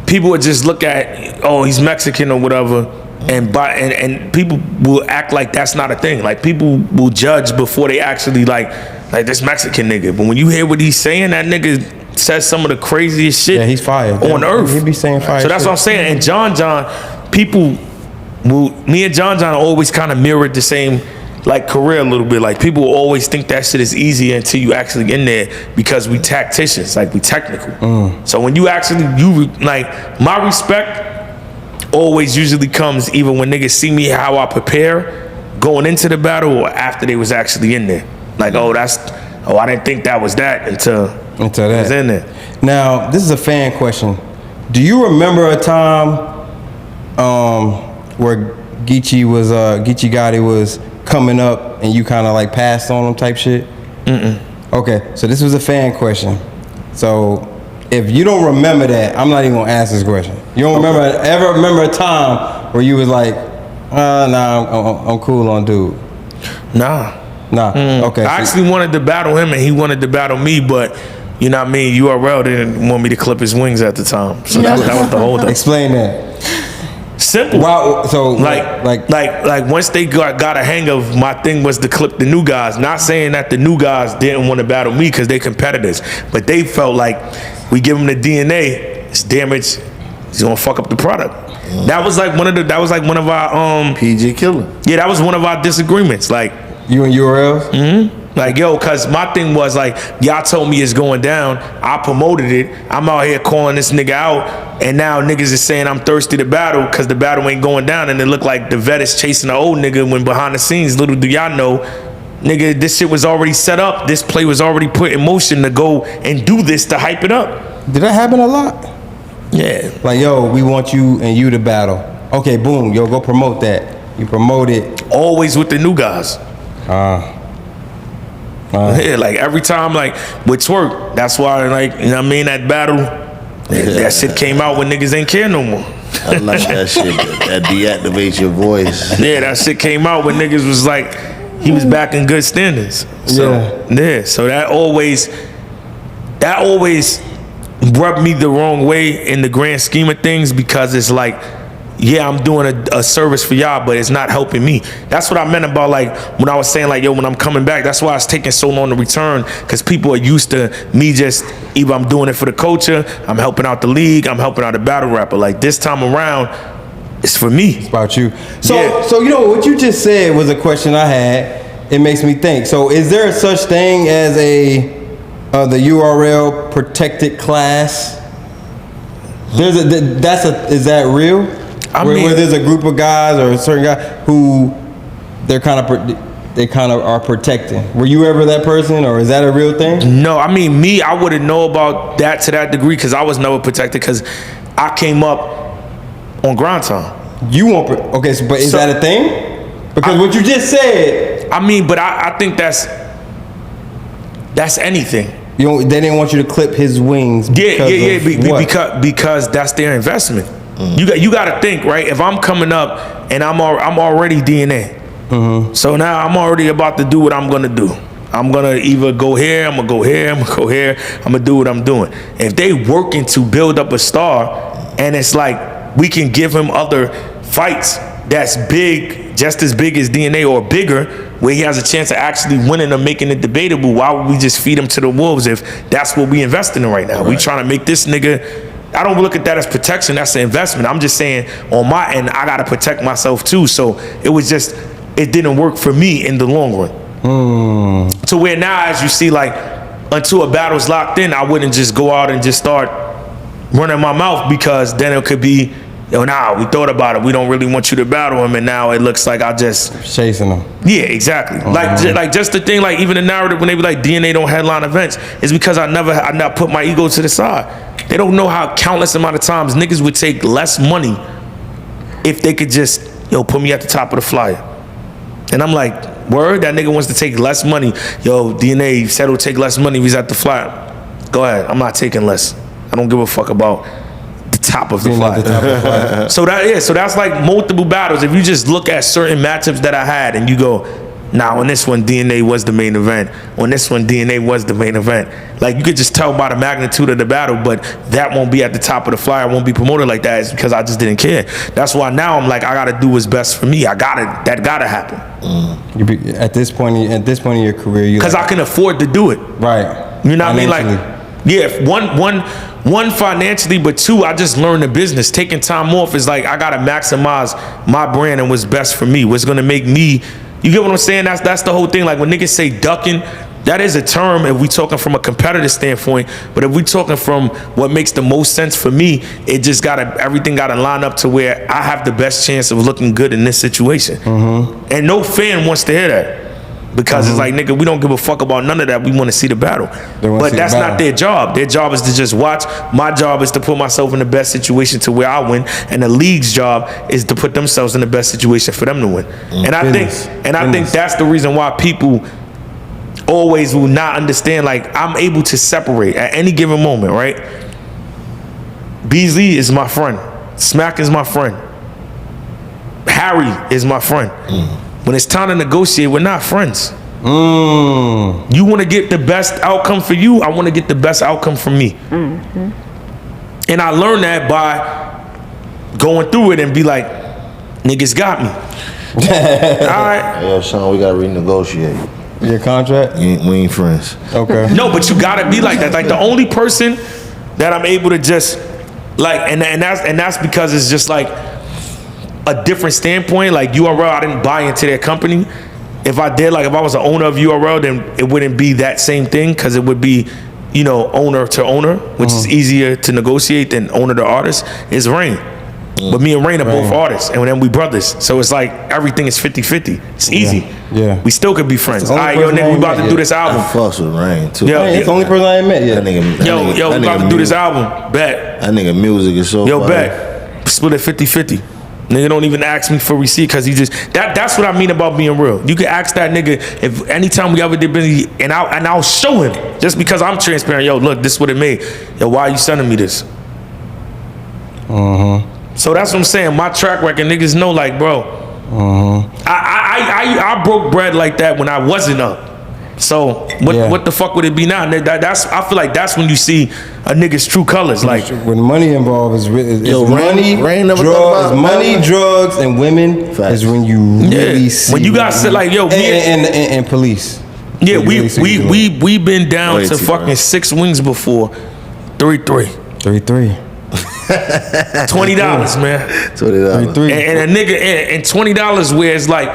people would just look at, oh, he's Mexican or whatever, and people will act like that's not a thing. Like people will judge before they actually like this Mexican nigga. But when you hear what he's saying, that nigga says some of the craziest shit. Yeah, he's fired on earth. He be saying fire. So that's what I'm saying. And John, people me and John always kind of mirrored the same like career a little bit. Like people will always think that shit is easy until you actually in there, because we tacticians, like we technical. So when you actually like, my respect always usually comes either when niggas see me how I prepare going into the battle, or after they was actually in there. Like, I didn't think that was that until that was in there. Now, this is a fan question. Do you remember a time where Geechi Gotti was coming up and you kind of like passed on him type shit? Okay, so this was a fan question. So if you don't remember that, I'm not even gonna ask this question. You don't ever remember a time where you was like, nah, I'm cool on dude? Nah. Okay. I actually wanted to battle him and he wanted to battle me, but you know what I mean, URL didn't want me to clip his wings at the time. So that was the whole thing. Explain that. Simple. Wow. So like once they got a hang of my thing was to clip the new guys. Not saying that the new guys didn't want to battle me because they competitors, but they felt like we give them the DNA, it's damaged, it's gonna fuck up the product. That was like one of our PG Killer. Yeah, that was one of our disagreements. Like you and URLs? Like, yo, cause my thing was like, y'all told me it's going down. I promoted it. I'm out here calling this nigga out, and now niggas is saying I'm thirsty to battle cause the battle ain't going down, and it looked like the vet is chasing the old nigga when behind the scenes, little do y'all know, nigga, this shit was already set up. This play was already put in motion to go and do this to hype it up. Did that happen a lot? Yeah. Like, yo, we want you and you to battle. Okay, boom, yo, go promote that. You promote it. Always with the new guys. Yeah, like every time, like with Twerk, that's why, like, you know what I mean, that battle, that shit came out when niggas ain't care no more. I like that shit, that deactivates your voice. Yeah, that shit came out when niggas was like, he was back in good standings. So, yeah, so that always rubbed me the wrong way in the grand scheme of things, because it's like, yeah, I'm doing a service for y'all, but it's not helping me. That's what I meant about, like, when I was saying, like, yo, when I'm coming back, that's why it's taking so long to return, because people are used to me just, either I'm doing it for the culture, I'm helping out the league, I'm helping out the battle rapper. Like, this time around, it's for me. It's about you. So you know, what you just said was a question I had. It makes me think. So is there such thing as the URL protected class? Is that real? Where there's a group of guys or a certain guy who they kind of are protecting. Were you ever that person, or is that a real thing? No, I mean, me, I wouldn't know about that to that degree, because I was never protected, because I came up on grind time. You won't. Okay, so, but is that a thing? Because what you just said. I mean, but I think that's anything. They didn't want you to clip his wings. Because that's their investment. You got to think, right? If I'm coming up and I'm already DNA, so now I'm already about to do what I'm gonna do. I'm gonna either go here, I'm gonna go here, I'm gonna go here, I'm gonna do what I'm doing. If they working to build up a star, and it's like we can give him other fights that's big, just as big as DNA or bigger, where he has a chance of actually winning or making it debatable, why would we just feed him to the wolves if that's what we investing in right now? Right. We trying to make this nigga. I don't look at that as protection, that's an investment. I'm just saying, on my end, I gotta protect myself too. So it didn't work for me in the long run. To where now, as you see, like, until a battle's locked in, I wouldn't just go out and just start running my mouth, because then it could be yo, nah, we thought about it. We don't really want you to battle him, and now it looks like I just chasing him. Yeah, exactly. Like just the thing, like even the narrative when they be like DNA don't headline events is because I not put my ego to the side. They don't know how countless amount of times niggas would take less money if they could just put me at the top of the flyer. And I'm like, word, that nigga wants to take less money. Yo, DNA said he'll take less money if he's at the flyer. Go ahead, I'm not taking less. I don't give a fuck about the top of the flyer. So that's like multiple battles. If you just look at certain matchups that I had and you go, nah, on this one DNA was the main event. On this one DNA was the main event. Like you could just tell by the magnitude of the battle, but that won't be at the top of the flyer. Won't be promoted like that. It's because I just didn't care. That's why now I'm like, I gotta do what's best for me. That gotta happen. At this point in your career, because I can afford to do it. Right. You know what I mean? Like, yeah, one financially, but two, I just learned the business. Taking time off is like I gotta maximize my brand and what's best for me. What's gonna make me. You get what I'm saying? That's the whole thing. Like when niggas say ducking, that is a term if we talking from a competitive standpoint. But if we talking from what makes the most sense for me, it just everything gotta line up to where I have the best chance of looking good in this situation. Mm-hmm. And no fan wants to hear that. Because it's like, nigga, we don't give a fuck about none of that. We want to see the battle. But that's not their job. Their job is to just watch. My job is to put myself in the best situation to where I win. And the league's job is to put themselves in the best situation for them to win. And I think that's the reason why people always will not understand. Like, I'm able to separate at any given moment, right? Beasley is my friend. Smack is my friend. Harry is my friend. When it's time to negotiate, we're not friends. You want to get the best outcome for you, I want to get the best outcome for me. And I learned that by going through it and be like, niggas got me. All right. Yo, Sean, we got to renegotiate. Your contract? We ain't friends. Okay. No, but you got to be like that. Like the only person that I'm able to just like, and that's because it's just like, a different standpoint. Like URL, I didn't buy into their company. If I did, like if I was the owner of URL, then it wouldn't be that same thing because it would be, owner to owner, which is easier to negotiate than owner to artist. Is Rain. But me and Rain are both artists, and then we brothers. So it's like everything is 50-50. It's easy. Yeah. We still could be friends. All right, yo, nigga, we about to do this album. I fucks with Rain too. Yeah, it's the only person I ain't met yet. Yo, we about to do this album. Bet. That nigga music is so Yo, bet. Split it 50-50. Nigga don't even ask me for receipt because he just that's what I mean about being real. You can ask that nigga if anytime we ever did business and I'll show him just because I'm transparent. Yo, look, this is what it made. Yo, why are you sending me this? So that's what I'm saying. My track record, niggas know, like, bro. I broke bread like that when I wasn't up. So what the fuck would it be now? I feel like that's when you see a nigga's true colors. Like when money involved is Rain money, drugs, and women. Facts. Is when you really see when you got sit like yo and police. Yeah, we been down to fucking 6 wings before. 3-3. $20, man. $20. And a nigga and $20 where it's like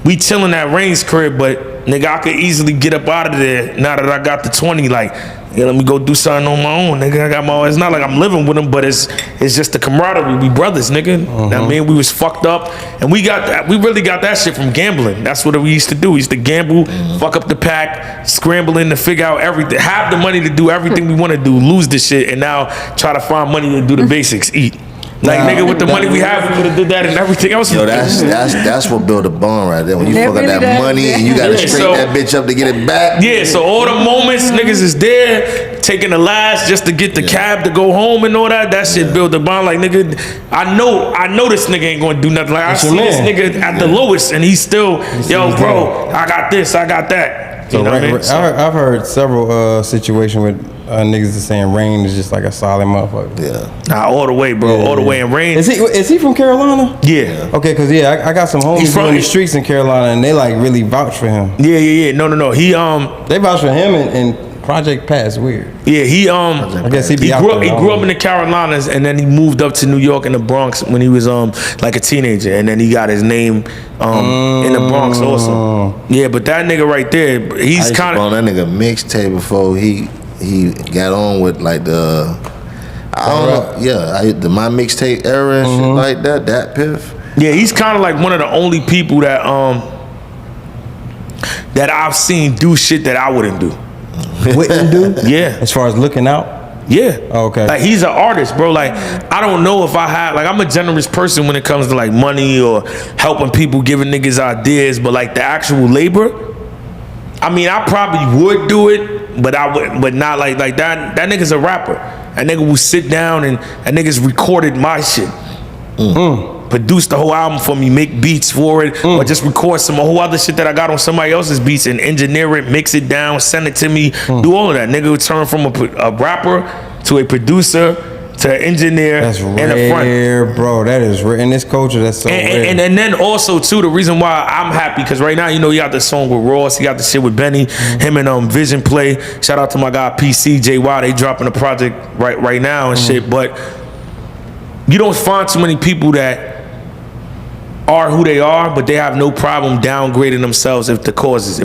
we chilling at Rain's crib, but nigga, I could easily get up out of there now that I got the 20. Like, yeah, let me go do something on my own, nigga. I got my own. It's not like I'm living with him, but it's just the camaraderie. We brothers, nigga. I mean, we was fucked up, and we really got that shit from gambling. That's what we used to do. We used to gamble, fuck up the pack, scrambling to figure out everything, have the money to do everything we want to do, lose the shit, and now try to find money to do the basics, eat. Like, nigga, with the money we have, we could have did that and everything else. Yo, that's what build a bond right there. When you fuck up that money and you gotta straighten that bitch up to get it back. Yeah, so all the moments niggas is there, taking the last just to get the cab to go home and all that. That shit build a bond. Like, nigga, I know this nigga ain't gonna do nothing. Like, I see this nigga at the lowest and he's still, yo, bro, I got this, I got that. You know what I mean? I've heard several situations with niggas is saying Rain is just like a solid motherfucker. Yeah. Nah, all the way, bro. All the way. And Rain. Is he from Carolina? Yeah. Okay, cause I got some homies from the streets in Carolina and they like really vouch for him. Yeah. No. He they vouch for him and Project Pat is weird. Yeah, I guess he grew up in the Carolinas and then he moved up to New York in the Bronx when he was like a teenager, and then he got his name in the Bronx also. Yeah, but that nigga right there, he's kind of on that nigga mixtape before he got on with like the I don't know. Yeah, my mixtape era and shit like that. That Piff. Yeah, he's kind of like one of the only people that that I've seen do shit that I wouldn't do. Wouldn't do? Yeah. As far as looking out? Yeah. Oh, okay. Like he's an artist, bro. Like I don't know if I had like I'm a generous person when it comes to like money or helping people, giving niggas ideas, but like the actual labor, I mean, I probably would do it, but I would, but not like that. That nigga's a rapper. That nigga will sit down and that nigga's recorded my shit. Produce the whole album for me, make beats for it, or just record some whole other shit that I got on somebody else's beats and engineer it, mix it down, send it to me, do all of that. Nigga would turn from a rapper to a producer to an engineer. That's and a front. rare, bro. That is rare. In this culture, that's so rare. And then also too, the reason why I'm happy, because right now, you know, he got the song with Ross, he got the shit with Benny, him and Vision Play. Shout out to my guy PC, JY, they dropping a project right now and shit. But you don't find too many people that are who they are, but they have no problem downgrading themselves if the cause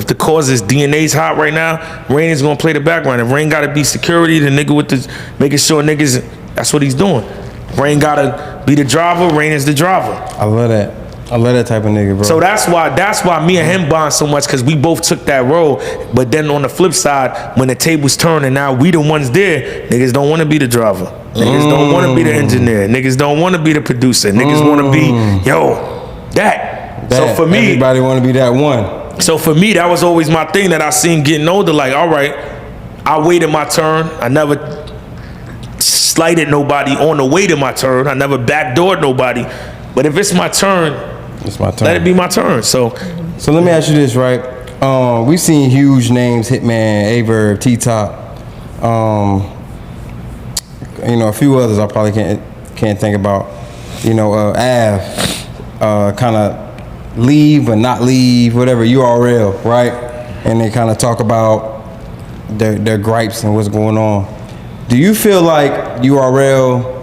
is DNA's hot right now. Rain is gonna play the background. If Rain gotta be security, the nigga with the making sure niggas, that's what he's doing. Rain gotta be the driver, Rain is the driver. I love that. I love that type of nigga, bro. So that's why me and him bond so much, because we both took that role. But then on the flip side, when the tables turn and now we the ones there, niggas don't want to be the driver. Niggas don't want to be the engineer. Niggas don't want to be the producer. Niggas want to be, that. So for me, everybody want to be that one. So for me, that was always my thing that I seen getting older. Like, all right, I waited my turn. I never slighted nobody on the way to my turn. I never backdoored nobody. But if it's my turn, it's my turn. Let it be my turn. So let me ask you this, right? We've seen huge names: Hitman, Averb, T-Top. You know, a few others I probably can't think about. You know, Av, kind of leave but not leave, whatever. URL, right? And they kind of talk about their gripes and what's going on. Do you feel like URL?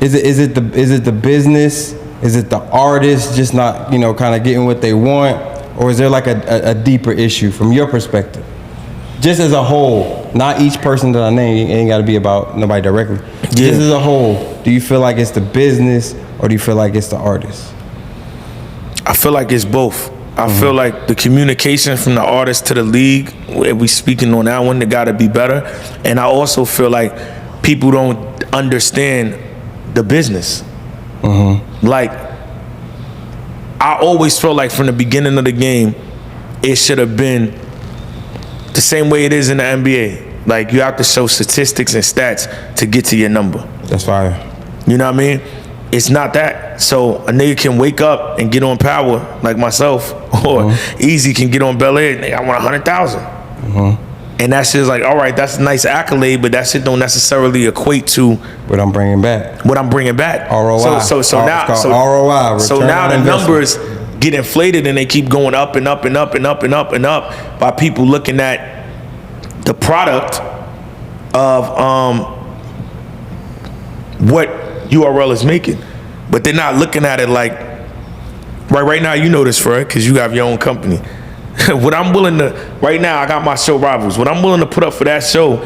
Is it the business? Is it the artist just not, you know, kind of getting what they want? Or is there like a deeper issue from your perspective? Just as a whole, not each person that I name, ain't got to be about nobody directly. Yeah. Just as a whole, do you feel like it's the business or do you feel like it's the artist? I feel like it's both. I feel like the communication from the artist to the league, we speaking on that one, they got to be better. And I also feel like people don't understand the business. Like, I always felt like from the beginning of the game, it should have been the same way it is in the NBA. Like, you have to show statistics and stats to get to your number. That's fire. You know what I mean? It's not that. So a nigga can wake up and get on Power like myself, or Eazy can get on Bel Air and I want 100,000. And that shit's like, all right, that's a nice accolade, but that shit don't necessarily equate to what I'm bringing back. ROI. So ROI. So now the numbers get inflated and they keep going up and up and up and up and up and up by people looking at the product of what URL is making, but they're not looking at it like right now. You know this, Fred, because you have your own company. What I'm willing to, right now, I got my show Rivals. What I'm willing to put up for that show,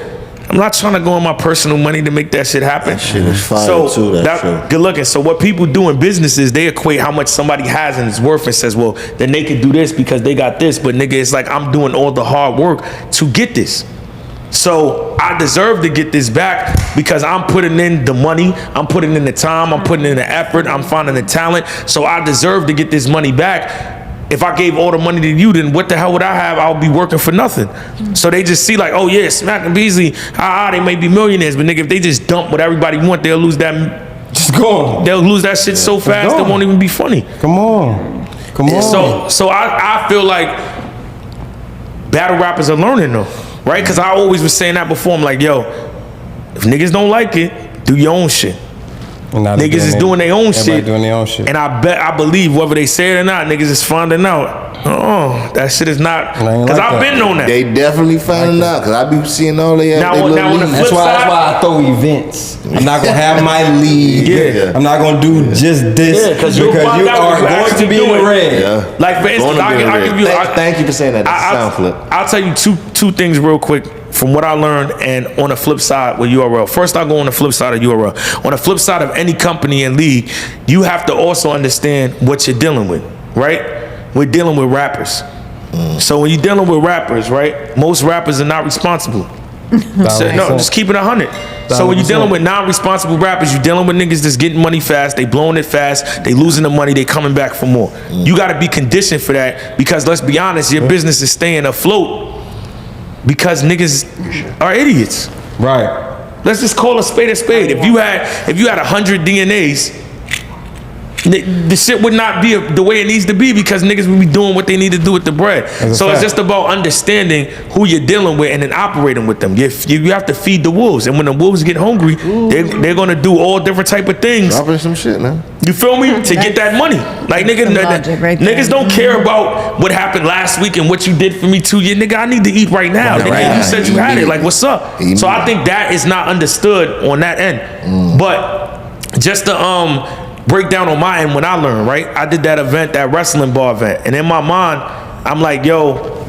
I'm not trying to go on my personal money to make that shit happen. That shit is fire too. That good looking. So what people do in businesses, they equate how much somebody has and its worth and says, well, then they can do this because they got this. But nigga, it's like I'm doing all the hard work to get this. So I deserve to get this back because I'm putting in the money, I'm putting in the time, I'm putting in the effort, I'm finding the talent. So I deserve to get this money back. If I gave all the money to you, then what the hell would I have? I'll be working for nothing. So they just see like, oh yeah, Smack and Beasley, they may be millionaires, but nigga, if they just dump what everybody want, they'll lose that. Just go. They'll lose that shit so fast, it won't even be funny. Come on. So I feel like battle rappers are learning though, right? Because I always was saying that before. I'm like, yo, if niggas don't like it, do your own shit. Niggas is doing their own shit. And I believe whether they say it or not, niggas is finding out. Oh, that shit is not. Because I've been on that. They definitely finding out. Because I be seeing all they have. Now on the flip side, that's why I throw events. I'm not gonna have my league. I'm not gonna do just this because you are going to be in the red. Like for instance, I'll give you. Thank you for saying that. I'll tell you two things real quick from what I learned, and on the flip side with URL. First, I'll go on the flip side of URL. On the flip side of any company and league, you have to also understand what you're dealing with, right? We're dealing with rappers. So when you're dealing with rappers, right, most rappers are not responsible. So, no, just keep it 100. So when you're dealing with non-responsible rappers, you're dealing with niggas that's getting money fast, they blowing it fast, they losing the money, they coming back for more. You gotta be conditioned for that, because let's be honest, your business is staying afloat because niggas are idiots. Right. Let's just call a spade a spade. If you had 100 DNAs, the shit would not be the way it needs to be, because niggas would be doing what they need to do with the bread. So it's just about understanding who you're dealing with and then operating with them. You have to feed the wolves, and when the wolves get hungry, they're gonna do all different type of things. Dropping some shit now. You feel me? To get that money. Like niggas don't care about what happened last week and what you did for me 2 years. Nigga, I need to eat right now. Nigga, you said you had it. Like, what's up? So I think that is not understood on that end. But just to break down on my end, when I learned, right? I did that event, that wrestling bar event. And in my mind, I'm like, yo,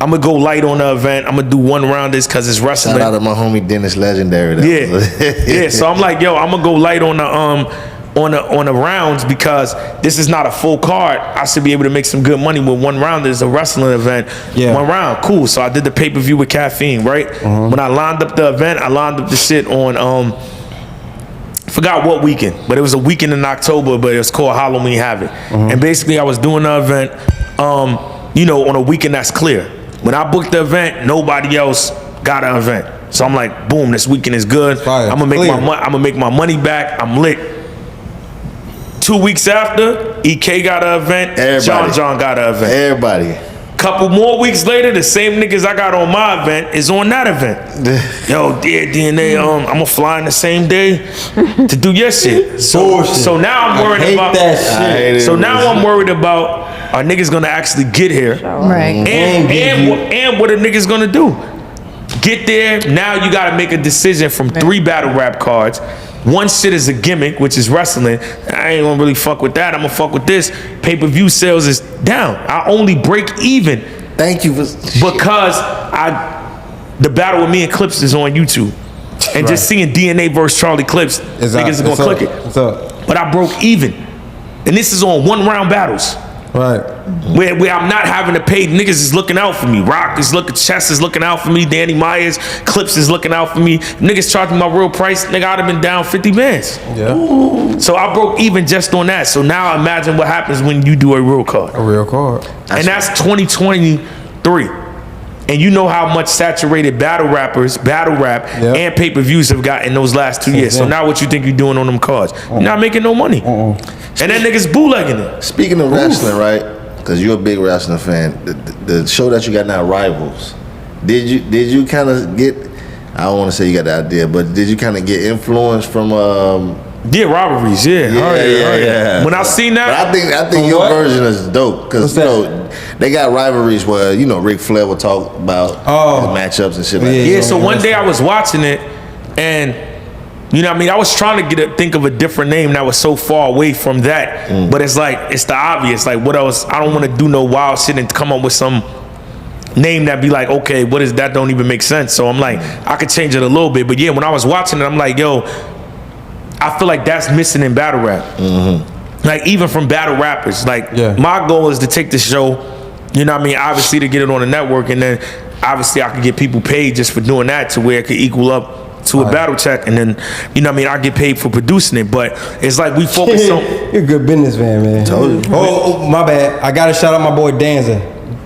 I'm gonna go light on the event. I'm gonna do one rounders because it's wrestling. Shout out to my homie Dennis Legendary. Yeah. So I'm like, yo, I'm gonna go light on the rounds, because this is not a full card. I should be able to make some good money with one round. There's a wrestling event. Yeah. One round, cool. So I did the pay-per-view with Caffeine, right? When I lined up the event, I lined up the shit on forgot what weekend, but it was a weekend in October, but it was called Halloween Havoc. And basically I was doing the event, on a weekend that's clear. When I booked the event, nobody else got an event. So I'm like, boom, this weekend is good. I'm gonna make my money back. I'm lit. 2 weeks after, EK got an event, John got an event. Everybody. Couple more weeks later, the same niggas I got on my event is on that event. Yo, dear DNA, I'm gonna fly in the same day to do your shit. So now I'm worried about that shit. So now I'm worried about, are niggas gonna actually get here? Right. And what are niggas gonna do? Get there, now you gotta make a decision from 3 battle rap cards. One shit is a gimmick, which is wrestling. I ain't gonna really fuck with that. I'm gonna fuck with this. Pay-per-view sales is down. I only break even. Thank you for because the battle with me and Clips is on YouTube. And just seeing DNA versus Charlie Clips, niggas are gonna click it. But I broke even. And this is on 1 round battles. Right. Where I'm not having to pay, niggas is looking out for me. Rock is looking, Chess is looking out for me. Danny Myers, Clips is looking out for me. Niggas charging my real price, nigga, I'd have been down 50 bands. Yeah. So I broke even just on that. So now imagine what happens when you do a real card. A real card. And that's 2023. And you know how much saturated battle rap, and pay-per-views have got in those last 2 years. So now what you think you're doing on them cards? You're not making no money. And then niggas bootlegging it. Speaking of wrestling, right? Because you're a big wrestling fan. The show that you got now, Rivals. Did you kind of get? I don't want to say you got the idea, but did you kind of get influence from? Rivalries. Yeah. When I seen that, but I think your version is dope, because they got rivalries where Ric Flair will talk about his matchups and shit like that. Yeah. So one day I was watching it, and I was trying to think of a different name that was so far away from that, but it's like it's the obvious. Like, what else? I don't want to do no wild shit and come up with some name that be like, okay, what is that? Don't even make sense. So I'm like, I could change it a little bit, but yeah, when I was watching it, I'm like, yo, I feel like that's missing in battle rap. Like, even from battle rappers, like my goal is to take the show, obviously to get it on the network, and then obviously I could get people paid just for doing that, to where it could equal up to a battle check, and then I get paid for producing it. But it's like we focus on. You're a good businessman, man. Told you. Oh, my bad. I gotta shout out my boy Danza.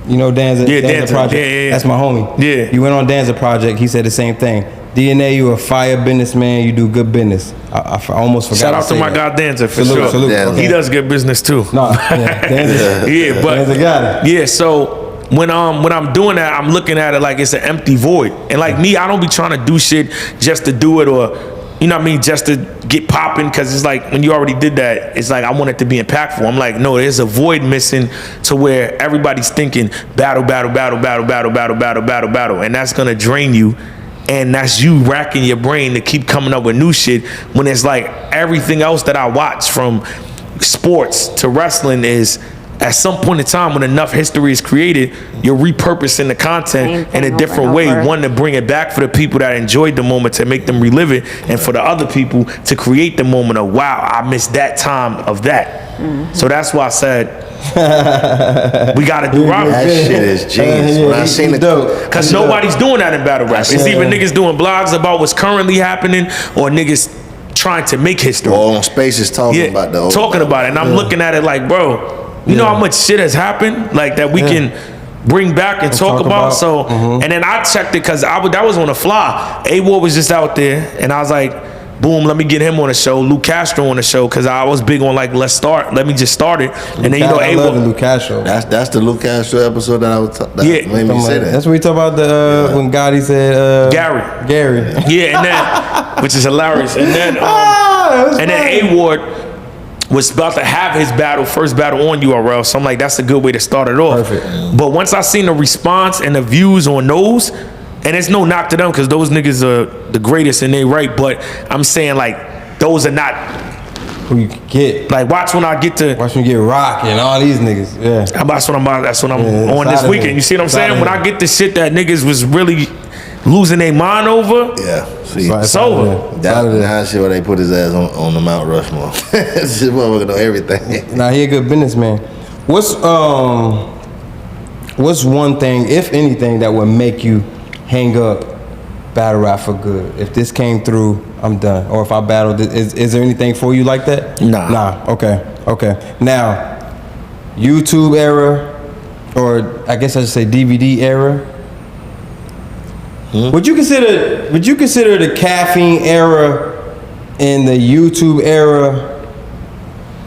You know Danza? Yeah, Danza Project. Yeah. That's my homie. Yeah. You went on Danza Project. He said the same thing. DNA, you a fire businessman. You do good business. I almost forgot. Shout out to my guy Danza for sure. Salute. He does good business too. Danza. Yeah, but Danza got it. Yeah, so when I'm doing that, I'm looking at it like it's an empty void. And like me, I don't be trying to do shit just to do it, or just to get popping, because it's like when you already did that, it's like I want it to be impactful. I'm like, no, there's a void missing, to where everybody's thinking battle, and that's gonna drain you. And that's you racking your brain to keep coming up with new shit, when it's like everything else that I watch, from sports to wrestling, is at some point in time when enough history is created, you're repurposing the content in a different way. One, to bring it back for the people that enjoyed the moment, to make them relive it, and for the other people to create the moment of, wow, I missed that time of that. So that's why I said, we gotta do Robert. That shit is genius. When I seen it, because nobody's doing that in battle rap. It's either niggas doing blogs about what's currently happening, or niggas trying to make history. Or on Spaces talking about the old talking about it. And I'm looking at it like, bro, you know how much shit has happened, like that we can bring back and talk about. So, and then I checked it because that was on the fly. A-War was just out there, and I was like, boom, let me get him on the show. Luke Castro on the show, because I was big on like, let me just start it. And then, you know, A-War. Luke Castro. That's the Luke Castro episode that I was made me say that. That's what we talk about when Gotti said Gary. Yeah, and then, which is hilarious. And then A-Ward was about to have his first battle on URL. So I'm like, that's a good way to start it off. Perfect. But once I seen the response and the views on those, and it's no knock to them because those niggas are the greatest and they right, but I'm saying like, those are not who you get. Like, watch when me get Roc and all these niggas. Yeah. That's what I'm on this weekend. You see what I'm saying? When I get the shit that niggas was really losing their mind over. Yeah. See, it's over. That's the high shit where they put his ass on the Mount Rushmore. This motherfucker know everything. Nah, he a good businessman. What's one thing, if anything, that would make you hang up battle rap for good? If this came through, I'm done. Or if I battled, is there anything for you like that? Nah. Okay. Now, YouTube era, or I guess I should say DVD era. Would you consider the caffeine era and the YouTube era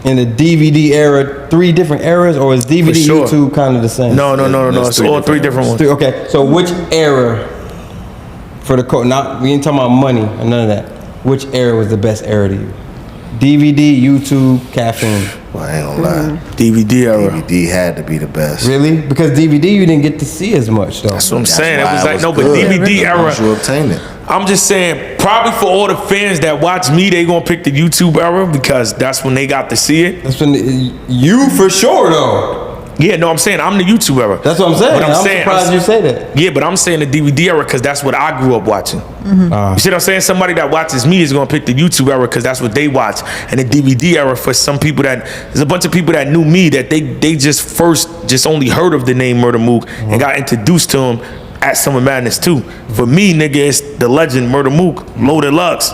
and the DVD era 3 different eras, or is DVD YouTube kind of the same? No. It's all 3 different ones. Okay, so which era for the code? Not, we ain't talking about money or none of that. Which era was the best era to you? DVD, YouTube, caffeine. Well, I ain't gonna lie. DVD era. DVD had to be the best. Really? Because DVD you didn't get to see as much though. That's what I'm saying. It was like, no, but DVD era. You obtained it. I'm just saying, probably for all the fans that watch me, they gonna pick the YouTube era because that's when they got to see it. That's when you for sure though. Yeah, no, I'm saying I'm the YouTube era. That's what I'm saying. But I'm surprised you say that. Yeah, but I'm saying the DVD era because that's what I grew up watching. You see what I'm saying? Somebody that watches me is gonna pick the YouTube era because that's what they watch, and the DVD era for some people there's a bunch of people that knew me that they just only heard of the name Murder Mook and got introduced to him at Summer Madness 2. For me, nigga, it's the legend Murder Mook, Loaded Lux,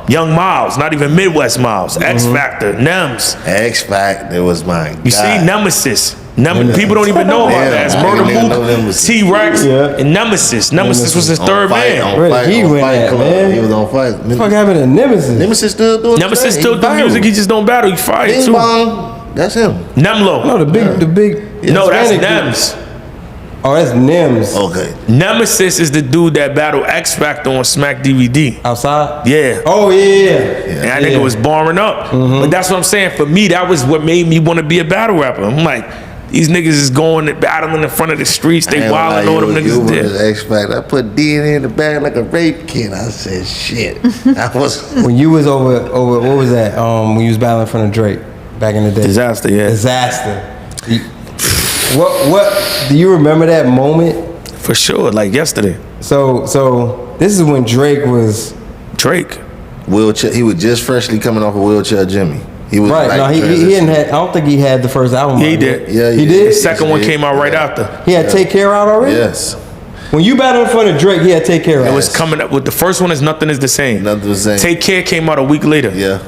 Young Miles, not even Midwest Miles, X Factor, Nems. X Factor was mine. You see, Nemesis. People don't even know about that. It's Murder Mook, T-Rex, and Nemesis. Nemesis was his third man. Where he went at, man? He was on fight. What the fuck happened to Nemesis? Nemesis still doing Nemesis still do music, he just don't battle, he fight too. That's him. Nemlo. No, the big. No, that's Nems. Oh, that's Nems. Okay. Nemesis is the dude that battled X Factor on Smack DVD. Outside? Yeah. Oh, yeah. And that nigga was barring up. But that's what I'm saying. For me, that was what made me want to be a battle rapper. I'm like, these niggas is going and battling in front of the streets. They wilding all them niggas did. X Factor. I put DNA in the bag like a rape kit. I said, shit. I was. When you was over, what was that? When you was battling in front of Drake back in the day? Disaster, yeah. Disaster. What do you remember that moment? For sure, like yesterday. So this is when Drake was wheelchair. He was just freshly coming off a Wheelchair Jimmy. He was right. No, he didn't have. I don't think he had the first album. Yeah, he did. Yeah, he did. The second one came out right after. He had Take Care out already. Yes. When you battled in front of Drake, he had Take Care out. It was coming up with the first one. Is Nothing Is the Same. Nothing the same. Take Care came out a week later. Yeah.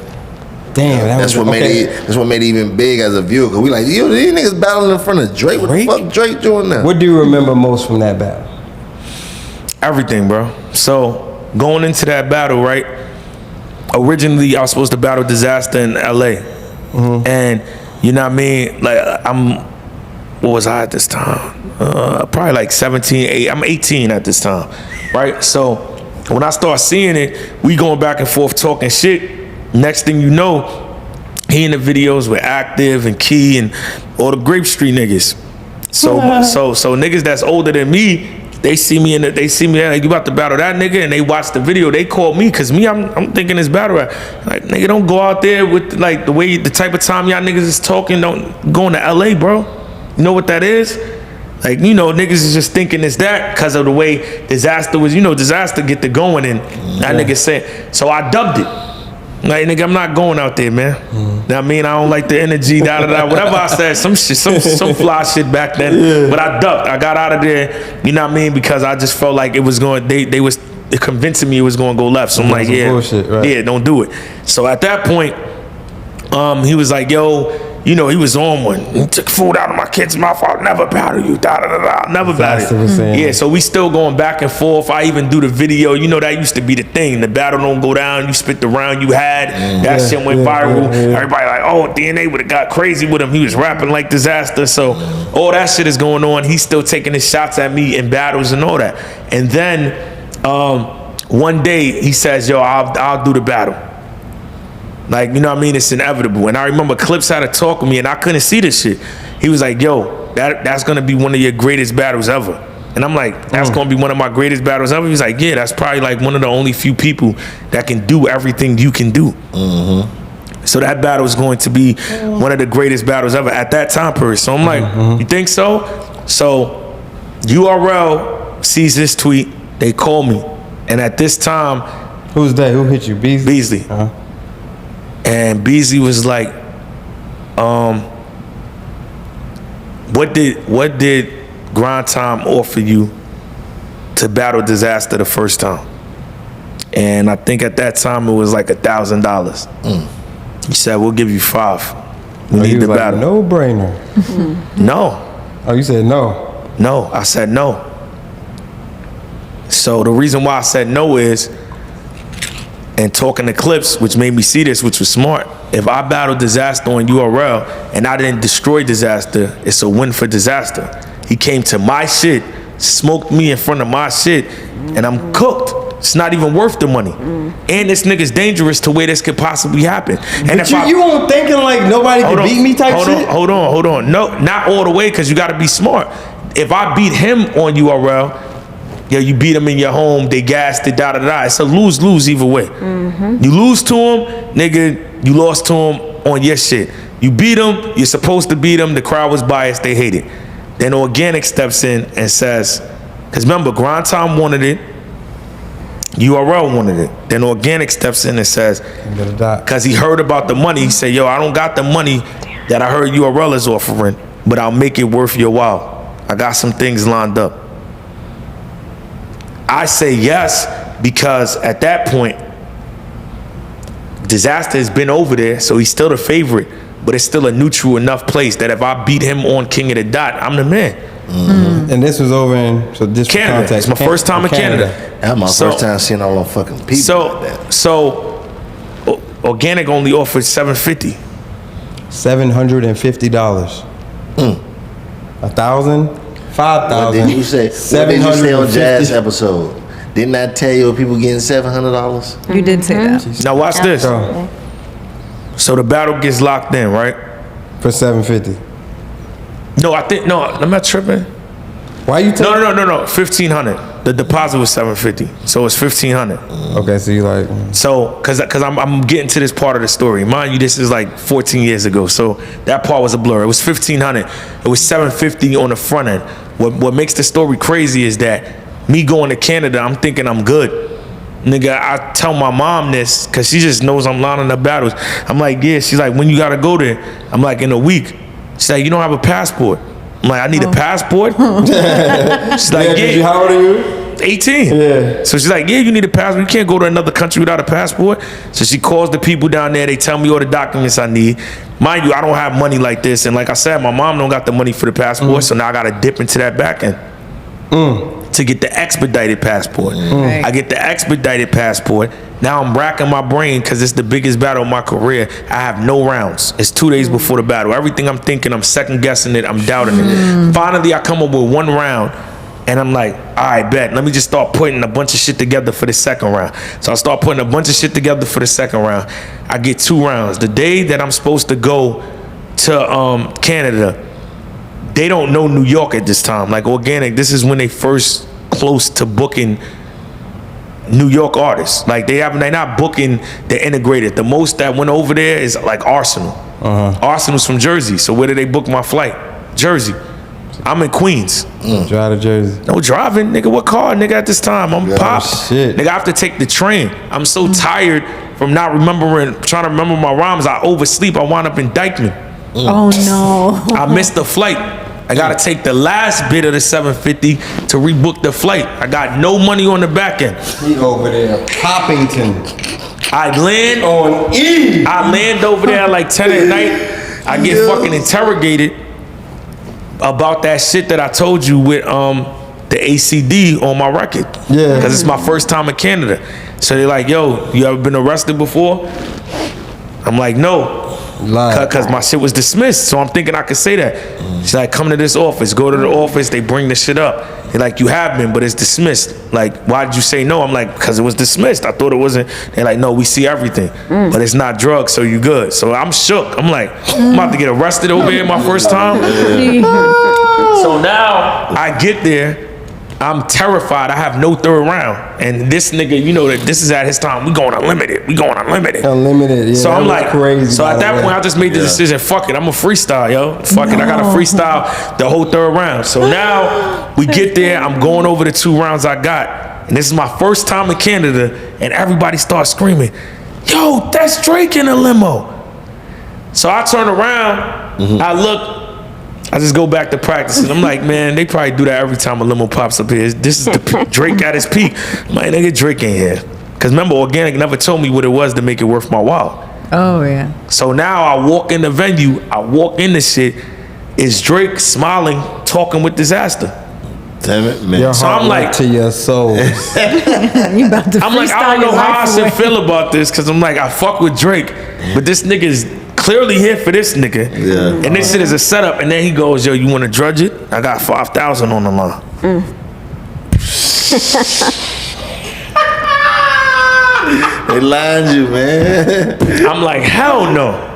Damn, that's what made it even big as a viewer. Cause we like, yo, these niggas battling in front of Drake. What the fuck Drake doing now? What do you remember most from that battle? Everything, bro. So going into that battle, right? Originally, I was supposed to battle Disaster in LA, and you know what I mean. Like what was I at this time? Probably like 17, I'm 18 at this time, right? So when I start seeing it, we going back and forth talking shit. Next thing you know, he in the videos with Active and Key and all the Grape Street niggas. So niggas that's older than me they see me like, you about to battle that nigga, and they watch the video. They call me because I'm thinking it's battle rap. Like, nigga, don't go out there with like the type of time y'all niggas is talking. Don't go into LA, bro. You know what that is? Like, you know, niggas is just thinking it's that because of the way Disaster was. You know, Disaster get the going, and that nigga said. So I dubbed it. Like, nigga, I'm not going out there, man. I mean, I don't like the energy, whatever I said, some shit, some fly shit back then. Yeah. But I ducked. I got out of there, you know what I mean? Because I just felt like it was going, they was convincing me it was going to go left. So I'm like, yeah, bullshit, right? Yeah, don't do it. So at that point, he was like, yo, you know, he was on one. He took food out of my kid's mouth. I'll never battle you. Never battle you. Yeah, so we still going back and forth. I even do the video. You know, that used to be the thing. The battle don't go down. You spit the round you had. That shit went viral. Everybody like, oh, DNA would have got crazy with him. He was rapping like Disaster. So all that shit is going on. He's still taking his shots at me in battles and all that. And then one day he says, yo, I'll do the battle. Like, you know what I mean? It's inevitable. And I remember Clips had to talk with me, and I couldn't see this shit. He was like, yo, that's going to be one of your greatest battles ever. And I'm like, that's going to be one of my greatest battles ever? He was like, yeah, that's probably like one of the only few people that can do everything you can do. So that battle is going to be one of the greatest battles ever at that time period. So I'm like, you think so? So URL sees this tweet. They call me. And at this time. Who's that? Who hit you? Beasley? Beasley. And Beasley was like, what did Grind Time offer you to battle Disaster the first time? And I think at that time it was like $1,000. He said, we'll give you $5. We need the battle. No brainer. No. Oh, you said no? No, I said no. So the reason why I said no is, and talking to Clips, which made me see this, which was smart. If I battled Disaster on URL and I didn't destroy Disaster, it's a win for Disaster. He came to my shit, smoked me in front of my shit, and I'm cooked. It's not even worth the money. And this nigga's dangerous to where this could possibly happen. And but you won't thinking like nobody can beat me type shit? Hold on. No, not all the way, because you got to be smart. If I beat him on URL, yeah, you beat him in your home, they gassed it, It's a lose-lose either way. You lose to him, nigga, you lost to him on your shit. You beat him, you're supposed to beat him, the crowd was biased, they hate it. Then Organic steps in and says, because remember, Grind Time wanted it, URL wanted it. Then Organic steps in and says, because he heard about the money, he said, yo, I don't got the money that I heard URL is offering, but I'll make it worth your while. I got some things lined up. I say yes because at that point, Disaster has been over there, so he's still the favorite, but it's still a neutral enough place that if I beat him on King of the Dot, I'm the man. And this was over in Canada. Context. It's my first time in Canada. That's my first time seeing all them fucking people like that. So Organic only offered $750. $750. 1,000. 5,000. What did you say on Jazz episode? Didn't I tell you people getting $700? You did say that. Now watch this. So the battle gets locked in, right? For $750. No, I'm not tripping. Why you taking? No. $1,500. The deposit was $750, so it's $1,500. Okay, so you like. So, cause I'm getting to this part of the story. Mind you, this is like 14 years ago, so that part was a blur. It was $1,500. It was $750 on the front end. What makes the story crazy is that me going to Canada, I'm thinking I'm good. Nigga, I tell my mom this, cause she just knows I'm lining up battles. I'm like, yeah. She's like, when you gotta go there? I'm like, in a week. She's like, you don't have a passport. I'm like, I need a passport? She's like, yeah. How old are you? 18. Yeah. So she's like, yeah, you need a passport. You can't go to another country without a passport. So she calls the people down there. They tell me all the documents I need. Mind you, I don't have money like this. And like I said, my mom don't got the money for the passport. So now I got to dip into that back end to get the expedited passport. I get the expedited passport. Now I'm racking my brain because it's the biggest battle of my career. I have no rounds. It's 2 days before the battle. Everything I'm thinking, I'm second guessing it. I'm doubting it. Finally, I come up with one round. And I'm like, all right, bet. Let me just start putting a bunch of shit together for the second round. So I start putting a bunch of shit together for the second round. I get 2 rounds. The day that I'm supposed to go to Canada, they don't know New York at this time. Like Organic, this is when they first close to booking New York artists. Like they're not booking the integrated. The most that went over there is like Arsenal. Arsenal's from Jersey, so where did they book my flight? Jersey. I'm in Queens. Drive to Jersey. No driving, nigga. What car, nigga? At this time, I'm pop. Shit. Nigga, I have to take the train. I'm so tired from not trying to remember my rhymes. I oversleep. I wind up in Dykeman. Oh no. I missed the flight. I gotta take the last bit of the 750 to rebook the flight. I got no money on the back end. He over there, Poppington. I land on E. I land over there at like 10 at night. I get fucking interrogated about that shit that I told you with the ACD on my record. Yeah. Because it's my first time in Canada. So they're like, yo, you ever been arrested before? I'm like, no. Because my shit was dismissed. So I'm thinking I could say that. She's like, come to this office. Go to the office. They bring the shit up. They're like, you have been, but it's dismissed. Like, why did you say no? I'm like, because it was dismissed. I thought it wasn't. They're like, no, we see everything. But it's not drugs, so you good. So I'm shook. I'm like, I'm about to get arrested over here my first time. So now I get there. I'm terrified. I have no third round. And this nigga, you know that this is at his time. We going unlimited. Unlimited, yeah. So I'm like, crazy. so at that point, I just made the decision, fuck it, I'm a freestyle, yo. Fuck it, I gotta freestyle the whole third round. So now we get there, I'm going over the 2 rounds I got. And this is my first time in Canada, and everybody starts screaming, yo, that's Drake in a limo. So I turn around, I look, I just go back to practicing. I'm like, man, they probably do that every time a limo pops up here. This is the Drake at his peak. I'm like, nigga, Drake ain't here. Because remember, Organic never told me what it was to make it worth my while. Oh, yeah. So now I walk in the venue, I walk in the shit, it's Drake smiling, talking with Disaster. Damn it, man. Your So heart I'm like, went to your soul. You about to I'm like, I don't know how I should feel about this, because I'm like, I fuck with Drake, but this nigga is clearly here for this nigga. Yeah. And this shit is a setup, and then he goes, yo, you want to drudge it? I got 5,000 on the line. They lined you, man. I'm like, hell no.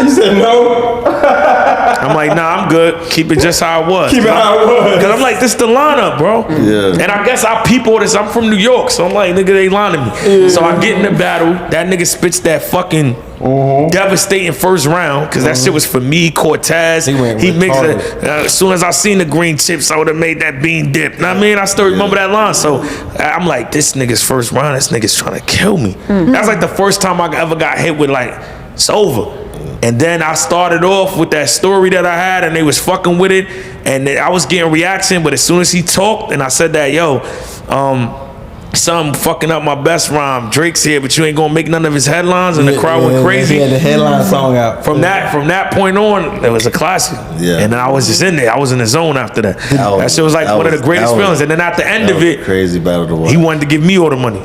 You said no? I'm like, nah, I'm good. Keep it just how it was. Keep it how it was. Because I'm like, this the lineup, bro. Yeah. And I guess I peep all this. I'm from New York, so I'm like, nigga, they lining me. Yeah. So I get in the battle. That nigga spits that fucking devastating first round, because that shit was for me, Cortez. He mixed it. As soon as I seen the green chips, I would have made that bean dip. Know what I mean? I still remember that line. So I'm like, this nigga's first round, this nigga's trying to kill me. That's like the first time I ever got hit with like, it's over. And then I started off with that story that I had, and they was fucking with it, and I was getting reaction. But as soon as he talked, and I said that, yo, something fucking up my best rhyme. Drake's here, but you ain't gonna make none of his headlines, and the crowd went crazy. He had the headline song out. From that point on, it was a classic. Yeah. And then I was just in there. I was in the zone after that. That shit was like one of the greatest feelings. And then at the end of it, crazy battle to watch. he wanted to give me all the money.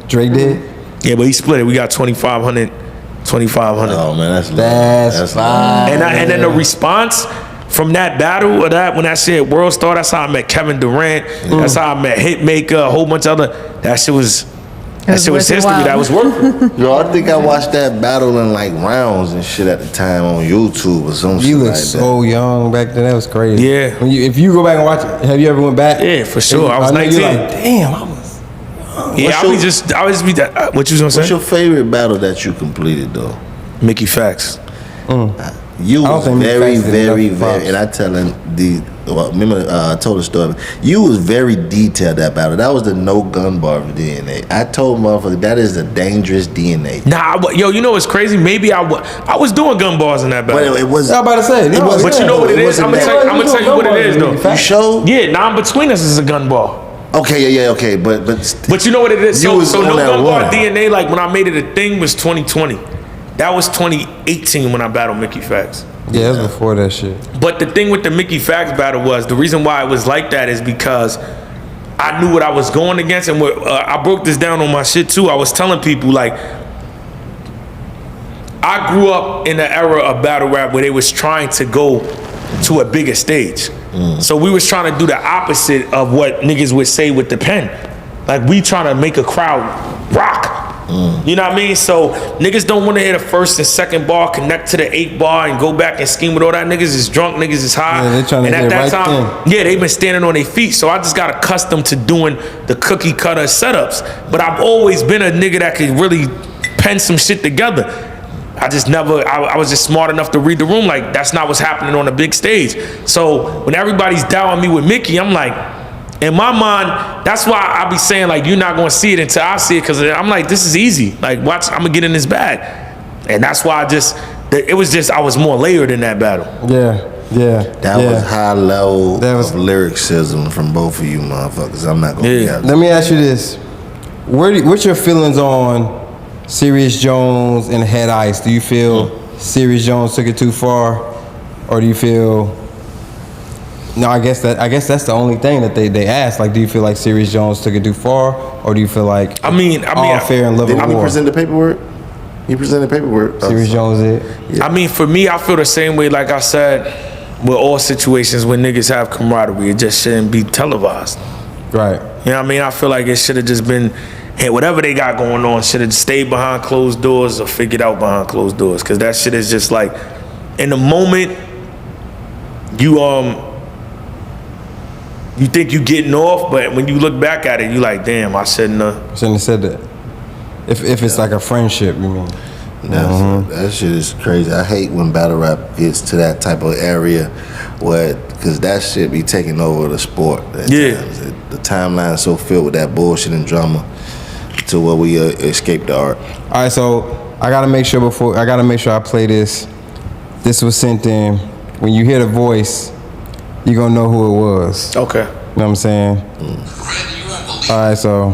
Drake did? Yeah, but he split it. We got 2,500. Oh man, that's fine. And then the response from that battle or that when that shit World Star, that's how I met Kevin Durant. That's how I met Hitmaker, a whole bunch of other. That shit was history. That was worth it. Yo, I think I watched that battle in like rounds and shit at the time on YouTube or some shit. You look like so young back then. That was crazy. Yeah. If you go back and watch it, have you ever went back? Yeah, for sure. I was 19. You're like, damn, I was. Yeah, I was be that. What you gonna say? What's your favorite battle that you completed though? Mickey Facts. You was very, and I telling remember I told the story. You was very detailed that battle. That was the no gun bar DNA. I told motherfucker that is a dangerous DNA. Nah, yo, you know what's crazy? Maybe I was doing gun bars in that battle. But it was. I was about to say. But you know what it is? I'm gonna tell you what it is though. You show? Yeah, between us is a gun bar. Okay, yeah, okay, but you know what it is? So no gun bar one. DNA, like when I made it a thing, was 2020. That was 2018 when I battled Mickey Facts. Yeah, that's before that shit. But the thing with the Mickey Facts battle was, the reason why it was like that is because I knew what I was going against, and I broke this down on my shit too. I was telling people, like, I grew up in the era of battle rap where they was trying to go to a bigger stage. So we was trying to do the opposite of what niggas would say with the pen. Like, we trying to make a crowd rock. You know what I mean? So niggas don't want to hit the first and second bar, connect to the 8 bar, and go back and scheme with all that. Niggas is drunk, niggas is high. Yeah, they trying to and get at that right time, yeah, they've been standing on their feet. So I just got accustomed to doing the cookie cutter setups. But I've always been a nigga that could really pen some shit together. I just never, I was just smart enough to read the room like that's not what's happening on the big stage. So when everybody's doubting me with Mickey, I'm like, in my mind, that's why I be saying like, you're not gonna see it until I see it, because I'm like, this is easy. Like, watch, I'm gonna get in this bag. And that's why I was more layered in that battle. Yeah. That was high level of lyricism from both of you motherfuckers. I'm not gonna be Let me ask you this. What's your feelings on Serious Jones and Head Ice? Do you feel Serious Jones took it too far? Or do you feel... No, I guess that's the only thing that they asked. Like, do you feel like Serious Jones took it too far, or do you feel like all fair and love and war? Did he present the paperwork? He presented paperwork. Serious Jones did. Yeah. I mean, for me, I feel the same way. Like I said, with all situations when niggas have camaraderie, it just shouldn't be televised. Right. You know what I mean? I feel like it should have just been, hey, whatever they got going on should have stayed behind closed doors or figured out behind closed doors. Because that shit is just like, in the moment, you think you getting off, but when you look back at it, you like, damn, I shouldn't have said that. If it's like a friendship, you mean? That shit is crazy. I hate when battle rap gets to that type of area, because that shit be taking over the sport. Times. The timeline is so filled with that bullshit and drama to where we escape the art. All right, so I gotta make sure I play this. This was sent in. When you hear the voice, you're gonna know who it was. Okay. You know what I'm saying? All right, so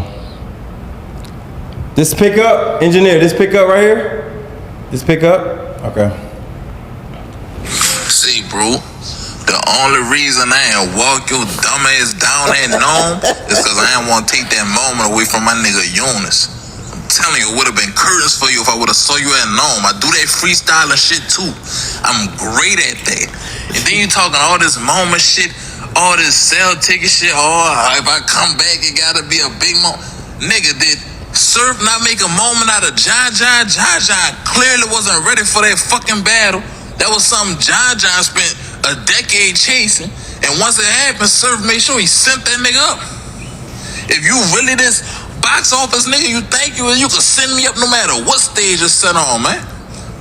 this pickup, engineer, this pickup right here? This pickup? Okay. See, bro, the only reason I ain't walk your dumb ass down that gnome is because I ain't want to take that moment away from my nigga Eunice. I'm telling you, it would have been curtains for you if I would have saw you at gnome. I do that freestyling shit too. I'm great at that. And then you talking all this moment shit, all this sell ticket shit. Oh, if I come back, it gotta be a big moment. Nigga, did Surf not make a moment out of John? Clearly wasn't ready for that fucking battle. That was something John spent a decade chasing. And once it happened, Surf made sure he sent that nigga up. If you really this box office nigga, you think you could send me up no matter what stage it's set on, man.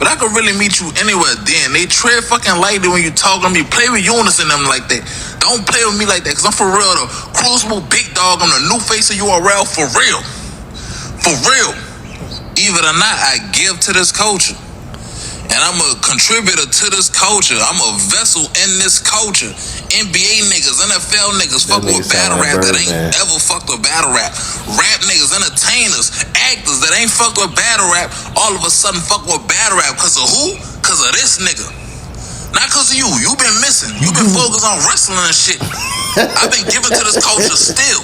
But I could really meet you anywhere then. They tread fucking lightly when you talk to me. Play with Eunice and them like that. Don't play with me like that, because I'm for real the crucible big dog. I'm the new face of URL for real. For real. Even or not, I give to this culture. And I'm a contributor to this culture. I'm a vessel in this culture. NBA niggas, NFL niggas fuck with battle rap that ain't ever fucked with battle rap. Rap niggas, entertainers, actors that ain't fucked with battle rap, all of a sudden fuck with battle rap. Cause of who? Cause of this nigga. Not cause of you. You been missing. You been focused on wrestling and shit. I've been giving to this culture still.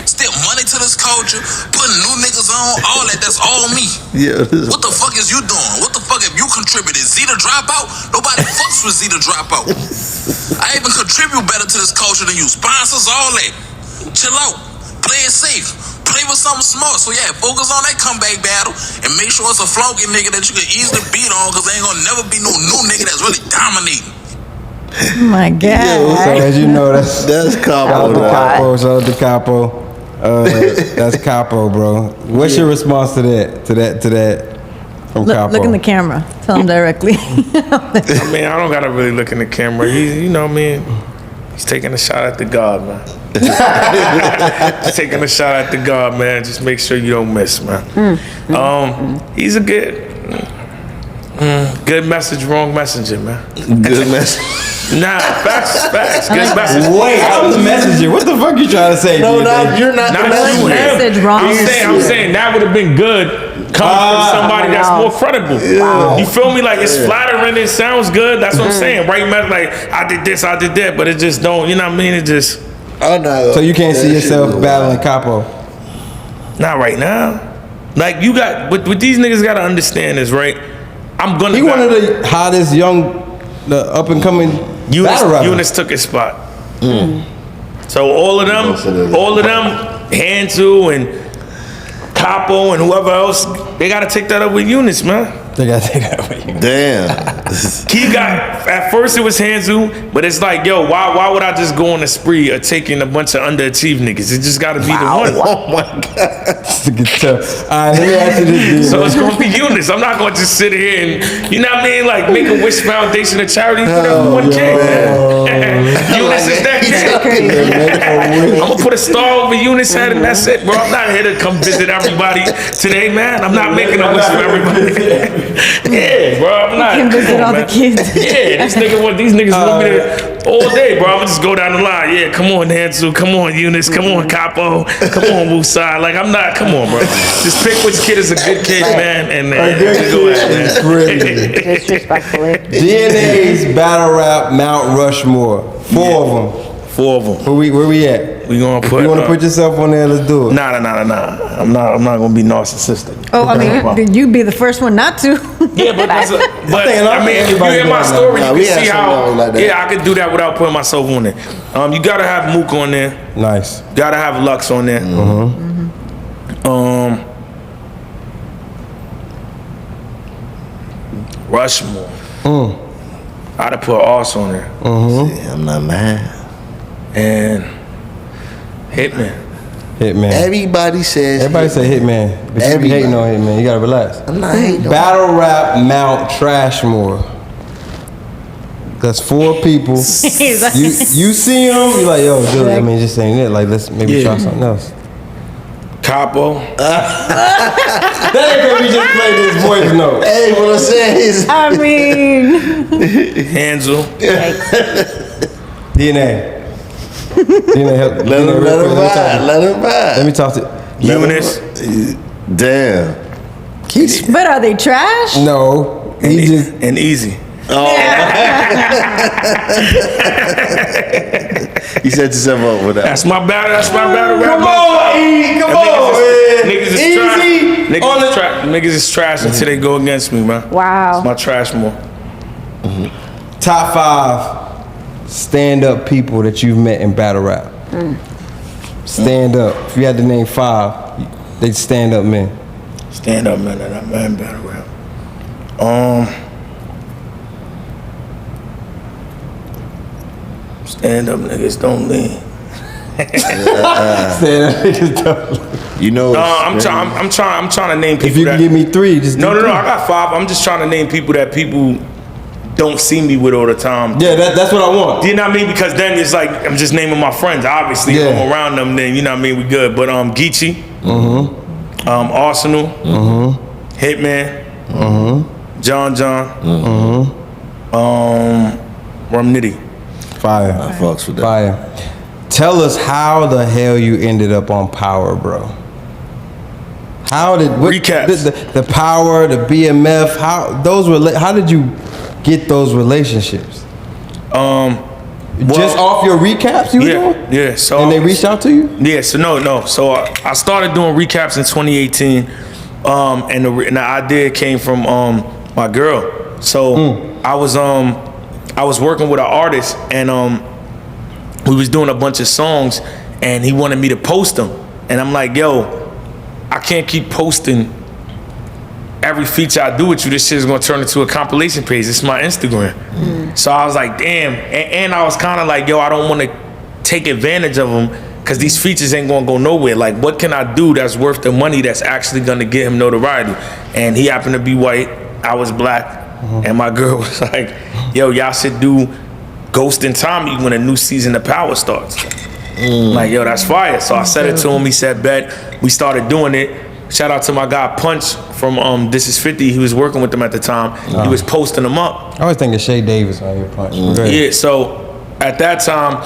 Still money to this culture, putting new niggas on, all that's all me. Yeah. What the fuck is you doing? What the fuck have you contributed? Z the Dropout? Nobody fucks with Z the Dropout. I even contribute better to this culture than you. Sponsors, all that. Chill out. Play it safe. Play with something smart. So yeah, focus on that comeback battle and make sure it's a flunky nigga that you can easily beat on, because there ain't gonna never be no new nigga that's really dominating. Oh my God. So as you know, that's Capo. Shout out to Capo. That's Capo, bro. What's your response to that from Capo? Look in the camera. Tell him directly. I mean, I don't gotta really look in the camera. He's, you know what I mean? He's taking a shot at the God, man. He's taking a shot at the God, man. Just make sure you don't miss, man. He's a good message, wrong messenger, man. Good message. Nah, facts. Good message. Wait, I'm the messenger. What the fuck you trying to say? No, you're not the messenger. Message wrong. I'm saying that would have been good coming from somebody that's more credible. Wow. You feel me? Like, it's flattering, it sounds good. That's what I'm saying. Right, man? Like, I did this, I did that, but it just don't, you know what I mean? It just... Oh, no. So you can't see yourself battling Capo? Not right now. Like, you got... What these niggas got to understand is, right? I'm gonna... He one of the hottest the up-and-coming battle rappers. Eunice took his spot. So all of them, Hantu and Capo and whoever else, they gotta take that up with Eunice, man. They gotta take that with you. Damn. He got, at first it was Hanzu, but it's like, yo, why would I just go on a spree of taking a bunch of underachieved niggas? It just gotta be the one. Oh my God. It's a good stuff. All right, let me ask you this. So it's gonna be Eunice. I'm not gonna just sit here and, you know what I mean, like make a Wish Foundation a charity for that one kid. Eunice is that kid. I'm gonna put a star over Eunice head and that's it, bro. I'm not here to come visit everybody today, man. I'm not making a wish for everybody. Yeah, bro, I'm not. Can visit all the kids. Yeah, these niggas want me there all day, bro. I'm gonna just go down the line. Yeah, come on, Hansu. Come on, Eunice. Come on, Capo. Come on, Wusa. Like, I'm not. Come on, bro. Just pick which kid is a good kid, man, and just go at it, man. Disrespectfully. DNA's battle rap Mount Rushmore. Four of them. Where we at? We gonna put. You want to put yourself on there? Let's do it. Nah. I'm not gonna be narcissistic. Oh, I mean, you'd be the first one not to. Yeah, but I mean, if you hear my story, you can see how. I could do that without putting myself on there. You gotta have Mook on there. Nice. Gotta have Lux on there. Rushmore. I'd have put Oss on there. Yeah, I'm not mad. And Hitman. Everybody says say Hitman. But you be hating on Hitman. You gotta relax. I'm not hating on Battle rap Mount Trashmore. That's four people. you see them, you like, yo, dude, I mean, just ain't it. Like, let's maybe try something else. Capo. That ain't gonna be just playing this voice note. Hey, what I'm saying is, I mean, Hansel. DNA. Help. Let him ride. Let me talk to Eunice. Damn. but are they trash? No. And Easy. You set yourself up with that. That's my battle rap. Come on, E. Come on, man. Niggas is trash. Niggas is trash until they go against me, man. Wow. It's my trash more. Top 5 stand-up people that you've met in battle rap. Stand up. If you had to name 5, they'd stand up men. Stand up men that I met in battle rap. Stand up niggas don't lean. Stand up niggas don't lean. You know, I'm trying to name people. If you can give me 3, just No, I got 5. I'm just trying to name people that people don't see me with all the time. Yeah, that's what I want. You know what I mean? Because then it's like I'm just naming my friends. Obviously, if I'm around them, then you know what I mean, we good. But Geechi, Arsenal, Hitman, John, Rum Nitty. Fire. I fucks with that. Fire. Tell us how the hell you ended up on Power, bro. How did recaps the Power, the BMF? How did you get those relationships? Just off your recaps, you were doing? Yeah. So and they reached out to you? Yeah. So no. So I started doing recaps in 2018, and the idea came from my girl. So I was working with an artist, and we was doing a bunch of songs, and he wanted me to post them, and I'm like, yo, I can't keep posting every feature I do with you. This shit is gonna turn into a compilation page. It's my Instagram. So I was like, damn, and I was kind of like, yo, I don't want to take advantage of them because these features ain't gonna go nowhere. Like, what can I do that's worth the money that's actually gonna get him notoriety? And he happened to be white, I was black, and my girl was like, yo, y'all should do Ghost and Tommy when a new season of Power starts. Like, yo, that's fire. So I said it to him, he said, bet. We started doing it. Shout out to my guy Punch from This Is 50. He was working with them at the time. He was posting them up. I always think of Shay Davis on your Punch. Yeah, so at that time,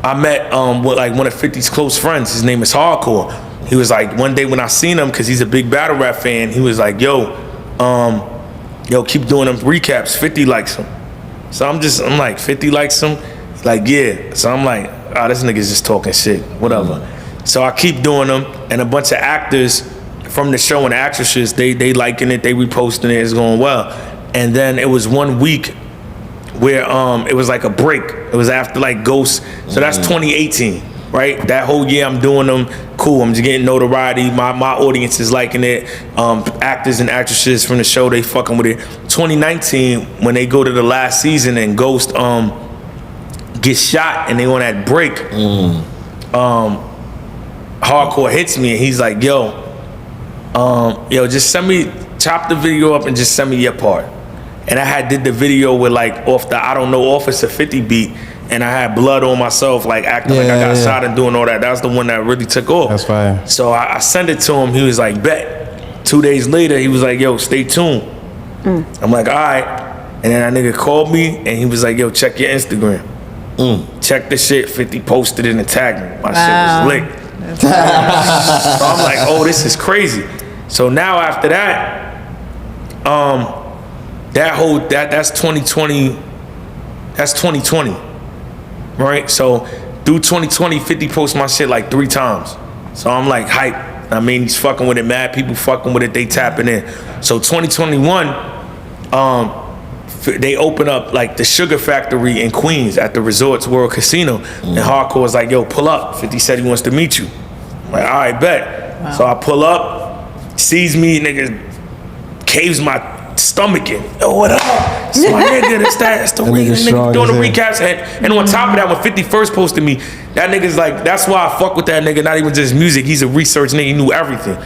I met with like one of 50's close friends. His name is Hardcore. He was like, one day when I seen him, because he's a big battle rap fan, he was like, yo, keep doing them recaps. 50 likes him. So I'm like, 50 likes him? Like, yeah. So I'm like, this nigga's just talking shit, whatever. So I keep doing them, and a bunch of actors from the show and actresses, they liking it, they reposting it, it's going well. And then it was 1 week where it was like a break. It was after like Ghost. So that's 2018, right? That whole year I'm doing them, cool. I'm just getting notoriety. My audience is liking it. Actors and actresses from the show, they fucking with it. 2019, when they go to the last season and Ghost gets shot and they on that break, Hardcore hits me and he's like, yo, just send me, chop the video up and just send me your part. And I did the video with like off the I Don't Know Officer 50 beat, and I had blood on myself, like acting like I got shot and doing all that. That was the one that really took off. That's fire. So I sent it to him. He was like, bet. 2 days later, he was like, yo, stay tuned. I'm like, all right. And then that nigga called me and he was like, yo, check your Instagram. Check the shit. 50 posted it and tagged me. My shit was lit. So I'm like, oh, this is crazy. So now after that, that's 2020. That's 2020, right? So through 2020, 50 posts my shit like 3 times. So I'm like hype. I mean, he's fucking with it. Mad people fucking with it. They tapping in. So 2021, they open up like the Sugar Factory in Queens at the Resorts World Casino, and Hardcore was like, "Yo, pull up." 50 said he wants to meet you. I'm like, all right, bet. Wow. So I pull up, sees me, nigga, caves my stomach in. Yo, what up? It's my nigga. That's the nigga doing the recaps. And on top of that, when 50 first posted me, that nigga's like, that's why I fuck with that nigga. Not even just music. He's a research nigga. He knew everything.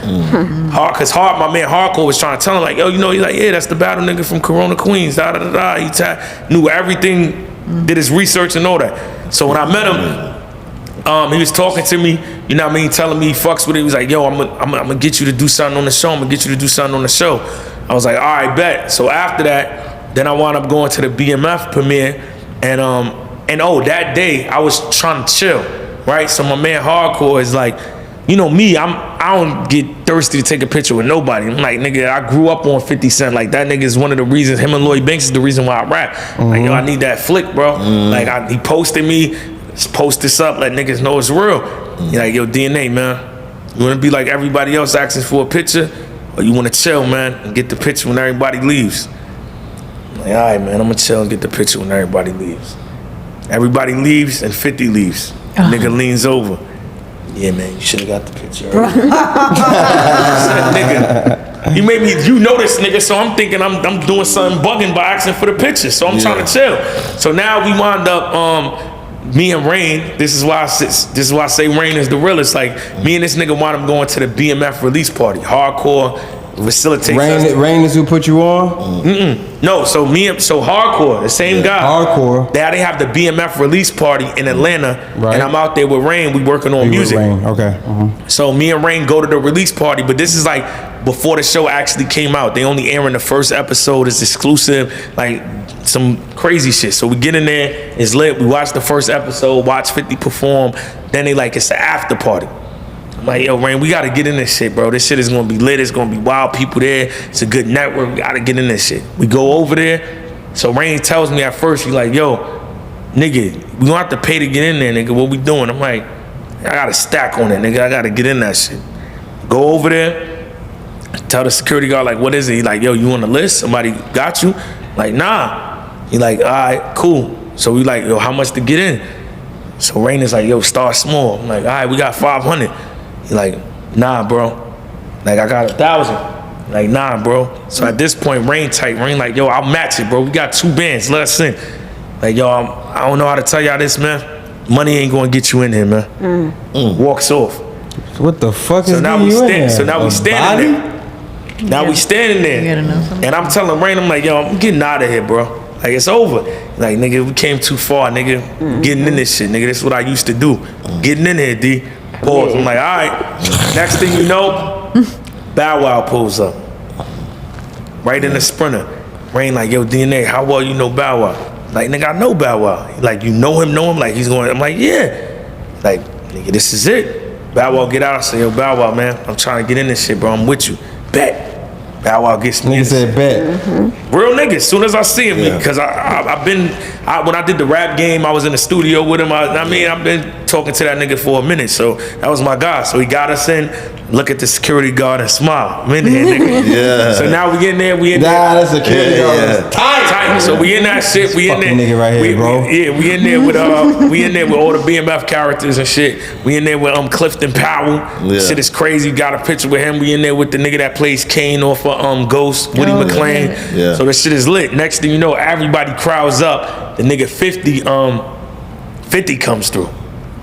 Cause my man Hardcore was trying to tell him like, yo, he's like, yeah, that's the battle nigga from Corona, Queens. Da da da da. He knew everything. Did his research and all that. So when I met him, he was talking to me, you know what I mean, telling me he fucks with it. He was like, yo, I'm gonna get you to do something on the show. I'm gonna get you to do something on the show. I was like, all right, bet. So after that, then I wound up going to the BMF premiere, and that day I was trying to chill, right? So my man Hardcore is like, you know me, I don't get thirsty to take a picture with nobody. I'm like, nigga, I grew up on 50 Cent. Like that nigga is one of the reasons. Him and Lloyd Banks is the reason why I rap. Like, yo, I need that flick, bro. Like he posted me. Just post this up, let niggas know it's real. You're like, yo, DNA, man. You wanna be like everybody else asking for a picture? Or you wanna chill, man, and get the picture when everybody leaves? I'm like, all right, man, I'm gonna chill and get the picture when everybody leaves. Everybody leaves and 50 leaves. Nigga leans over. Yeah, man, you should've got the picture earlier. Nigga, you made me, you know this, nigga, so I'm thinking I'm doing something bugging by asking for the picture, so I'm trying to chill. So now we wound up, me and Rain, this is why I say Rain is the realest. Like me and this nigga wound up going to the BMF release party. Hardcore facilitates. Rain is who put you on? No, so Hardcore, the same guy. Hardcore. They have the BMF release party in Atlanta, and I'm out there with Rain. We working on music. Rain. Okay. So me and Rain go to the release party, but this is like before the show actually came out. They only airing the first episode. It's exclusive, like some crazy shit. So we get in there, it's lit. We watch the first episode, watch 50 perform. Then they like, it's the after party. I'm like, yo, Rain, we gotta get in this shit, bro. This shit is gonna be lit. It's gonna be wild people there. It's a good network. We gotta get in this shit. We go over there. So Rain tells me at first, he's like, yo, nigga, we gonna have to pay to get in there, nigga. What we doing? I'm like, I got a stack on it, nigga. I gotta get in that shit. Go over there. Tell the security guard, like, what is it? He like, yo, you on the list? Somebody got you? Like, nah. He like, all right, cool. So we like, yo, how much to get in? So Rain is like, yo, start small. I'm like, all right, we got 500. He like, nah, bro. Like, I got 1,000. Like, nah, bro. So at this point, Rain tight. Rain like, yo, I'll match it, bro. We got 2 bands. Let us in. Like, yo, I don't know how to tell y'all this, man. Money ain't gonna get you in here, man. Walks off. So what the fuck is now you in there? So now we standing there. Now we standing there. And I'm telling Rain, I'm like, yo, I'm getting out of here, bro. Like, it's over. Like, nigga, we came too far, nigga. Getting in this shit, nigga. This is what I used to do. Getting in here, D. Pause. I'm like, all right. Next thing you know, Bow Wow pulls up. Right in the Sprinter. Rain like, yo, DNA, how well you know Bow Wow? Like, nigga, I know Bow Wow. Like, you know him? Like, he's going, I'm like, yeah. Like, nigga, this is it. Bow Wow get out. I say, yo, Bow Wow, man, I'm trying to get in this shit, bro. I'm with you. Bet. Bow Wow gets me. Nigga said bet. Real nigga. As soon as I see him, because I've been when I did the rap game, I was in the studio with him. I've been talking to that nigga for a minute, so that was my guy. So he got us in. look at the security guard and smile. I'm in there, nigga. Yeah. So now we in there. Nah, that's security guard. Yeah. Tight. So we in that shit. We in there. Fucking nigga right here, bro. We in there with we in there with all the BMF characters and shit. We in there with Clifton Powell. Yeah. Shit is crazy. Got a picture with him. We in there with the nigga that plays Kane off of Ghost, Woody McClain. Yeah. So the shit is lit. Next thing you know, everybody crowds up. The nigga 50 comes through.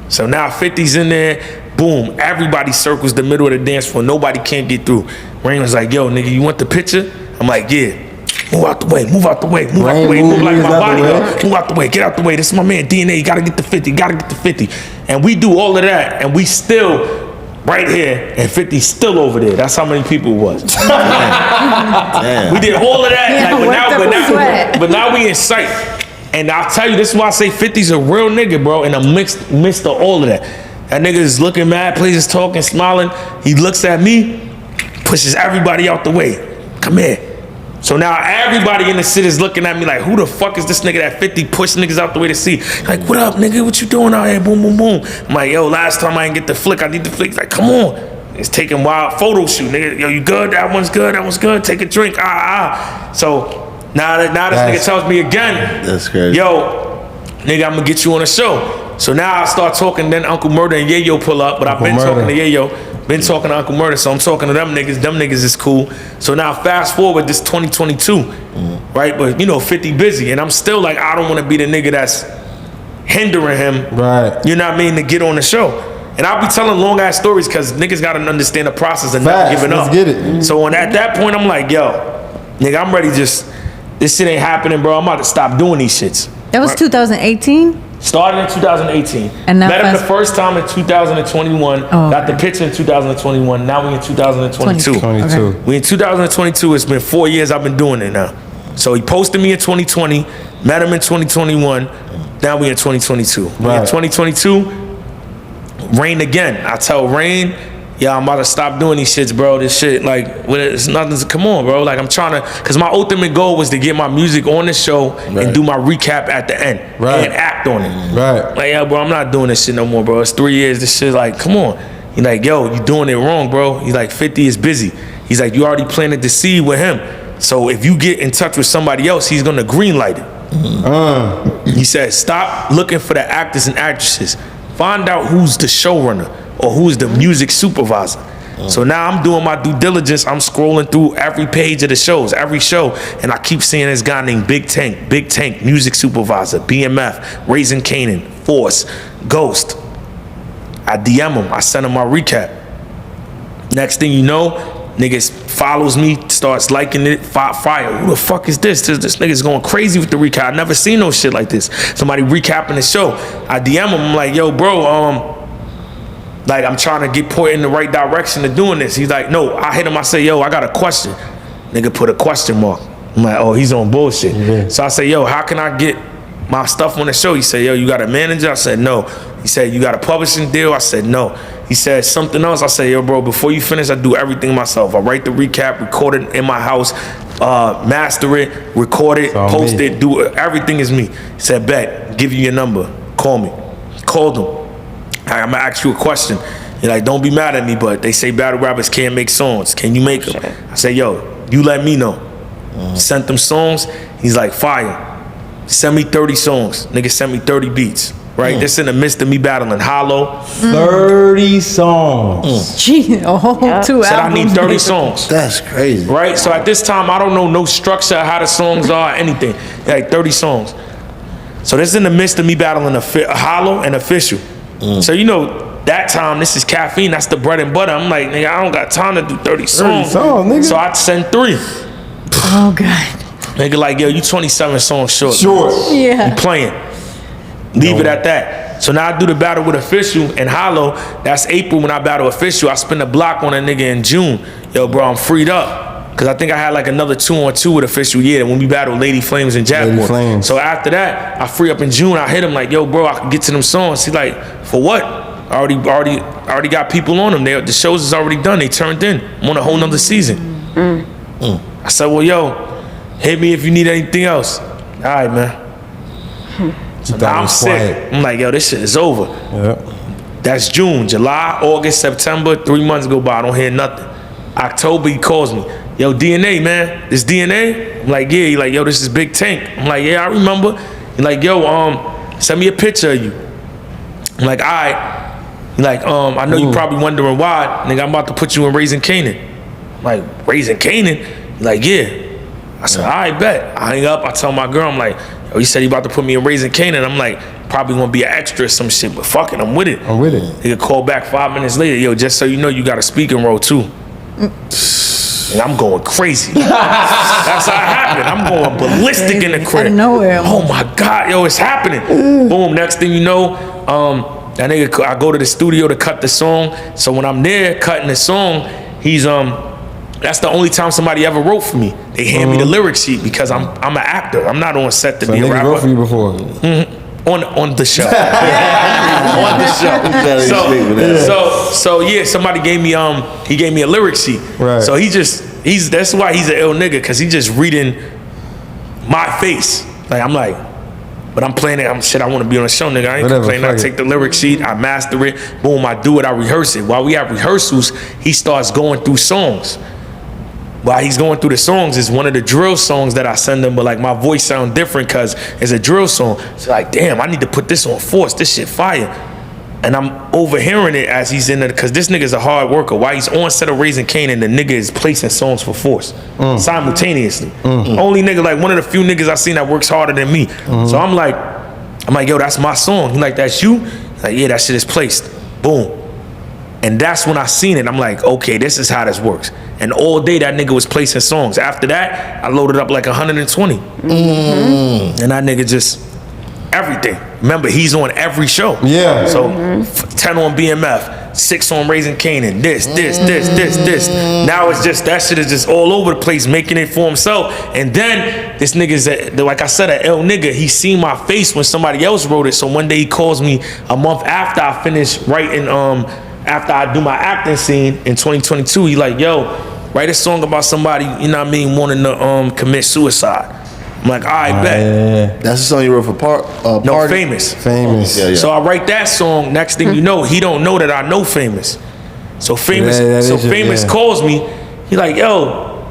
So now 50's in there. Boom, everybody circles the middle of the dance floor. Nobody can't get through. Rain was like, yo, nigga, you want the picture? I'm like, yeah. Move out the way, move out the way, move out the way. Move like my body. Move out the way, get out the way. This is my man, DNA. You gotta get the 50, gotta get the 50. And we do all of that, and we still right here, and 50's still over there. That's how many people it was. Damn. We did all of that, Yeah, but now we in sight. And I'll tell you, this is why I say 50's a real nigga, bro, in a midst of all of that. That nigga is looking mad, pleased, talking, smiling. He looks at me, pushes everybody out the way. Come here. So now everybody in the city is looking at me like, who the fuck is this nigga that 50 push niggas out the way to see? Like, what up, nigga? What you doing out here? Boom, boom, boom. I'm like, yo, last time I didn't get the flick. I need the flick. He's like, come on. It's taking wild photo shoot, nigga. Yo, you good? That one's good. That one's good. Take a drink. So now this nigga tells me again, That's crazy. yo, nigga, I'm gonna get you on a show. So now I start talking, then Uncle Murder and Yayo pull up, but I've been talking to Yayo, been talking to Uncle Murder, so I'm talking to them niggas is cool. So now fast forward, this 2022, right? But you know, 50 busy, and I'm still like, I don't wanna be the nigga that's hindering him, Right. you know what I mean, to get on the show. And I'll be telling long ass stories because niggas gotta understand the process and never giving up. Let's get it. So at that point, I'm like, yo, nigga, I'm ready this shit ain't happening, bro. I'm about to stop doing these shits. That was 2018. Started in 2018. And now met him the first time in 2021. Got the picture in 2021. Now we in 2022. 22. Okay. We in 2022. It's been 4 years I've been doing it now. So he posted me in 2020. Met him in 2021. Now we in 2022. We in 2022. Rain again. I tell Rain, yeah, I'm about to stop doing these shits, bro. This shit, like, it's nothing. Come on, bro. Like, I'm trying to, because my ultimate goal was to get my music on the show and do my recap at the end and act on it. Right. Like, yeah, bro, I'm not doing this shit no more, bro. It's 3 years. This shit, like, come on. He's like, yo, you doing it wrong, bro. He's like, 50 is busy. He's like, you already planted the seed with him. So if you get in touch with somebody else, he's gonna green light it. He said, stop looking for the actors and actresses. Find out who's the showrunner or who's the music supervisor. So now I'm doing my due diligence. I'm scrolling through every page of the shows, every show, and I keep seeing this guy named Big Tank, music supervisor, BMF, Raising Kanan, Force, Ghost. I DM him, I send him my recap. Next thing you know, niggas follows me, starts liking it, fire. Who the fuck is this? This nigga's going crazy with the recap. I never seen no shit like this. Somebody recapping the show. I DM him, I'm like, yo, bro, like, I'm trying to get put in the right direction to doing this. He's like, no. I hit him, I say, yo, I got a question. Nigga put a question mark. I'm like, oh, he's on bullshit. So I say, yo, how can I get my stuff on the show? He said, yo, you got a manager? I said, no. He said, you got a publishing deal? I said, no. He said something else. I said, yo, bro, before you finish, I do everything myself. I write the recap, record it in my house, master it, record it, post it, do it. Everything is me. He said, bet, give you your number. Call me. Called him. I'm gonna ask you a question. You're like, don't be mad at me, but they say battle rappers can't make songs. Can you make them? I say, yo, you let me know. Sent them songs. He's like, fire. Send me 30 songs. Nigga sent me 30 beats. Right? This in the midst of me battling Hollow. 30 songs. Gee, 2 albums. Said I need 30 songs. That's crazy. Right? So at this time, I don't know no structure, how the songs are, anything. Like 30 songs. So this is in the midst of me battling Hollow and Official. So you know, that time, this is caffeine, that's the bread and butter. I'm like, nigga, I don't got time to do 30 songs. Nigga. So I send 3. Oh, God. Nigga like, yo, you 27 songs short. Yeah. You playing. Leave it at that. So now I do the battle with Official and Hollow. That's April when I battle Official. I spin the block on a nigga in June. Yo, bro, I'm freed up. Cause I think I had like another 2-on-2 with Official when we battled Lady Flames and Jackboy. So after that, I free up in June. I hit him like, yo, bro, I can get to them songs. He's like, for what? I already got people on them. The shows is already done. They turned in. I'm on a whole nother season. I said, well, yo, hit me if you need anything else. All right, man. So now I'm sick. I'm like, yo, this shit is over. That's June, July, August, September, 3 months go by, I don't hear nothing. October, he calls me. Yo, DNA, man, this DNA? I'm like, yeah. He like, yo, this is Big Tank. I'm like, yeah, I remember. He like, yo, send me a picture of you. I'm like, all right. He like, I know you probably wondering why. Nigga, I'm about to put you in Raising Kanan. I'm like, Raising Kanan? He like, yeah. I said, all right, bet. I hang up, I tell my girl, I'm like, yo, he said he about to put me in Raising Kanan. I'm like, probably gonna be an extra or some shit, but fuck it, I'm with it. Nigga call back 5 minutes later, yo, just so you know, you got a speaking role too. And I'm going crazy. That's how it happened. I'm going ballistic in the crib. Nowhere. Oh my God, yo, it's happening. Boom, next thing you know, that nigga, I go to the studio to cut the song. So when I'm there cutting the song, he's that's the only time somebody ever wrote for me. They hand me the lyric sheet because I'm an actor. I'm not on set to be a rapper. wrote for you before? On the show. On the show. So yeah, somebody gave me he gave me a lyric sheet. Right. So that's why he's an ill nigga, cause he just reading my face. Like I'm like, but I'm playing it, I wanna be on the show, nigga. I ain't complaining. I take the lyric sheet, I master it, boom, I do it, I rehearse it. While we have rehearsals, he starts going through songs. While he's going through the songs, is one of the drill songs that I send him, but like my voice sound different because it's a drill song. So like, damn, I need to put this on Force. This shit fire. And I'm overhearing it as he's in it, because this nigga's a hard worker. While he's on set of Raising Kanan, the nigga is placing songs for Force simultaneously. Only nigga, like one of the few niggas I seen that works harder than me. So I'm like, yo, that's my song. He like, that's you? Like, yeah, that shit is placed. Boom. And that's when I seen it. I'm like, okay, this is how this works. And all day that nigga was placing songs. After that, I loaded up like 120. And that nigga just, everything. Remember, he's on every show. Yeah. So 10 on BMF, 6 on Raising Kanan, this. Now it's just, that shit is just all over the place, making it for himself. And then this nigga's, like I said, an ill nigga. He seen my face when somebody else wrote it. So one day he calls me a month after I finish writing, after I do my acting scene in 2022, he like, yo, write a song about somebody, you know what I mean, wanting to commit suicide. I'm like, all right, bet. Yeah. That's the song you wrote for No, Party? Famous. Yeah. So I write that song, next thing you know, he don't know that I know Famous. So Famous calls me, he like, yo,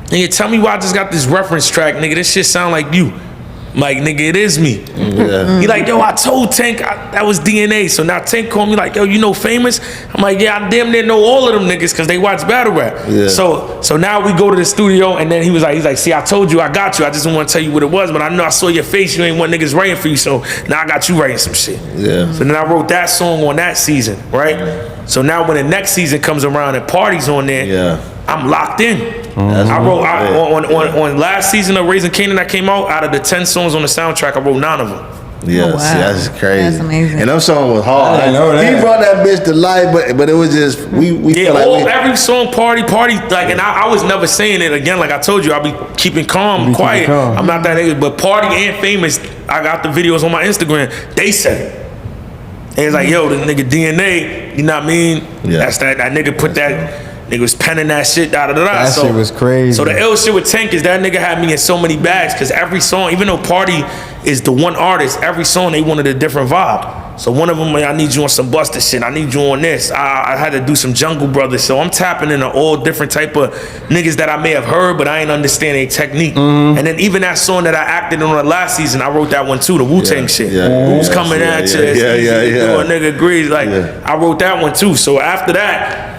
nigga, tell me why I just got this reference track, nigga, this shit sound like you. I'm like, nigga, it is me. He like, yo, I told Tank that was DNA. So now Tank called me like, yo, you know Famous? I'm like, yeah, I damn near know all of them niggas because they watch battle rap. Yeah. So now we go to the studio, and then he's like, see, I told you, I got you. I just didn't want to tell you what it was, but I know I saw your face. You ain't want niggas writing for you, so now I got you writing some shit. Yeah. So then I wrote that song on that season, right? So now when the next season comes around and Party's on there, I'm locked in. I wrote on last season of Raising Kanan that came out of the 10 songs on the soundtrack, I wrote 9 of them. Yeah, Oh, wow. see, that's crazy. That's amazing. And that song was hard. I didn't know that. He brought that bitch to life, but it was just we feel like every song party like, and I was never saying it again. Like I told you, I'll be keeping calm, quiet. I'm not that nigga, but Party and Famous, I got the videos on my Instagram. They said it. And it's like, yo, the nigga DNA, you know what I mean? Yeah. That's that nigga put that. Nigga was penning that shit, That shit was crazy. So the ill shit with Tank is that nigga had me in so many bags, because every song, even though Party is the one artist, every song they wanted a different vibe. So one of them, I need you on some Buster shit, I need you on this. I had to do some Jungle Brothers, so I'm tapping into all different type of niggas that I may have heard, but I ain't understand their technique. And then even that song that I acted on the last season, I wrote that one too, the Wu-Tang shit. Who's coming at you? Yeah. A nigga agrees. Like, I wrote that one too. So after that,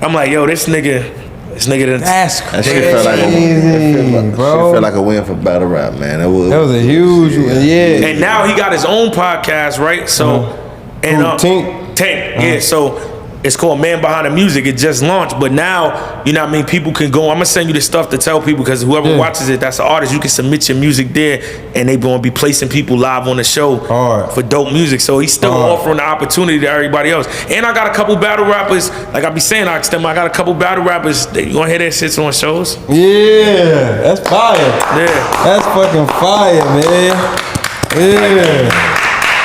I'm like, yo, this nigga that's crazy. that shit felt like a bro. Shit felt like a win for battle rap, man. That was a huge one, yeah. And now he got his own podcast, right? So, and Tank, yeah. So it's called Man Behind the Music. It just launched, but now, you know what I mean, people can go. I'm gonna send you the stuff to tell people, because whoever watches it, that's an artist. You can submit your music there, and they gonna be placing people live on the show for dope music. So he's still offering the opportunity to everybody else. And I got a couple battle rappers, like I be saying, I got a couple battle rappers. You gonna hear their shits on shows? Yeah, that's fire. Yeah, that's fucking fire, man. Yeah.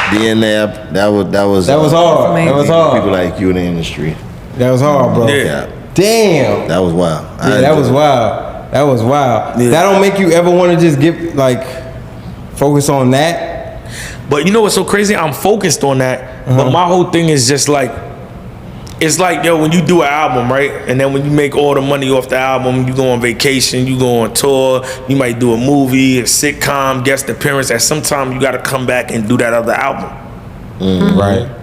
DNA, that was hard. That was hard. People like you in the industry. That was hard, bro. Yeah. Damn. That was wild. Yeah, that was wild. That was wild. Yeah. That don't make you ever want to just get, like, focus on that? But you know what's so crazy? I'm focused on that. But my whole thing is just like, it's like, yo, when you do an album, right? And then when you make all the money off the album, you go on vacation, you go on tour, you might do a movie, a sitcom, guest appearance. At some time, you got to come back and do that other album. Right.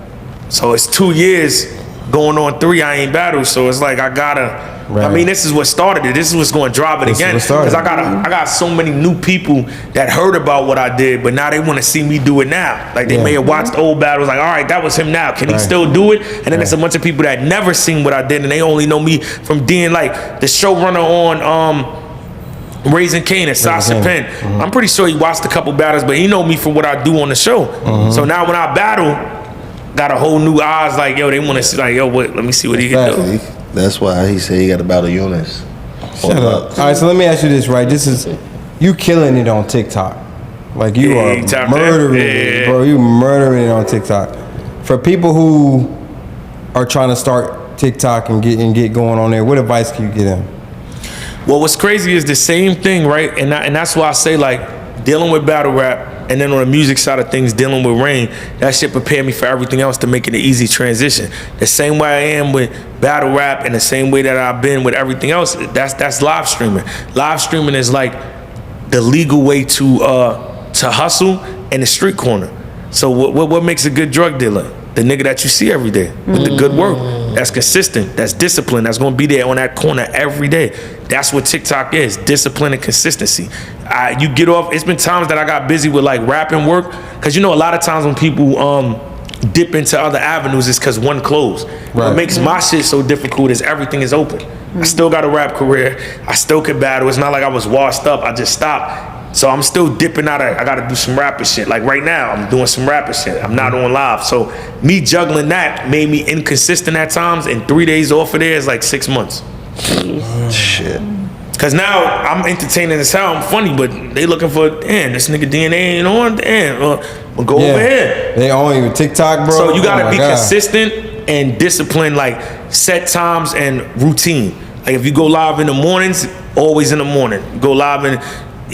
So it's 2 years going on 3. I ain't battled, so it's like I gotta. Right. I mean, this is what started it. This is what's going to drive it again. Because I got so many new people that heard about what I did, but now they want to see me do it now. Like they may have watched old battles, like, all right, that was him now. Can he still do it? And then there's a bunch of people that never seen what I did, and they only know me from being like the showrunner on Raising Kanan, Sasha Penn. I'm pretty sure he watched a couple battles, but he know me for what I do on the show. So now when I battle, got a whole new eyes. Like, yo, they want to see, like, yo, what? Let me see what he can do. That's why he said he got to battle Eunice. Shut up. All right, so let me ask you this, right? This is, you killing it on TikTok. Like, you are murdering it, bro. You murdering it on TikTok. For people who are trying to start TikTok and get going on there, what advice can you give them? Well, what's crazy is the same thing, right? And that's why I say, like, dealing with battle rap, and then on the music side of things, dealing with Rain, that shit prepared me for everything else to make it an easy transition. The same way I am with battle rap and the same way that I've been with everything else, that's live streaming. Live streaming is like the legal way to hustle in the street corner. So what makes a good drug dealer? The nigga that you see every day with the good work, that's consistent, that's disciplined, that's gonna be there on that corner every day. That's what TikTok is, discipline and consistency. You get off, it's been times that I got busy with like rapping work, cause you know a lot of times when people dip into other avenues, it's cause one closed. What makes my shit so difficult is everything is open. I still got a rap career, I still could battle, it's not like I was washed up, I just stopped. So I'm still dipping out of, I gotta do some rapping shit. Like right now, I'm doing some rapping shit. I'm not on live. So me juggling that made me inconsistent at times, and 3 days off of there is like 6 months. Shit. Cause now I'm entertaining as hell, I'm funny, but they looking for, damn, this nigga DNA ain't on, damn, we'll go over here. They on you with TikTok, bro. So you gotta be consistent and disciplined, like set times and routine. Like if you go live in the mornings, always in the morning. You go live in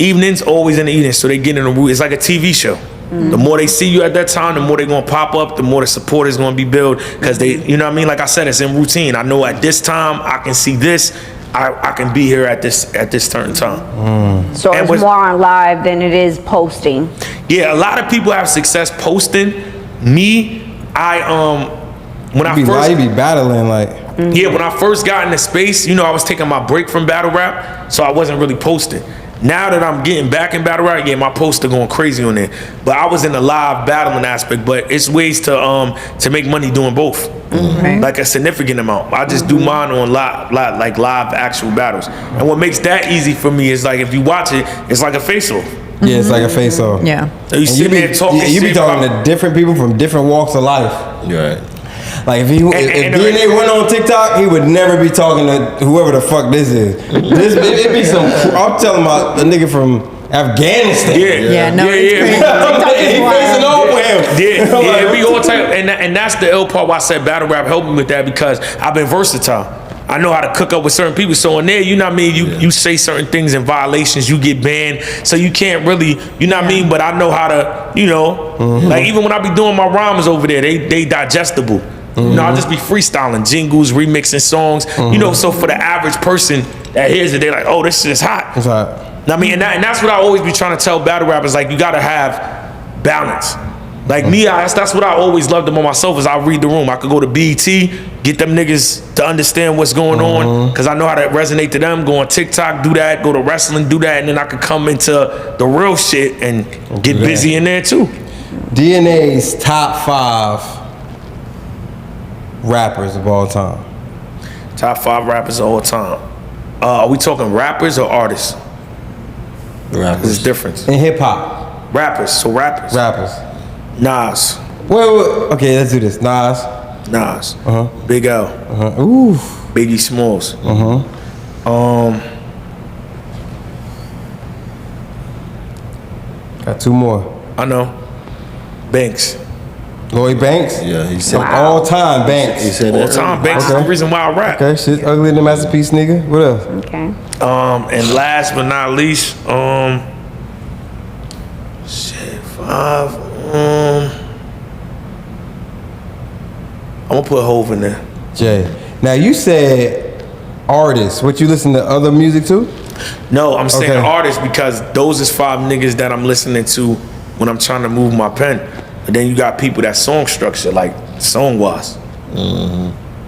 evenings, always in the evening, so they get in a routine. It's like a TV show. The more they see you at that time, the more they're gonna pop up, the more the support is gonna be built, because they, you know what I mean? Like I said, it's in routine. I know at this time I can see this, I can be here at this certain time. So it's more on live than it is posting. Yeah, a lot of people have success posting. Me, when I first be battling like. Yeah, when I first got in the space, you know, I was taking my break from battle rap, so I wasn't really posting. Now that I'm getting back in battle rap, yeah, my posts are going crazy on there. But I was in the live battling aspect. But it's ways to make money doing both, like a significant amount. I just do mine on live actual battles. And what makes that easy for me is like if you watch it, it's like a face-off. Yeah, it's like a face-off. Yeah. So you sit there talking. You be talking to different people from different walks of life. Right. Like if DNA went on TikTok, he would never be talking to whoever the fuck this is. It'd be some. I'm telling about the nigga from Afghanistan. Yeah, no, it's crazy. TikTok is He wild. facing over him. Yeah, we all type, and that's the ill part why I said battle rap helped me with that, because I've been versatile. I know how to cook up with certain people. So in there, you know what I mean? You say certain things in violations, you get banned. So you can't really, you know what I mean? But I know how to, you know, like even when I be doing my rhymes over there, they digestible. You know, I'll just be freestyling, jingles, remixing songs. You know, so for the average person that hears it, they're like, oh, this shit is hot. It's hot. I mean, and that's what I always be trying to tell battle rappers, like, you gotta have balance. Like me, that's what I always loved about myself, is I read the room. I could go to BET, get them niggas to understand what's going on, because I know how to resonate to them. Go on TikTok, do that. Go to wrestling, do that. And then I could come into the real shit and get busy in there too. DNA's top 5 rappers of all time. Top 5 rappers of all time. Are we talking rappers or artists? Rappers. There's a difference. In hip hop. Rappers. So rappers. Rappers. Nas. Wait. Okay, let's do this. Nas. Big L. Ooh. Biggie Smalls. Got 2 more. I know. Banks. Lloyd Banks? Yeah, he said all time Banks. He said All that. time Banks is the reason why I rap. Okay, shit ugly in the masterpiece, nigga. What else? Okay. And last but not least, shit, 5. I'm gonna put Hov in there. Jay. Now you said artists. What, you listen to other music too? No, I'm saying Okay. artists because those is 5 niggas that I'm listening to when I'm trying to move my pen. And then you got people that song structure, like song-wise.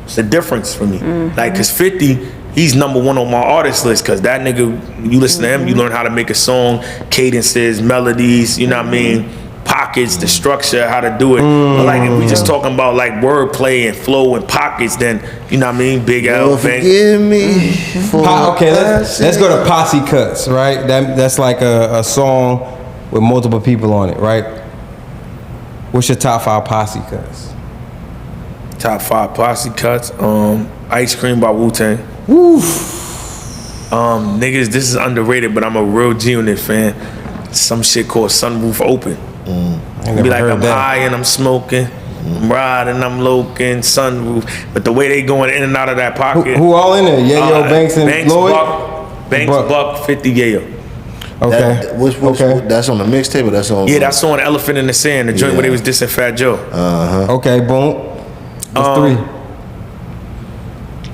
It's the difference for me. Like, cause 50, he's number 1 on my artist list, cause that nigga, you listen to him, you learn how to make a song, cadences, melodies, you know what I mean? Pockets, the structure, how to do it. But like if we just talking about like wordplay and flow and pockets, then you know what I mean? Big L, Bang. Forgive me. Okay, let's go to Posse Cuts, right? That's like a song with multiple people on it, right? What's your top 5 Posse Cuts? Top 5 Posse Cuts. Ice Cream by Wu-Tang. Niggas, this is underrated, but I'm a real G Unit fan. Some shit called Sunroof Open. Be like, I'm high and I'm smoking, I'm riding, I'm loking, sunroof. But the way they going in and out of that pocket. Who all in there? Yayo, Banks, and Lloyd? Banks, Buck, 50 Yayo. Okay. Okay. That's on the mixtape or that's on? Yeah, that's on Elephant in the Sand, the joint where they was dissing Fat Joe. Okay, boom. That's 3.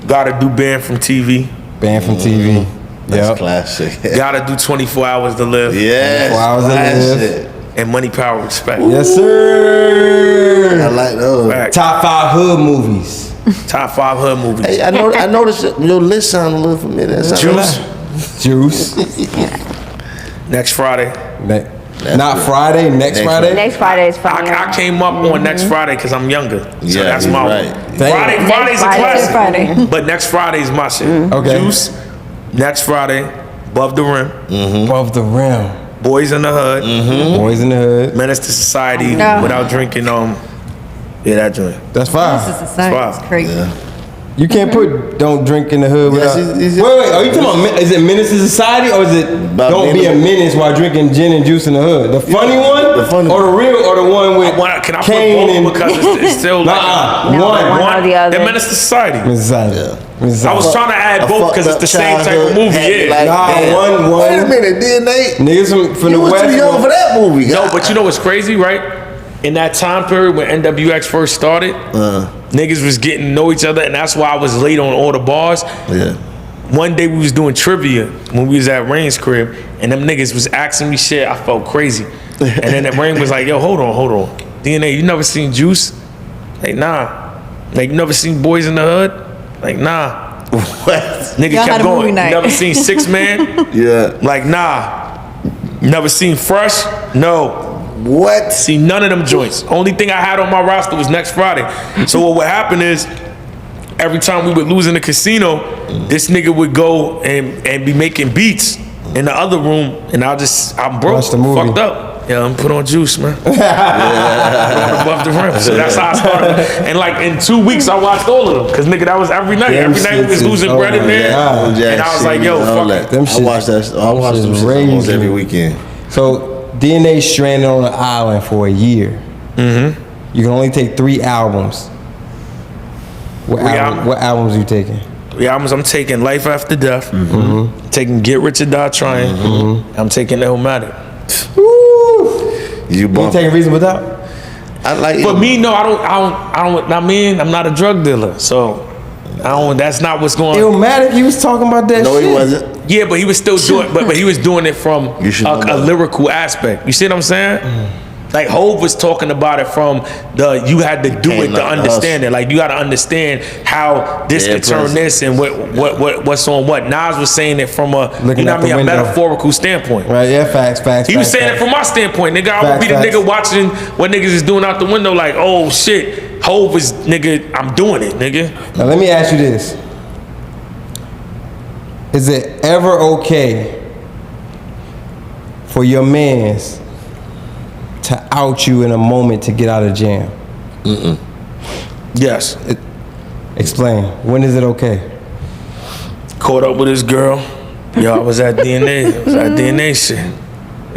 Gotta do Banned from TV. Banned from TV. That's classic. Gotta do 24 Hours to Live. Yes. 24 Hours to Live. And Money, Power, Respect. Yes, sir. I like those. Top 5 hood movies. Top 5 hood movies. Hey, I noticed your list sound a little familiar. Juice. Next Friday. Not Friday, next Friday? Next Friday is Friday. I came up on next Friday because I'm younger. So that's he's my right. Friday's a classic. Friday. But next Friday is my shit. Okay. Juice. Next Friday, Above the Rim. Above the Rim. Boys in the Hood. Boys in the Hood. Menace to Society without drinking. Yeah, that joint. That's 5. This is society. It's crazy. You can't put "Don't Drink in the Hood" without. Wait. Are you talking about? Is it Menace to Society or is it "Don't be a menace while drinking gin and juice in the hood"? The funny one, or the real, or the one with Can I Kane put and both because it's still like one or the other. And Menace to Society. Menace to Society. I was trying to add both because it's the same type of movie. One. Wait a minute, DNA. Niggas from the You was West. too young for that movie. No, but you know what's crazy, right? In that time period when NWX first started, niggas was getting to know each other, and that's why I was late on all the bars. Yeah. One day we was doing trivia when we was at Rain's crib, and them niggas was asking me shit. I felt crazy. And then Rain was like, yo, hold on. DNA, you never seen Juice? Like, nah. Like, you never seen Boys in the Hood? Like, nah. What? Nigga Y'all had kept a movie going. night. Never seen 6 Man? Yeah. Like, nah. Never seen Fresh? No. What? See none of them joints. Only thing I had on my roster was Next Friday. So what would happen is, every time we would lose in the casino, this nigga would go and be making beats in the other room, and I'm broke, Watch the movie. fucked up. Yeah, I'm put on Juice, man. Above the Rim. So that's how I started. And like in 2 weeks, I watched all of them. Cause nigga, that was every night. Every night we was losing bread in there. And I was like, yo, fuck it. Them shit, I watched them shit almost every weekend. So DNA stranded on an island for a year. You can only take 3 albums. What albums are you taking? The albums I'm taking Life After Death. Taking Get Rich or Die Trying. I'm taking Illmatic. You taking Reason Without? I like. For me, no, I don't. I mean, I'm not a drug dealer, so I don't. That's not what's going on. Illmatic, he was talking about that shit. No, he wasn't. Yeah, but he was still doing. But he was doing it from a lyrical aspect. You see what I'm saying? Like Hov was talking about it from you had to do it to understand it. Like you got to understand how this could turn this and what's on what. Nas was saying it from a a metaphorical standpoint. Right? Yeah, facts. He was saying it from my standpoint, nigga. I would be the nigga watching what niggas is doing out the window. Like, oh shit, Hov is nigga. I'm doing it, nigga. Now let me ask you this: is it ever okay for your mans to out you in a moment to get out of jam? Yes. Explain. When is it okay? Caught up with this girl. Yo, I was at DNA. I was at DNA shit.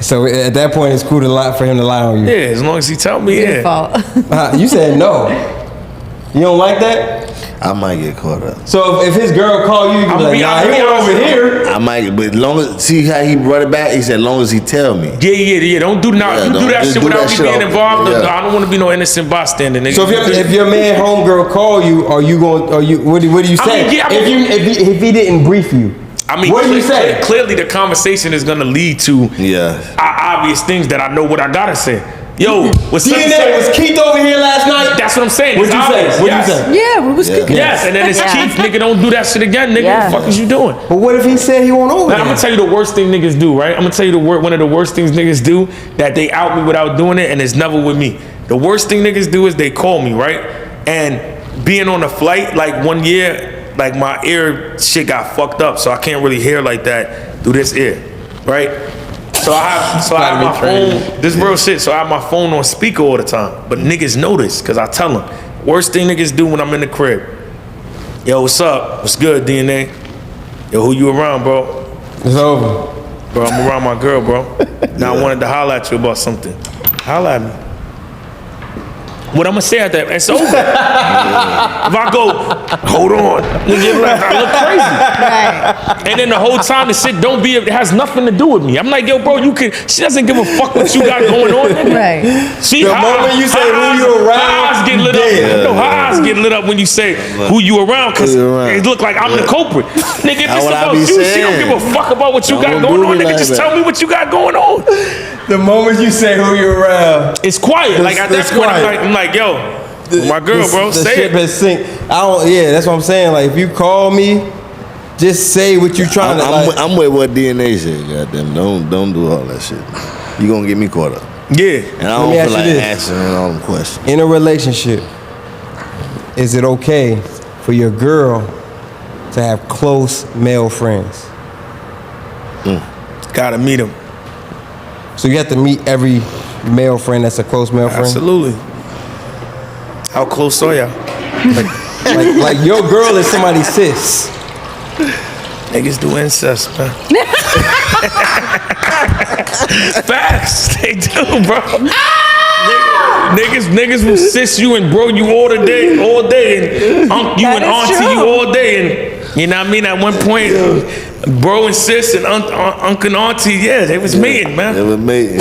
So at that point, it's cool for him to lie on you. Yeah, as long as he tell me, Fault. You said no. You don't like that? I might get caught up. So if his girl call you, you be like, nah, he ain't over here. I might, but long as, see how he brought it back? He said, long as he tell me. Yeah. Don't do now. You do that shit without me being involved. Yeah. I don't want to be no innocent bystander, nigga. So if your man homegirl call you, what do you say? If he didn't brief you, I mean, what do you say? Clearly, the conversation is gonna lead to obvious things that I know what I gotta say. Yo, was Keith over here last night? That's what I'm saying. What'd you say? Yeah, we was kicking. Yes, and then it's Keith, nigga. Don't do that shit again, nigga. What the fuck is you doing? But what if he said he won't over there? I'm gonna tell you the worst thing niggas do, right? I'm gonna tell you one of the worst things niggas do that they out me without doing it, and it's never with me. The worst thing niggas do is they call me, right? And being on a flight, like 1 year, like my ear shit got fucked up, so I can't really hear like that through this ear, right? So I have my phone, this real shit, so I have my phone on speaker all the time. But niggas know this, cause I tell them. Worst thing niggas do when I'm in the crib. Yo, what's up? What's good, DNA? Yo, who you around, bro? It's over. Bro, I'm around my girl, bro. Now I wanted to holler at you about something. Holler at me. What I'm gonna say at that, it's over. If I go, hold on, nigga, I look crazy. Right. And then the whole time the shit it has nothing to do with me. I'm like, yo, bro, she doesn't give a fuck what you got going on. Right. See, the moment you say who you around, her eyes get lit up. No, her eyes get lit up when you say who you around, cause it look like I'm the culprit. Nigga, if it's about you, she don't give a fuck about what you got going on. Nigga, just tell me what you got going on. The moment you say who you around, it's quiet. Like at that point, I'm like, yo, my girl, bro, the say ship it. has sink. Yeah, that's what I'm saying. Like if you call me, just say what you trying to. I'm with what DNA said. Goddamn, don't do all that shit. You gonna get me caught up. Yeah, and I don't feel like answering all them questions. In a relationship, is it okay for your girl to have close male friends? Gotta meet them. So you have to meet every male friend that's a close male friend? Absolutely. How close are y'all? Like your girl is somebody's sis. Niggas do incest, man. Facts, they do, bro. Niggas will sis you and bro you all day, and you and auntie you all day, and you know what I mean. At one point, bro and sis and uncle and auntie, yeah, they was mating, man. They was mating.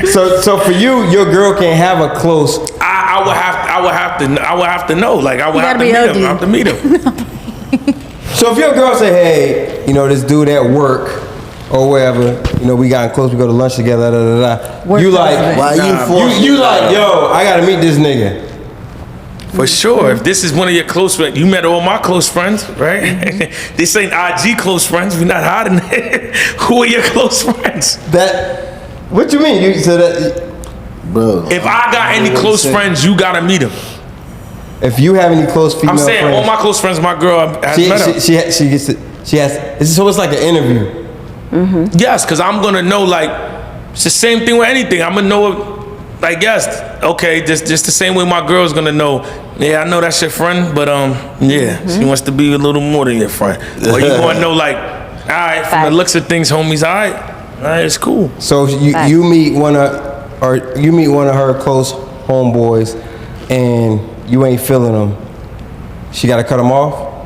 So for you, your girl can't have a close. I would have to know. Like I would have to meet him. So if your girl say, hey, this dude at work or wherever, we got close, we go to lunch together, you like, why you like, yo, I gotta meet this nigga. For sure. If this is one of your close friends, you met all my close friends, right? This ain't IG close friends. We're not hiding it. Who are your close friends? What you mean? Bro. If I got any close friends, you gotta meet them. If you have any close female I'm saying friends, all my close friends, my girl has met them. She has. So it's like an interview. Mm-hmm. Yes, because I'm gonna know. Like it's the same thing with anything. I'm gonna know. Like yes, okay, just the same way my girl's gonna know. Yeah, I know that's your friend, but yeah, she wants to be a little more than your friend. Or you gonna know like, all right, from the looks of things, homies, all right, it's cool. So you meet one of her close homeboys, and you ain't feeling them. She gotta cut them off.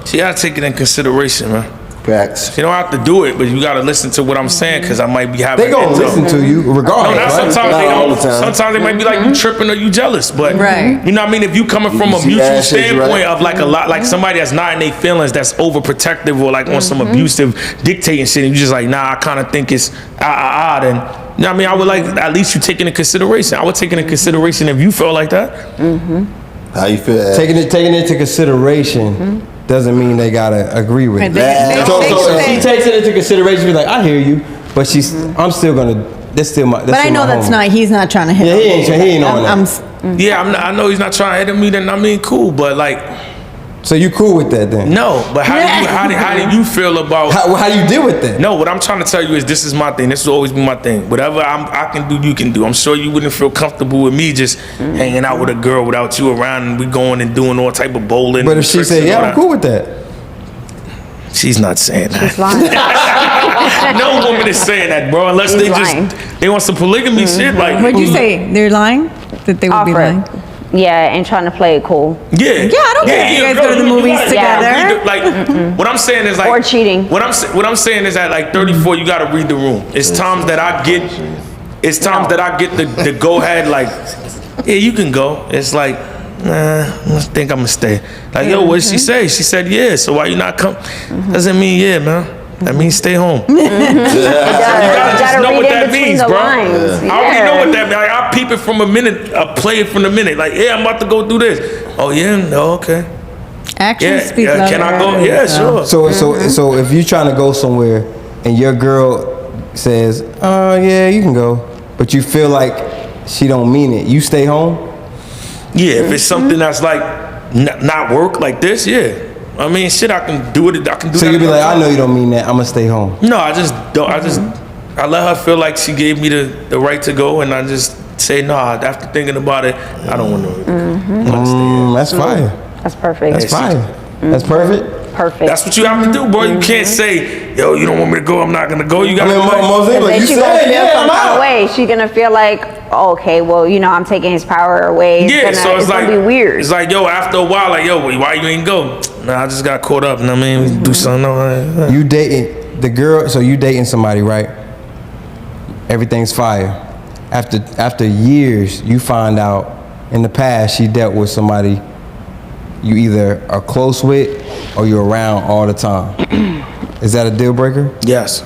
She gotta take it in consideration, man. Facts. You don't have to do it, but you gotta listen to what I'm saying, because I might be having. They gonna listen to you regardless. No, right? sometimes they don't. Sometimes they might be like, you tripping or you jealous, but you know what I mean. If you coming from a mutual standpoint of like a lot, like somebody that's not in their feelings, that's overprotective or like on some abusive dictating shit, and you just like, nah, I kind of think it's then. You know what I mean? I would like at least you take it into consideration. I would take it into consideration if you feel like that. How you feel? Taking it into consideration doesn't mean they gotta agree with it. So if she takes it into consideration, be like, I hear you, but I'm still gonna. That's still my. That's but I know that's not. He's not trying to hit. Yeah, he ain't on that. Yeah, I know he's not trying to hit me. Then I mean, cool, but like. So you cool with that then? No, but how do you feel about how do you deal with that? No, what I'm trying to tell you is this is my thing. This will always be my thing. Whatever I can do, you can do. I'm sure you wouldn't feel comfortable with me just hanging out with a girl without you around, and we going and doing all type of bowling. But if she said, "Yeah, I'm cool with that," she's not saying that. She's lying. No woman is saying that, bro. Unless they want some polygamy shit. Like, what'd you say? They're lying? that they would be lying. Yeah, and trying to play it cool. Yeah. Yeah, I don't care if you guys go to the movies together. Like, what I'm saying is like, or cheating. What I'm saying is that like 34, you gotta read the room. It's times that I get the go ahead. Like, yeah, you can go. It's like, nah, I think I'm gonna stay. Like, yo, what did she say? She said, yeah. So why you not come? Doesn't mean yeah, man. That means stay home. You gotta just know what that means, bro. I already know what that means. Like, I'll peep it from a minute, I'll play it from a minute. Like, yeah, I'm about to go do this. Oh yeah, no, okay. Actions speak louder. Can I go? Yeah, sure. So if you're trying to go somewhere and your girl says, yeah, you can go, but you feel like she don't mean it, you stay home? Yeah, if it's something that's like not work like this, yeah. I mean, shit, I can do it. I can do. So that. you'll be like, I know you don't mean that. I'm gonna stay home. No, I just don't. I let her feel like she gave me the right to go, and I just say, nah. After thinking about it, I don't want to. That's fire. That's perfect. That's fire. That's perfect. Perfect. That's what you have to do, bro. You can't say, yo, you don't want me to go. I'm not gonna go. You gotta. Then she's gonna feel some kind of way. She's gonna feel like, oh, okay, well, you know, I'm taking his power away. So it's like, gonna be weird. It's like, yo, after a while, like, yo, why you ain't go? Nah, I just got caught up. You know what I mean? Do something. You dating the girl, so you dating somebody, right? Everything's fire. After years, you find out in the past she dealt with somebody you either are close with or you're around all the time. Is that a deal breaker? Yes.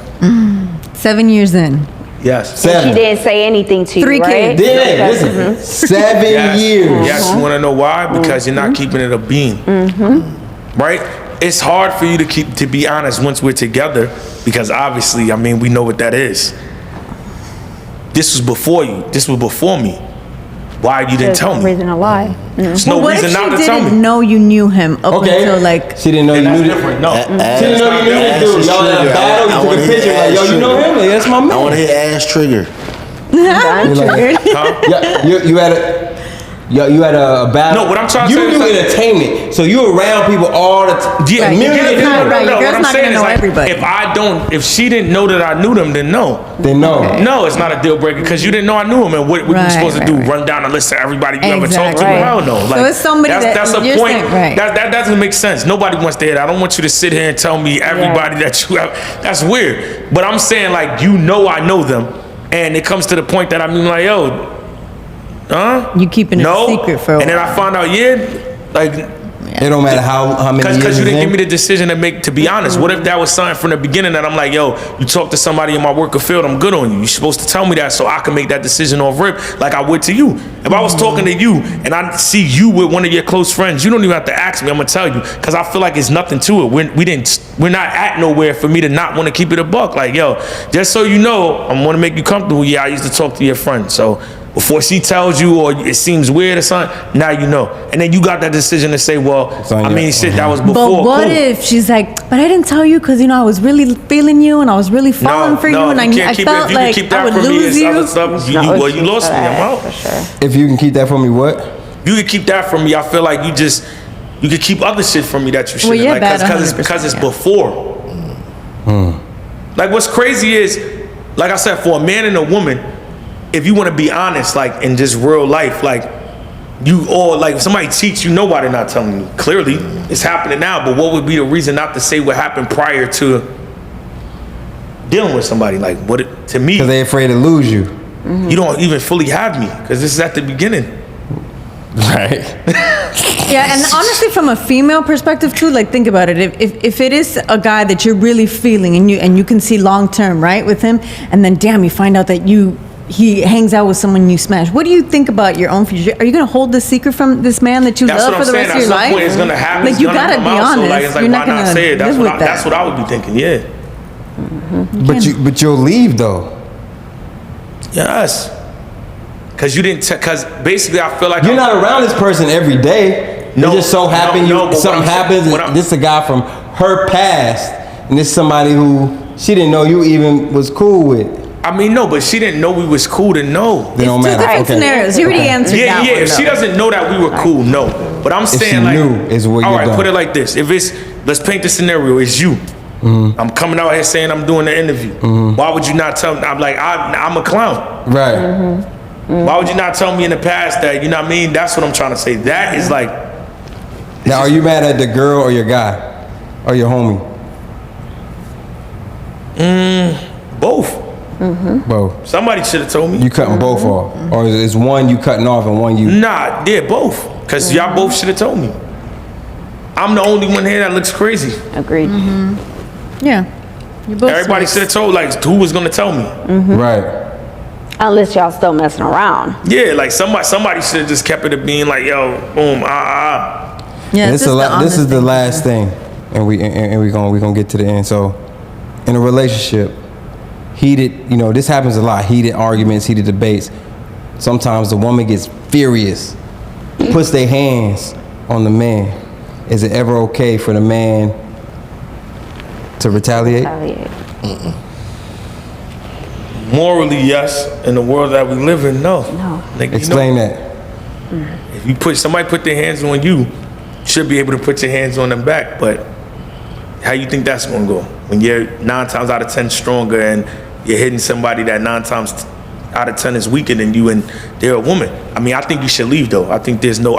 7 years in. Yes. 7. She didn't say anything to you, 3 right? kids. Yeah, listen. 7 years. Yes, you wanna know why? Because you're not keeping it a bean. Right? It's hard for you to be honest once we're together, because obviously, I mean, we know what that is. This was before you. This was before me. Why you didn't tell me? There's no reason to lie. There's no reason not to tell me. What if she didn't know you knew him up until like... She didn't know you knew different. No. She didn't know you knew this dude. Y'all in a battle, you took a picture like, yo, you know him? Like, that's my man. I want to hear ass trigger. You had a battle. No, what I'm trying to say is you do entertainment, so you around people all the time. Yeah, Right, millions of people. right, your girl's What I'm not saying gonna is know like, everybody. if she didn't know that I knew them, then no. They know. No, it's not a deal breaker because you didn't know I knew him, and what you supposed to do? Run down a list of everybody you ever talked to? Exactly. Hell no. Like, So it's somebody that's a you're point. saying, right. That doesn't make sense. Nobody wants to hear that. I don't want you to sit here and tell me everybody that you have. That's weird. But I'm saying like I know them, and it comes to the point that I'm like, yo. Huh? You keeping it a secret for a while. And then I found out, it don't matter how many years. Because you didn't give me the decision to make. To be honest, what if that was something from the beginning that I'm like, yo, you talk to somebody in my work field, I'm good on you. You're supposed to tell me that so I can make that decision off rip, like I would to you. If I was talking to you and I see you with one of your close friends, you don't even have to ask me. I'm gonna tell you because I feel like it's nothing to it. We're not at nowhere for me to not want to keep it a buck. Like, yo, just so you know, I want to make you comfortable. Yeah, I used to talk to your friend, so. Before she tells you or it seems weird or something, now you know. And then you got that decision to say, well, I mean, shit, that was before. But what if she's like, but I didn't tell you because, you know, I was really feeling you and I was really falling for you and I felt like I would lose you. Well, you lost me, I'm out. If you can keep that from me, what? You can keep that from me. I feel like you can keep other shit from me that you shouldn't. Well, yeah, because it's before. Like what's crazy is, like I said, for a man and a woman, if you want to be honest, like in just real life, like you all, like if somebody cheats, you know why they're not telling you. Clearly, it's happening now, but what would be the reason not to say what happened prior to dealing with somebody? Like to me, because they're afraid to lose you. You don't even fully have me because this is at the beginning. Right. Yeah, and honestly, from a female perspective too, like think about it. If it is a guy that you're really feeling and you can see long term, right, with him, and then damn, you find out that he hangs out with someone you smash. What do you think about your own future? Are you gonna hold this secret from this man that you love for the rest of your life? It's gonna happen. Like you gotta be honest. So like, it's like, you're why not gonna say it? live with that. That's what I would be thinking. Yeah. But you'll leave though. Yes. Because you didn't. Because basically, I feel like you're not around this person every day. No, it just so happened something happens. This is a guy from her past, and this is somebody who she didn't know you even was cool with. I mean, no, but she didn't know we was cool to know. They don't matter. Two different scenarios. You already answered that one. If she doesn't know that we were cool, no. But I'm saying like, all right, put it like this. If it's, let's paint the scenario. It's you. I'm coming out here saying I'm doing the interview. Why would you not tell me? I'm like, I'm a clown. Right. Why would you not tell me in the past that, you know what I mean? That's what I'm trying to say. That is like. Now, are you mad at the girl or your guy? Or your homie? Both. Both. Somebody should have told me. You cutting both off? Or is one you cutting off and one you... Nah, yeah, both. Because y'all both should have told me. I'm the only one here that looks crazy. Agreed. Yeah. You both Everybody should have told, like, who was going to tell me. Right. Unless y'all still messing around. Yeah, like somebody should have just kept it at being like, yo, boom, Yeah, This is the last thing, and we gonna get to the end. So, in a relationship, heated, this happens a lot. Heated arguments, heated debates. Sometimes the woman gets furious, puts their hands on the man. Is it ever okay for the man to retaliate? Morally, yes. In the world that we live in, no. Nigga, Explain that. If somebody put their hands on you, you should be able to put your hands on them back. But how you think that's gonna go? When you're 9 times out of 10 stronger and you're hitting somebody that 9 times out of 10 is weaker than you and they're a woman. I mean, I think you should leave though. I think there's no...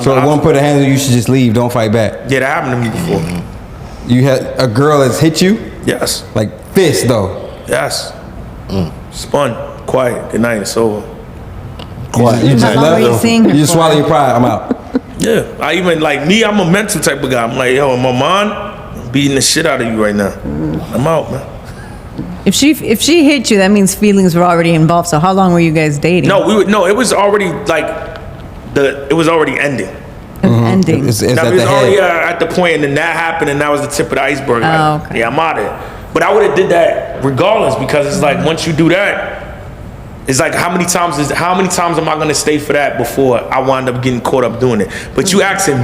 So if one put a hand on you, you should just leave, don't fight back. Yeah, that happened to me before. You had a girl that's hit you? Yes. Like fist though? Yes. Spun. Quiet. Good night. It's over. Quiet. You just left them. You just swallow your pride. I'm out. Yeah. I even, like me, I'm a mental type of guy. I'm like, yo, in my mind, I'm beating the shit out of you right now. I'm out, man. If she hit you, that means feelings were already involved. So how long were you guys dating? No, it was already like it was already ending. Ending. It's Now, at it was the already head. at the point, and then that happened, and that was the tip of the iceberg. Like, okay. Yeah, I'm out of here. But I would have did that regardless, because it's like once you do that, it's like how many times am I gonna stay for that before I wind up getting caught up doing it? But you asking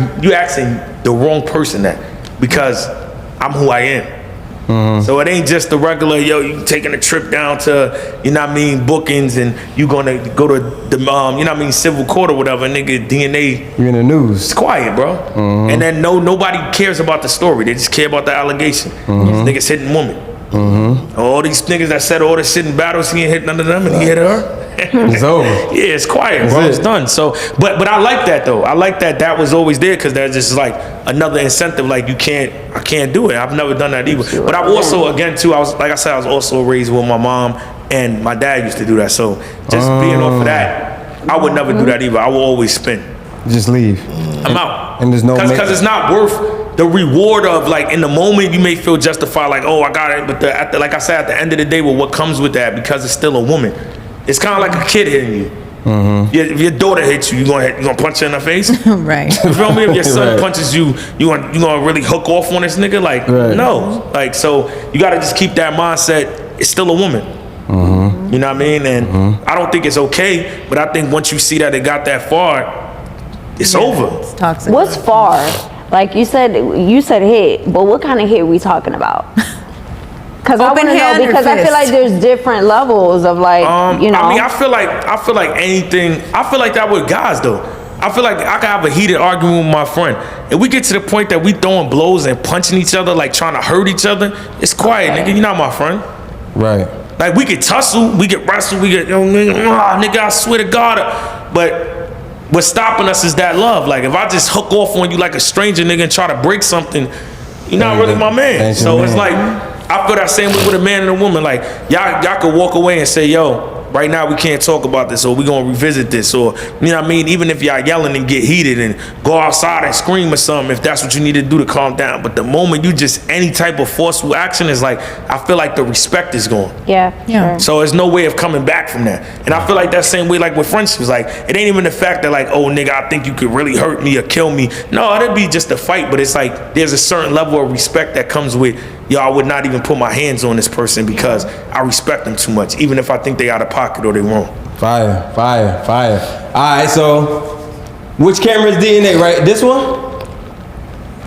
the wrong person that, because I'm who I am. So it ain't just the regular, yo, you taking a trip down to, you know what I mean, bookings, and you gonna go to the, you know what I mean, civil court or whatever, nigga, DNA. You're in the news. It's quiet, bro. And then nobody cares about the story. They just care about the allegation. These niggas hitting women. All these niggas that said all this shit in battles, he ain't hit none of them, and he hit her. It's over. Yeah, it's quiet, bro. It's done. So, but I like that though. I like that was always there, because there's just like another incentive. Like I can't do it. I've never done that either. But I've also, again too, I was also raised with my mom, and my dad used to do that. So just being off of that, I would never do that either. I will always spin. Just leave. I'm out. And there's no because it's not worth the reward of, like, in the moment you may feel justified, like, oh, I got it, but like I said, at the end of the day, well, what comes with that, because it's still a woman. It's kind of like a kid hitting you. If your daughter hits you, you gonna punch her in the face? Right. You feel me? If your son punches you, you gonna really hook off on this nigga? Like, no. Like, so you gotta just keep that mindset. It's still a woman. You know what I mean? And I don't think it's okay, but I think once you see that it got that far, it's over. It's toxic. What's far? Like you said hit, but what kind of hit we talking about? Because I want to know, because I feel like there's different levels of, like, you know. I mean, I feel like anything. I feel like that with guys though. I feel like I could have a heated argument with my friend, and we get to the point that we throwing blows and punching each other, like trying to hurt each other. It's quiet, nigga. You're not my friend. Right. Like, we get tussle, we get wrestle, we get, nigga, I swear to God. But what's stopping us is that love. Like, if I just hook off on you like a stranger, nigga, and try to break something, you're not really my man. So it's like, I feel that same way with a man and a woman. Like, y'all could walk away and say, yo, right now we can't talk about this, or we gonna revisit this, or, you know what I mean? Even if y'all yelling and get heated and go outside and scream or something, if that's what you need to do to calm down. But the moment you just, any type of forceful action is like, I feel like the respect is gone. Yeah. Sure. So there's no way of coming back from that. And I feel like that same way, like with friendships, like, it ain't even the fact that, like, oh, nigga, I think you could really hurt me or kill me. No, it'd be just a fight, but it's like, there's a certain level of respect that comes with, yo, I would not even put my hands on this person because I respect them too much, even if I think they out of pocket or they wrong. Fire. All right, so which camera is DNA, right? This one?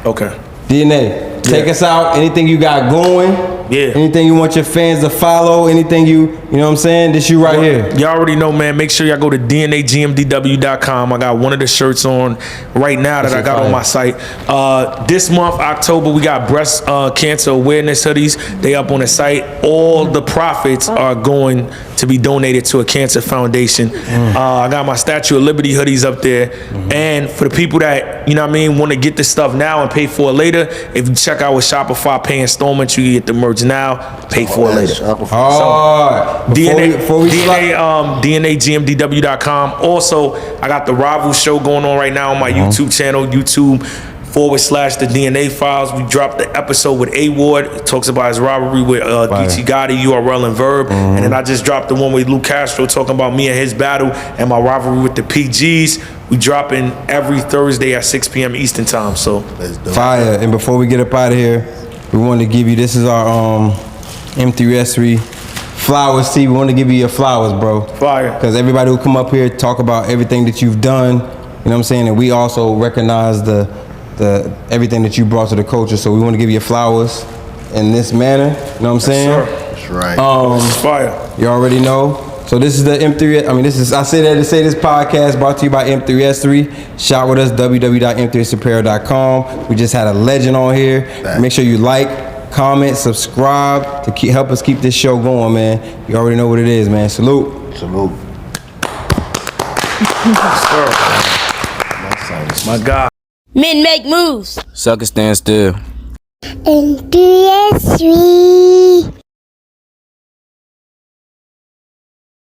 Okay. DNA. Take us out. Anything you got going? Yeah. Anything you want your fans to follow, anything you know what I'm saying? This you right here. Y'all already know, man. Make sure y'all go to DNAGMDW.com. I got one of the shirts on right now that I got on my site. This month, October, we got breast cancer awareness hoodies. They up on the site. All the profits are going to be donated to a cancer foundation. I got my Statue of Liberty hoodies up there. And for the people that, you know what I mean, want to get this stuff now and pay for it later, if you check out with Shopify, pay installments, you can get the merch now, pay for it later. DNAGMDW.com. Also, I got the Rival Show going on right now on my YouTube channel, YouTube.com/The DNA Files. We dropped the episode with A Ward. It talks about his rivalry with Geechi Gotti, URL and Verb. And then I just dropped the one with Lou Castro talking about me and his battle and my rivalry with the PGs. We dropping every Thursday at 6 p.m. Eastern time. So fire. And before we get up out of here, we want to give you, this is our M3S3 flowers. See, we want to give you your flowers, bro. Fire. Because everybody who come up here talk about everything that you've done. You know what I'm saying? And we also recognize the everything that you brought to the culture. So we want to give you flowers in this manner. You know what I'm saying? Sure. That's right. This is fire. You already know. So this is the M3. I mean, this is. I say that to say this podcast brought to you by M3S3. Shop with us. www.m3sapparel.com. We just had a legend on here. Make sure you like, comment, subscribe to help us keep this show going, man. You already know what it is, man. Salute. My God. Men make moves. Sucker stand still. M3S3.